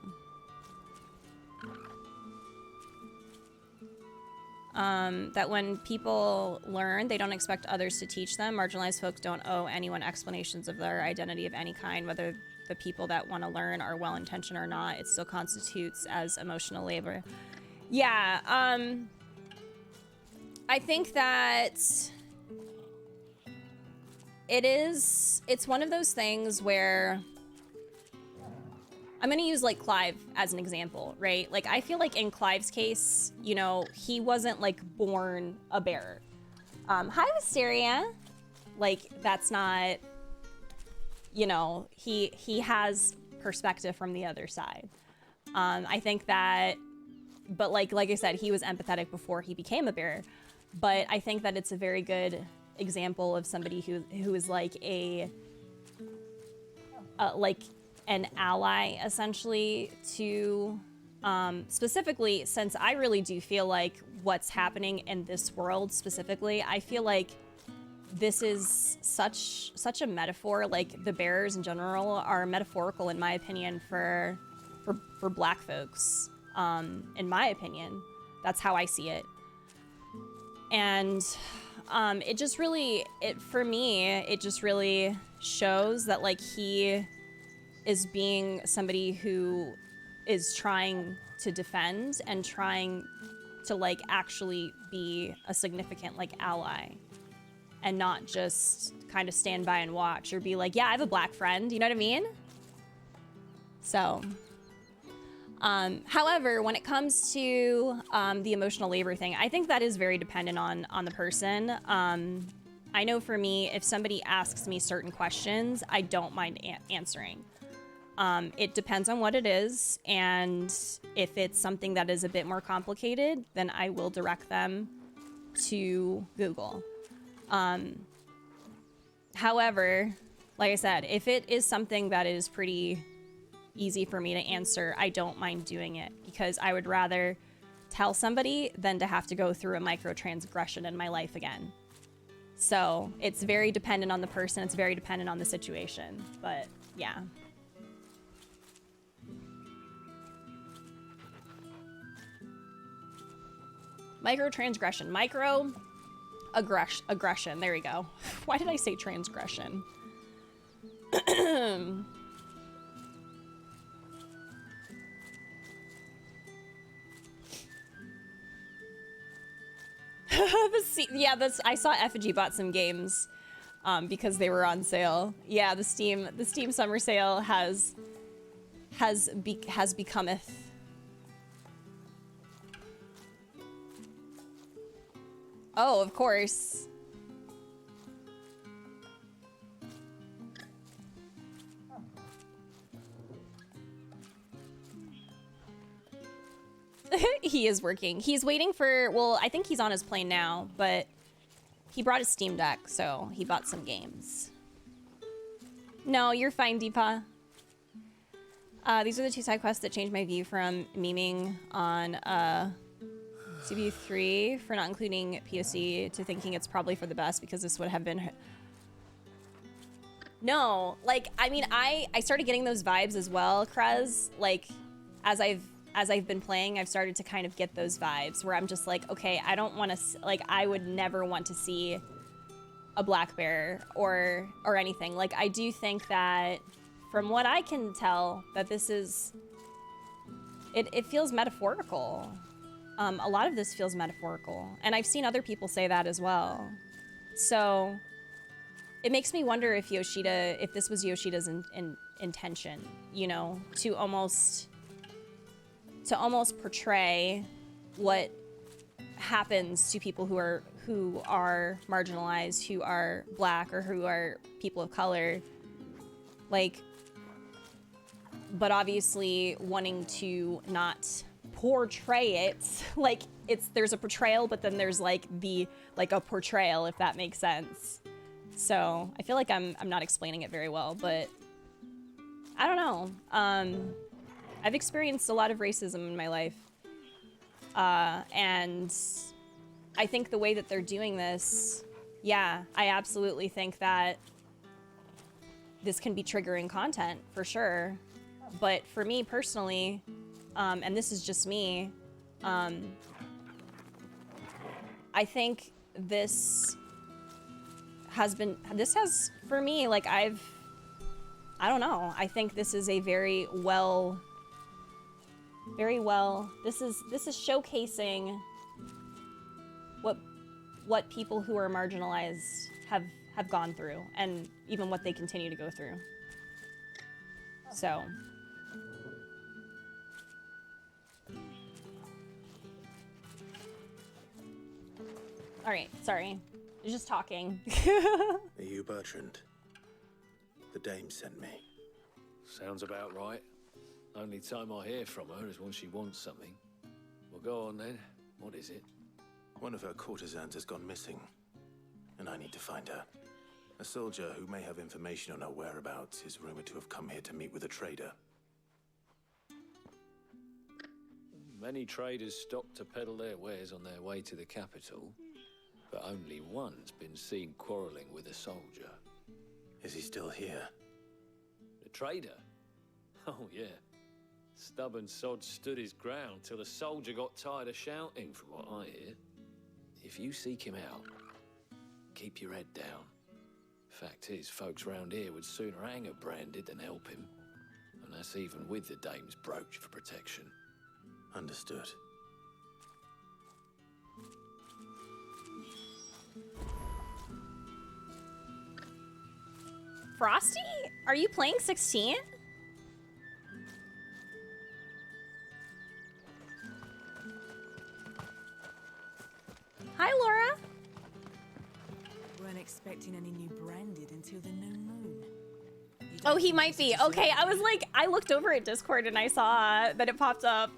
that when people learn, they don't expect others to teach them. Marginalized folks don't owe anyone explanations of their identity of any kind, whether the people that want to learn are well-intentioned or not. It still constitutes as emotional labor. Yeah, I think that it's one of those things where I'm gonna use, like, Clive as an example, right? Like, I feel like in Clive's case, you know, he wasn't, like, born a bearer. Hi, Wisteria. Like, that's not, you know, he has perspective from the other side. I think that, but like I said, he was empathetic before he became a bearer. But I think that it's a very good example of somebody who is like like an ally, essentially, to specifically, since I really do feel like what's happening in this world specifically, I feel like this is such a metaphor. Like, the bearers in general are metaphorical, in my opinion, for Black folks. In my opinion, that's how I see it. And it just really, for me, it just really shows that, like, he is being somebody who is trying to defend and trying to, like, actually be a significant, like, ally, and not just kind of stand by and watch or be like, yeah, I have a Black friend, you know what I mean? So, however, when it comes to the emotional labor thing, I think that is very dependent on the person. I know for me, if somebody asks me certain questions, I don't mind answering. It depends on what it is, and if it's something that is a bit more complicated, then I will direct them to Google. However, like I said, if it is something that is pretty easy for me to answer, I don't mind doing it, because I would rather tell somebody than to have to go through a microtransgression in my life again. So it's very dependent on the person, it's very dependent on the situation, but yeah. Microtransgression, aggression, there we go. Why did I say transgression? I saw Effigy bought some games because they were on sale. Yeah, the Steam summer sale has becometh. Oh, of course. He is working. He's waiting for, well, I think he's on his plane now, but he brought his Steam Deck, so he bought some games. No, you're fine, Deepa. These are the two side quests that changed my view from memeing on CB3 for not including POC to thinking it's probably for the best, because this would have been... No, like, I mean, I started getting those vibes as well, Krez, like, as I've as I've been playing, I've started to kind of get those vibes where I'm just like, okay, I don't want to, like, I would never want to see a black bear or anything. Like, I do think that from what I can tell, that this is, it feels metaphorical. A lot of this feels metaphorical, and I've seen other people say that as well. So it makes me wonder if if this was Yoshida's intention, you know, to almost portray what happens to people who are marginalized, who are black, or who are people of color, like, but obviously wanting to not portray it like there's a portrayal, but then there's like a portrayal, if that makes sense. So I feel like I'm not explaining it very well, but I don't know. I've experienced a lot of racism in my life, and I think the way that they're doing this, yeah, I absolutely think that this can be triggering content for sure. But for me personally, and this is just me, I think this has, for me, like, I don't know, I think this is a very well, this is showcasing what people who are marginalized have gone through, and even what they continue to go through. So. All right, sorry. You're just talking. Are you Bertrand? The dame sent me. Sounds about right. Only time I hear from her is when she wants something. Well, go on then. What is it? One of her courtesans has gone missing, and I need to find her. A soldier who may have information on her whereabouts is rumored to have come here to meet with a trader. Many traders stop to peddle their wares on their way to the capital, but only one's been seen quarreling with a soldier. Is he still here? The trader? Oh, yeah. Stubborn sod stood his ground till the soldier got tired of shouting, from what I hear. If you seek him out, keep your head down. Fact is, folks round here would sooner hang a Branded than help him. And that's even with the dame's brooch for protection. Understood. Frosty? Are you playing 16? Hi, Laura. Weren't expecting any new Branded until the new moon. Oh, he might be. Okay, I was like, I looked over at Discord and I saw that it popped up.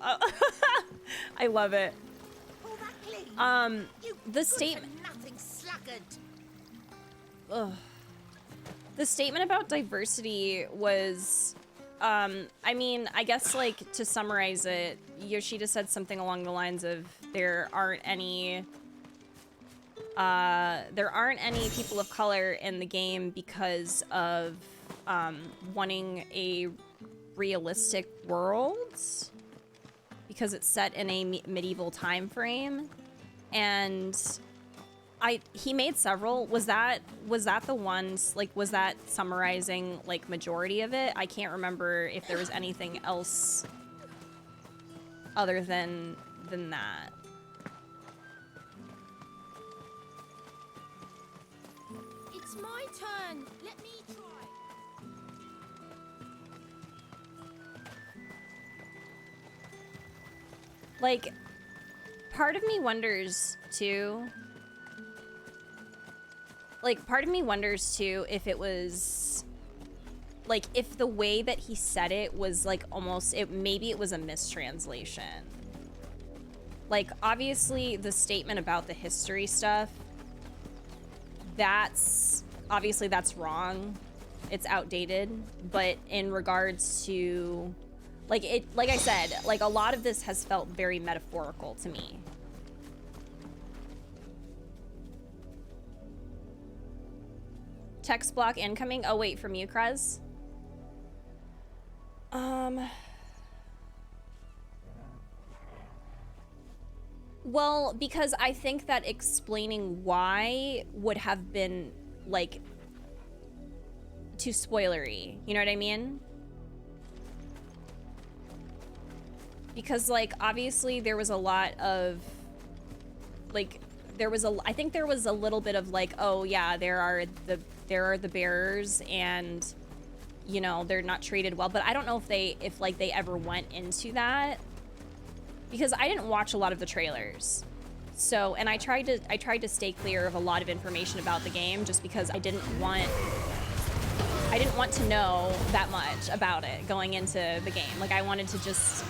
I love it. The statement. Ugh. The statement about diversity was, I mean, I guess, like, to summarize it, Yoshida said something along the lines of there aren't any people of color in the game because of wanting a realistic world, because it's set in a medieval time frame. And he made several. Was that the ones, like, was that summarizing, like, majority of it? I can't remember if there was anything else other than that. It's my turn. Let me try. Like, part of me wonders too, if it was, like, if the way that he said it was, like, almost, maybe it was a mistranslation. Like, obviously, the statement about the history stuff, that's wrong. It's outdated. But in regards to, like I said, like, a lot of this has felt very metaphorical to me. Text block incoming. Oh, wait, from you, Krez? Well, because I think that explaining why would have been, like, too spoilery. You know what I mean? Because, like, obviously there was a lot of, like, I think there was a little bit of, like, oh yeah, there are the bearers, and, you know, they're not treated well. But I don't know if they ever went into that. Because I didn't watch a lot of the trailers. So, and I tried to stay clear of a lot of information about the game just because I didn't want to know that much about it going into the game. Like, I wanted to just,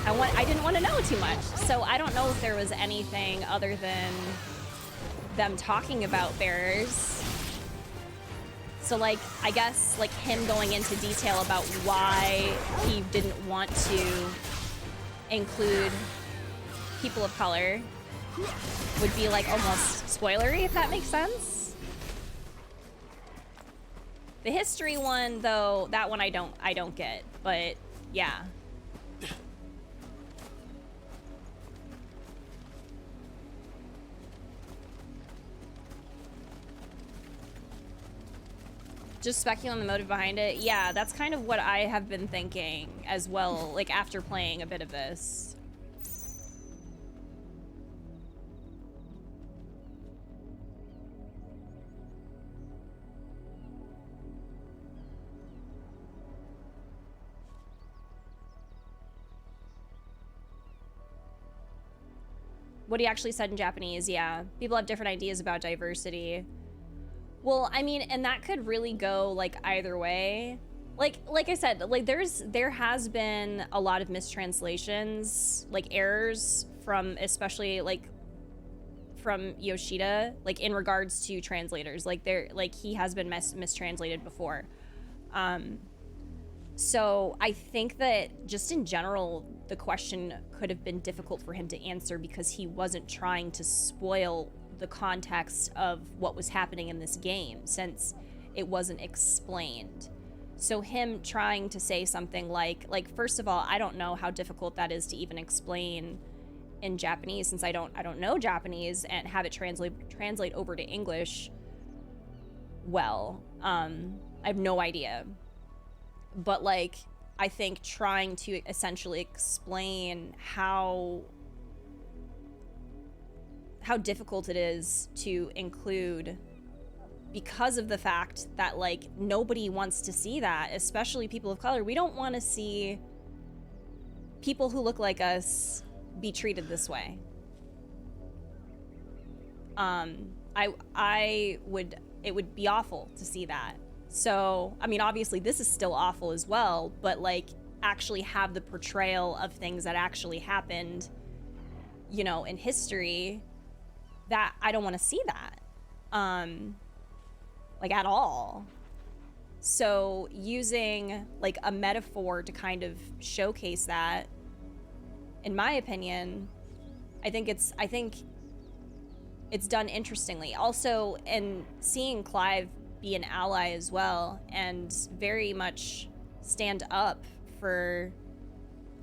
I didn't want to know too much. So I don't know if there was anything other than them talking about bearers. So, like, I guess, like, him going into detail about why he didn't want to include people of color would be, like, almost spoilery, if that makes sense. The history one, though, that one I don't get, but yeah. Just speculating on the motive behind it. Yeah, that's kind of what I have been thinking as well, like, after playing a bit of this. What he actually said in Japanese, yeah. People have different ideas about diversity. Well, I mean, and that could really go, like, either way. Like I said, like, there has been a lot of mistranslations, like, errors from, especially, like, from Yoshida, like, in regards to translators. Like, he has been mistranslated before. So I think that just in general, the question could have been difficult for him to answer because he wasn't trying to spoil the context of what was happening in this game, since it wasn't explained. So him trying to say something like first of all, I don't know how difficult that is to even explain in Japanese, since I don't know Japanese, and have it translate over to English. Well, I have no idea. But, like, I think trying to essentially explain how difficult it is to include, because of the fact that, like, nobody wants to see that, especially people of color. We don't want to see people who look like us be treated this way. It would be awful to see that. So, I mean, obviously this is still awful as well, but, like, actually have the portrayal of things that actually happened, you know, in history, that I don't want to see that, like, at all. So using, like, a metaphor to kind of showcase that, in my opinion, I think it's done interestingly. Also, and seeing Clive be an ally as well, and very much stand up for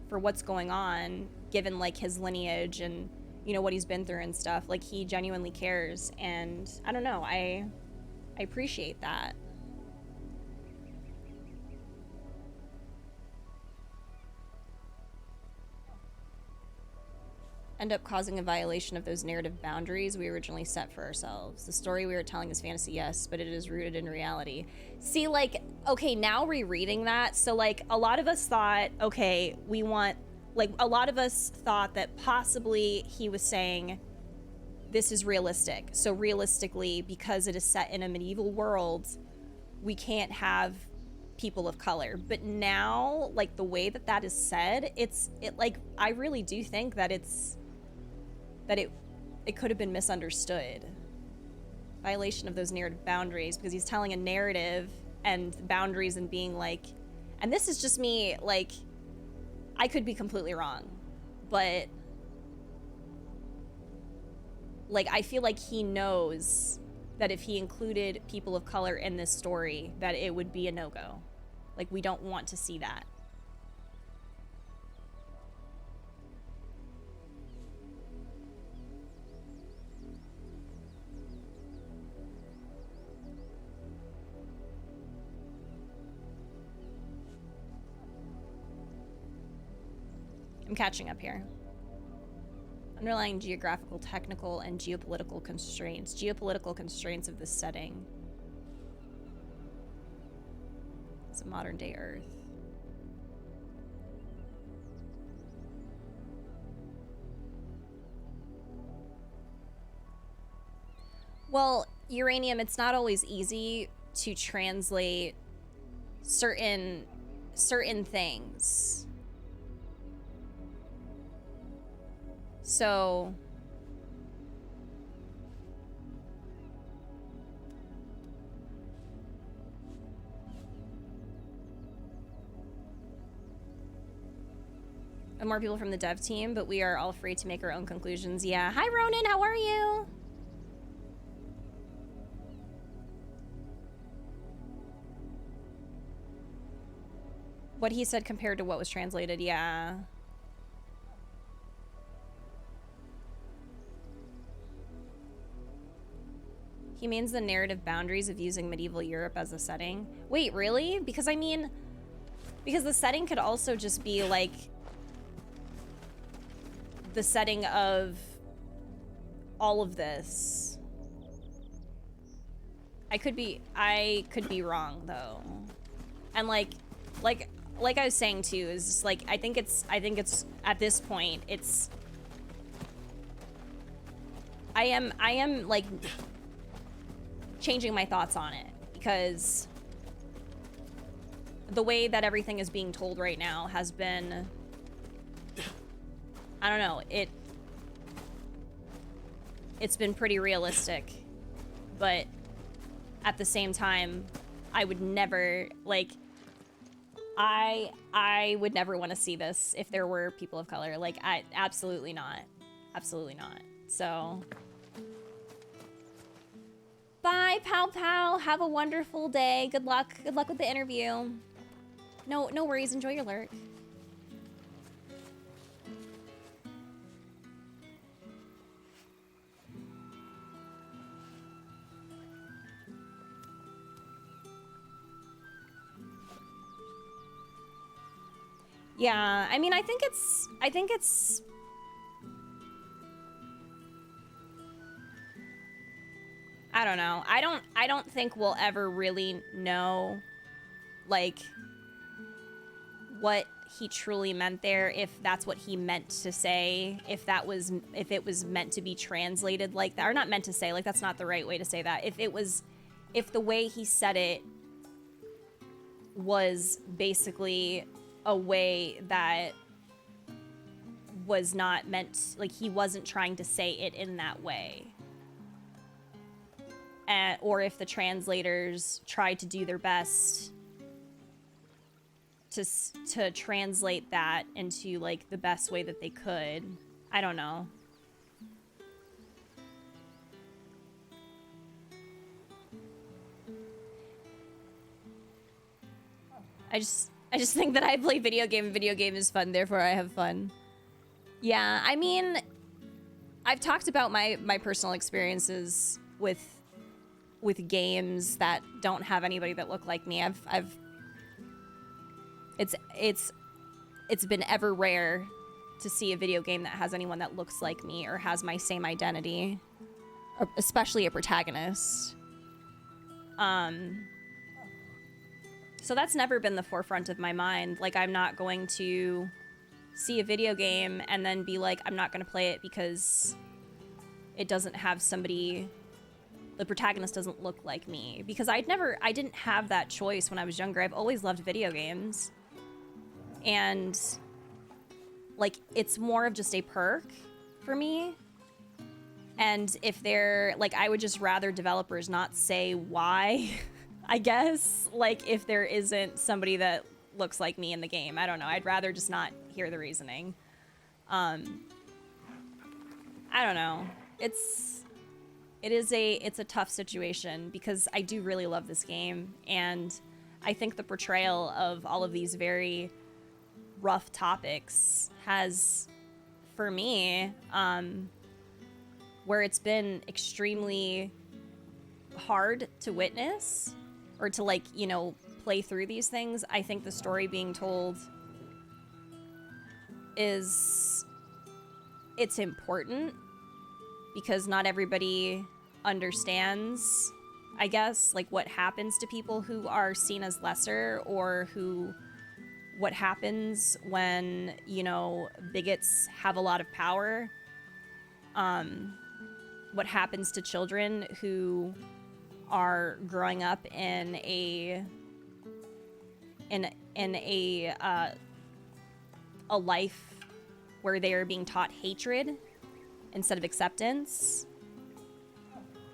what's going on, given, like, his lineage and, you know, what he's been through and stuff. Like, he genuinely cares, and I don't know, I appreciate that. End up causing a violation of those narrative boundaries we originally set for ourselves. The story we were telling is fantasy, yes, but it is rooted in reality. See, like, okay, now rereading that, so, like, a lot of us thought, okay, a lot of us thought that possibly he was saying this is realistic. So realistically, because it is set in a medieval world, we can't have people of color. But now, like, the way that is said, like, I really do think that it could have been misunderstood. Violation of those narrative boundaries, because he's telling a narrative and boundaries and being like, and this is just me, like, I could be completely wrong, but, like, I feel like he knows that if he included people of color in this story, that it would be a no-go. Like, we don't want to see that. I'm catching up here. Underlying geographical, technical, and geopolitical constraints. Geopolitical constraints of this setting. It's a modern day Earth. Well, uranium, it's not always easy to translate certain things. So and more people from the dev team, but we are all free to make our own conclusions. Yeah. Hi, Ronan. How are you? What he said compared to what was translated. Yeah. He means the narrative boundaries of using medieval Europe as a setting. Wait, really? Because I mean, because the setting could also just be like the setting of all of this. I could be wrong though. And like I was saying too, is just like I think it's at this point it's I am like changing my thoughts on it, because the way that everything is being told right now has been, I don't know, it's been pretty realistic, but at the same time, I would never, like, I would never want to see this if there were people of color. Like, absolutely not. Absolutely not. So, bye, Pow Pow. Have a wonderful day. Good luck. Good luck with the interview. No worries. Enjoy your lurk. Yeah, I mean, I think it's I don't know. I don't think we'll ever really know, like, what he truly meant there, if that's what he meant to say, if it was meant to be translated like that, or not meant to say, like, that's not the right way to say that. If the way he said it was basically a way that was not meant, like, he wasn't trying to say it in that way. Or if the translators tried to do their best to translate that into, like, the best way that they could. I don't know. I just think that I play video game and video game is fun, therefore I have fun. Yeah, I mean, I've talked about my personal experiences with games that don't have anybody that look like me. It's been ever rare to see a video game that has anyone that looks like me or has my same identity, or especially a protagonist. So that's never been the forefront of my mind. Like, I'm not going to see a video game and then be like, I'm not going to play it because it doesn't have somebody, the protagonist doesn't look like me. Because I didn't have that choice when I was younger. I've always loved video games. And, like, it's more of just a perk for me. And if they're, like, I would just rather developers not say why, I guess. Like, if there isn't somebody that looks like me in the game. I don't know. I'd rather just not hear the reasoning. I don't know. It's a tough situation because I do really love this game, and I think the portrayal of all of these very rough topics has, for me, where it's been extremely hard to witness or to, like, you know, play through these things. I think the story being told is it's important because not everybody understands, I guess, like what happens to people who are seen as lesser, or what happens when, you know, bigots have a lot of power. What happens to children who are growing up in a life where they are being taught hatred instead of acceptance.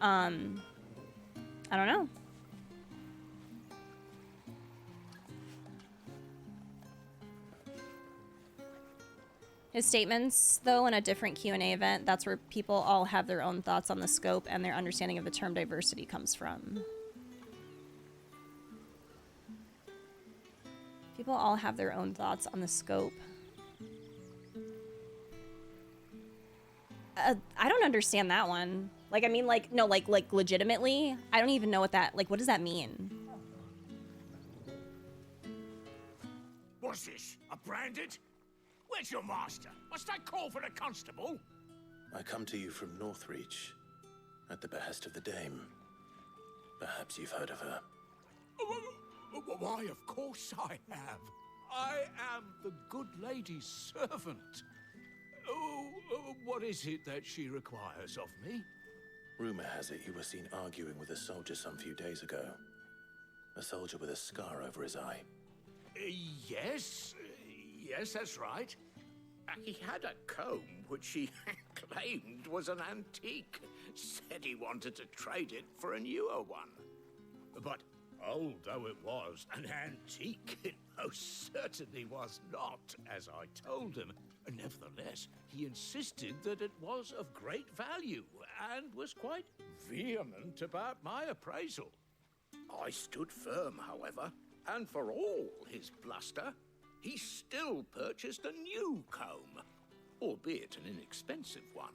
I don't know. His statements, though, in a different Q&A event, that's where people all have their own thoughts on the scope and their understanding of the term diversity comes from. People all have their own thoughts on the scope. I don't understand that one. Like, I mean, like, no, like legitimately, I don't even know what that, like, what does that mean? What's this? A branded? Where's your master? Must I call for the constable? I come to you from Northreach, at the behest of the Dame. Perhaps you've heard of her. Why, of course I have. I am the good lady's servant. What is it that she requires of me? Rumor has it you were seen arguing with a soldier some few days ago. A soldier with a scar over his eye. Yes, that's right. He had a comb which he claimed was an antique. Said he wanted to trade it for a newer one. But old though it was, an antique it most certainly was not, as I told him. Nevertheless, he insisted that it was of great value and was quite vehement about my appraisal. I stood firm, however, and for all his bluster, he still purchased a new comb, albeit an inexpensive one.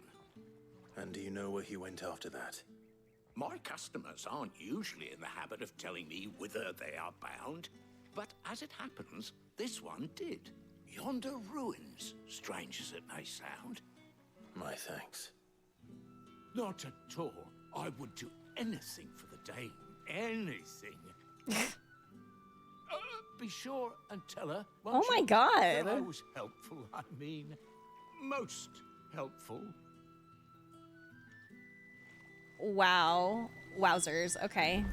And do you know where he went after that? My customers aren't usually in the habit of telling me whither they are bound, but as it happens, this one did. Yonder ruins, strange as it may sound. My thanks. Not at all. I would do anything for the Dame. Anything. Be sure and tell her. Oh my God. That I was helpful, I mean. Most helpful. Wow. Wowzers. Okay.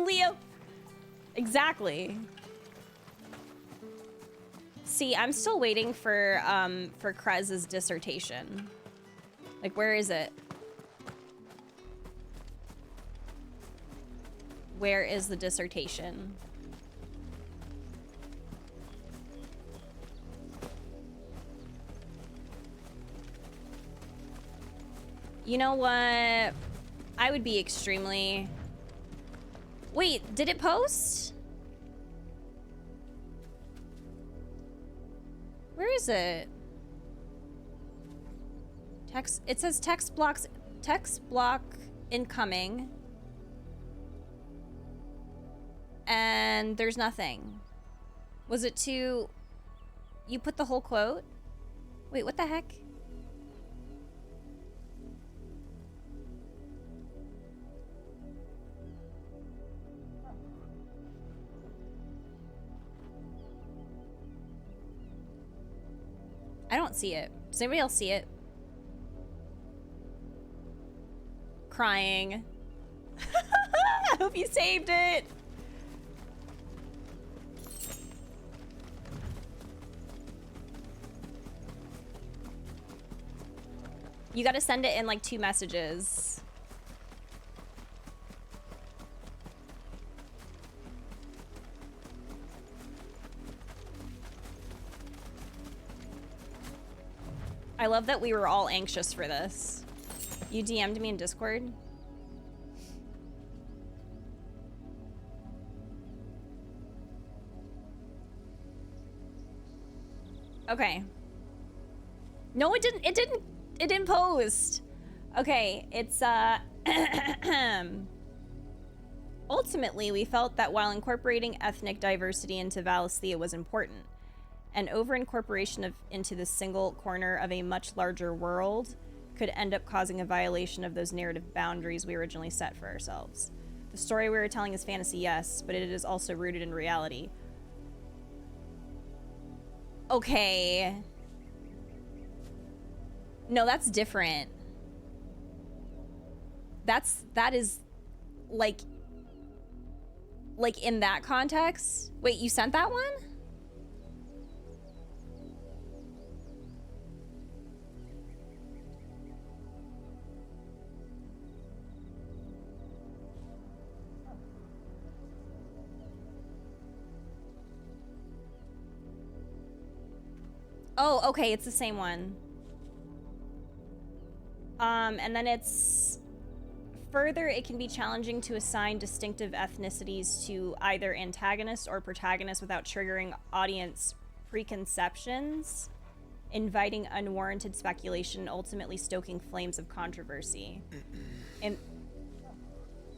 Leo. Exactly. See, I'm still waiting for Krez's dissertation. Like, where is it? Where is the dissertation? You know what? I would be extremely... Wait, did it post? Where is it? Text. It says text block incoming. And there's nothing. Was it too... You put the whole quote? Wait, what the heck? I don't see it. Does anybody else see it? Crying. I hope you saved it. You gotta send it in like 2 messages. I love that we were all anxious for this. You DM'd me in Discord? Okay. No, it didn't. It didn't post. Okay, it's Ultimately, we felt that while incorporating ethnic diversity into Valisthea was important, an over-incorporation into this single corner of a much larger world could end up causing a violation of those narrative boundaries we originally set for ourselves. The story we were telling is fantasy, yes, but it is also rooted in reality. Okay. No, that's different. That is like in that context. Wait, you sent that one? Oh, okay, it's the same one. And then it's further, it can be challenging to assign distinctive ethnicities to either antagonists or protagonists without triggering audience preconceptions, inviting unwarranted speculation, ultimately stoking flames of controversy. And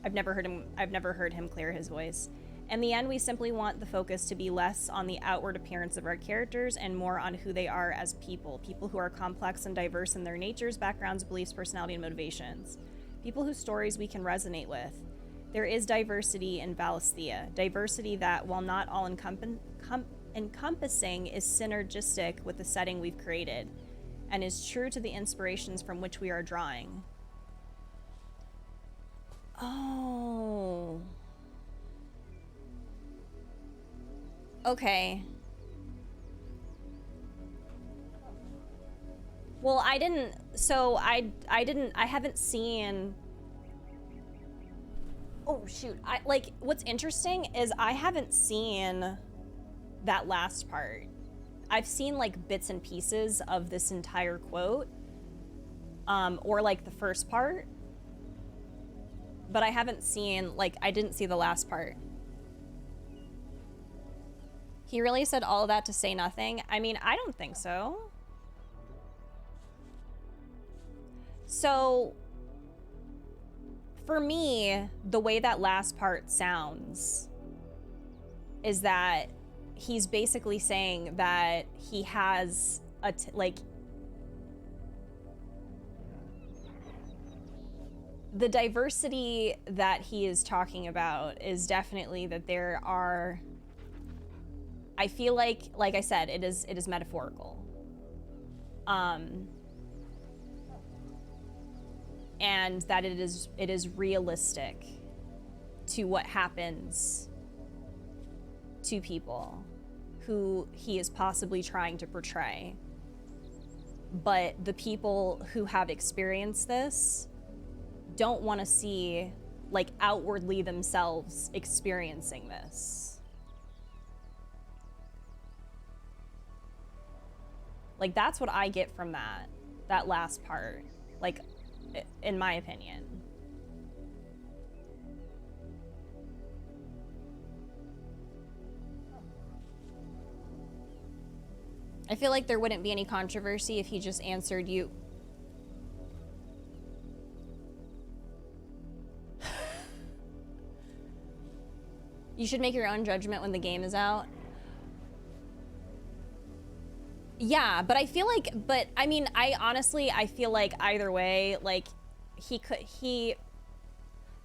I've never heard him clear his voice. In the end, we simply want the focus to be less on the outward appearance of our characters and more on who they are as people who are complex and diverse in their natures, backgrounds, beliefs, personality, and motivations. People whose stories we can resonate with. There is diversity in Valisthea, diversity that, while not all encompassing, is synergistic with the setting we've created, and is true to the inspirations from which we are drawing. Oh. Okay. Well, I haven't seen... Oh, shoot. What's interesting is I haven't seen that last part. I've seen, like, bits and pieces of this entire quote. Or, like, the first part. But I haven't seen, like, I didn't see the last part. He really said all of that to say nothing? I mean, I don't think so. So, for me, the way that last part sounds is that he's basically saying that he has the diversity that he is talking about is definitely that there are... I feel like I said, it is metaphorical. And that it is realistic to what happens to people who he is possibly trying to portray. But the people who have experienced this don't want to see, like, outwardly themselves experiencing this. Like, that's what I get from that last part, like, in my opinion. I feel like there wouldn't be any controversy if he just answered you. You should make your own judgment when the game is out. Yeah, but I feel like, I honestly feel like either way, like,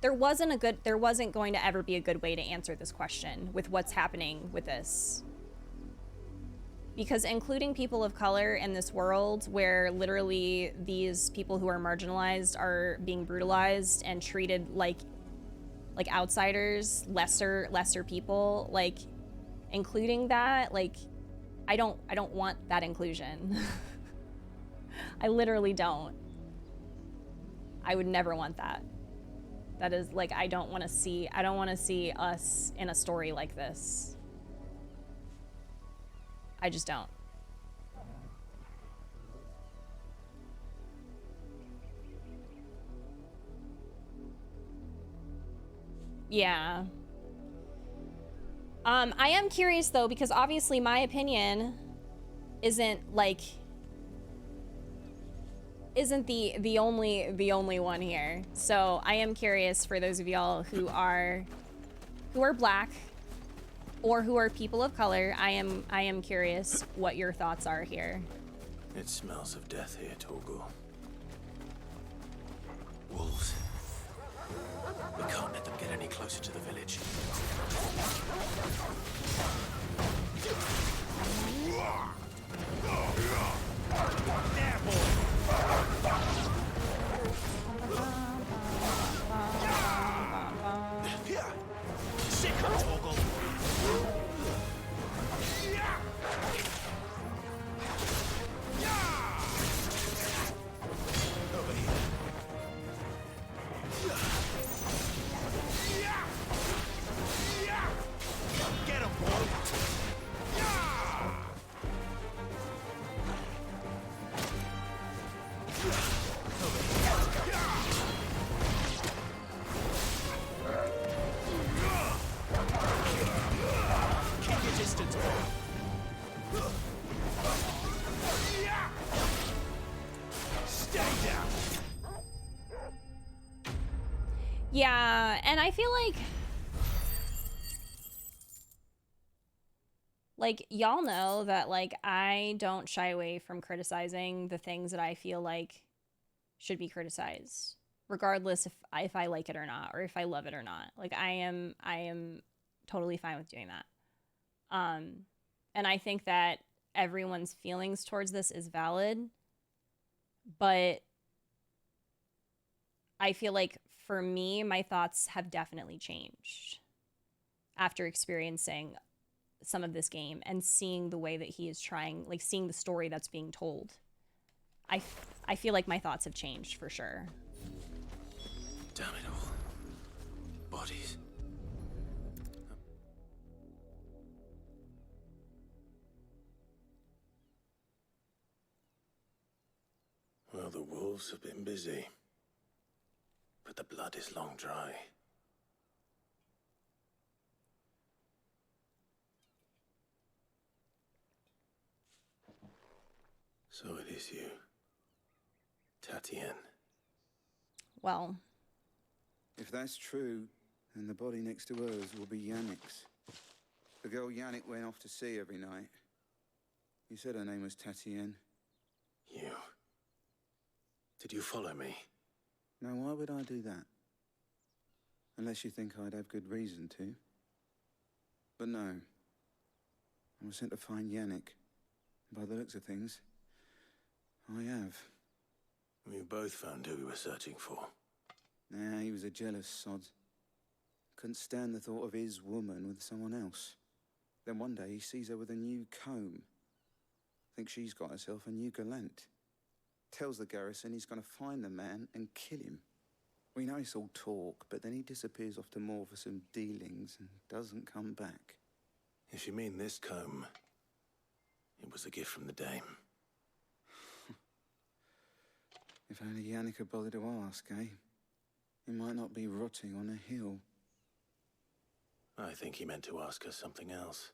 there wasn't going to ever be a good way to answer this question with what's happening with this. Because including people of color in this world where literally these people who are marginalized are being brutalized and treated like outsiders, lesser people, like, including that, like, I don't want that inclusion. I literally don't. I would never want that. That is, like, I don't want to see us in a story like this. I just don't. Yeah. I am curious though, because obviously my opinion isn't the only one here. So I am curious for those of y'all who are who are black or who are people of color, I am curious what your thoughts are here. It smells of death here, Torgal. Wolves. We can't let them get any closer to the village. There, boy! Sick of Torgal! Over here. Get him, boy! Keep your distance, boy. Stay down. Yeah, and I feel like y'all know that like I don't shy away from criticizing the things that I feel like should be criticized, regardless if I like it or not, or if I love it or not. Like I am totally fine with doing that. And I think that everyone's feelings towards this is valid, but I feel like for me, my thoughts have definitely changed after experiencing some of this game and seeing the way that he is trying, like seeing the story that's being told. I feel like my thoughts have changed for sure. Damn it all. Bodies. Well, the wolves have been busy. But the blood is long dry. So it is you, Tatienne. Well, if that's true, then the body next to hers will be Yannick's. The girl Yannick went off to sea every night. You said her name was Tatienne. You. Did you follow me? Now, why would I do that? Unless you think I'd have good reason to. But no. I was sent to find Yannick. By the looks of things, I have. We both found who we were searching for. Nah, he was a jealous sod. Couldn't stand the thought of his woman with someone else. Then one day he sees her with a new comb. Thinks she's got herself a new gallant. Tells the garrison he's going to find the man and kill him. We know it's all talk, but then he disappears off to Moor for some dealings and doesn't come back. If you mean this comb, it was a gift from the dame. If only Yannick had bothered to ask, eh? He might not be rotting on a hill. I think he meant to ask her something else.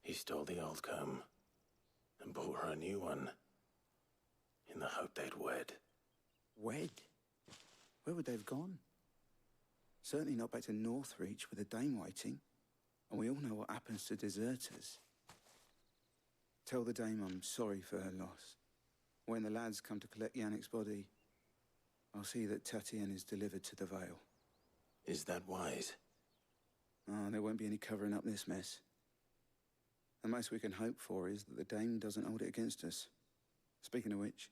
He stole the old comb and bought her a new one in the hope they'd wed. Wed? Where would they have gone? Certainly not back to Northreach with a dame waiting. And we all know what happens to deserters. Tell the dame I'm sorry for her loss. When the lads come to collect Yannick's body, I'll see that Tatienne is delivered to the Vale. Is that wise? Oh, there won't be any covering up this mess. The most we can hope for is that the dame doesn't hold it against us. Speaking of which,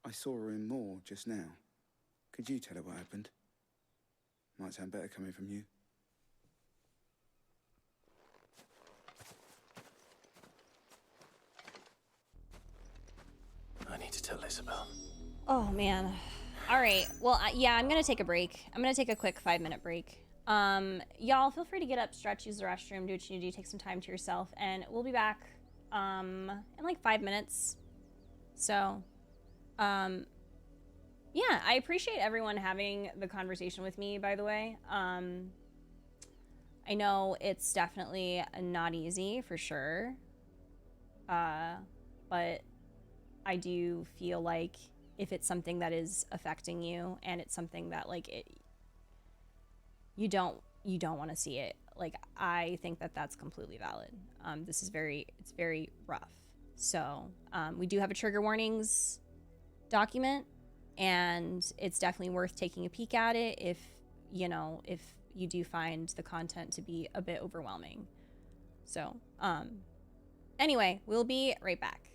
I saw her in Moor just now. Could you tell her what happened? Might sound better coming from you. I need to tell Isabel. Oh man. All right. Well, yeah, I'm gonna take a break. I'm gonna take a quick 5-minute break. Y'all feel free to get up, stretch, use the restroom, do what you need to do, take some time to yourself, and we'll be back in like 5 minutes. So, yeah, I appreciate everyone having the conversation with me, by the way. I know it's definitely not easy for sure. But I do feel like if it's something that is affecting you and it's something that like you don't you don't want to see it. Like, I think that that's completely valid. This is it's very rough. So we do have a trigger warnings document, and it's definitely worth taking a peek at it if you do find the content to be a bit overwhelming. So anyway, we'll be right back.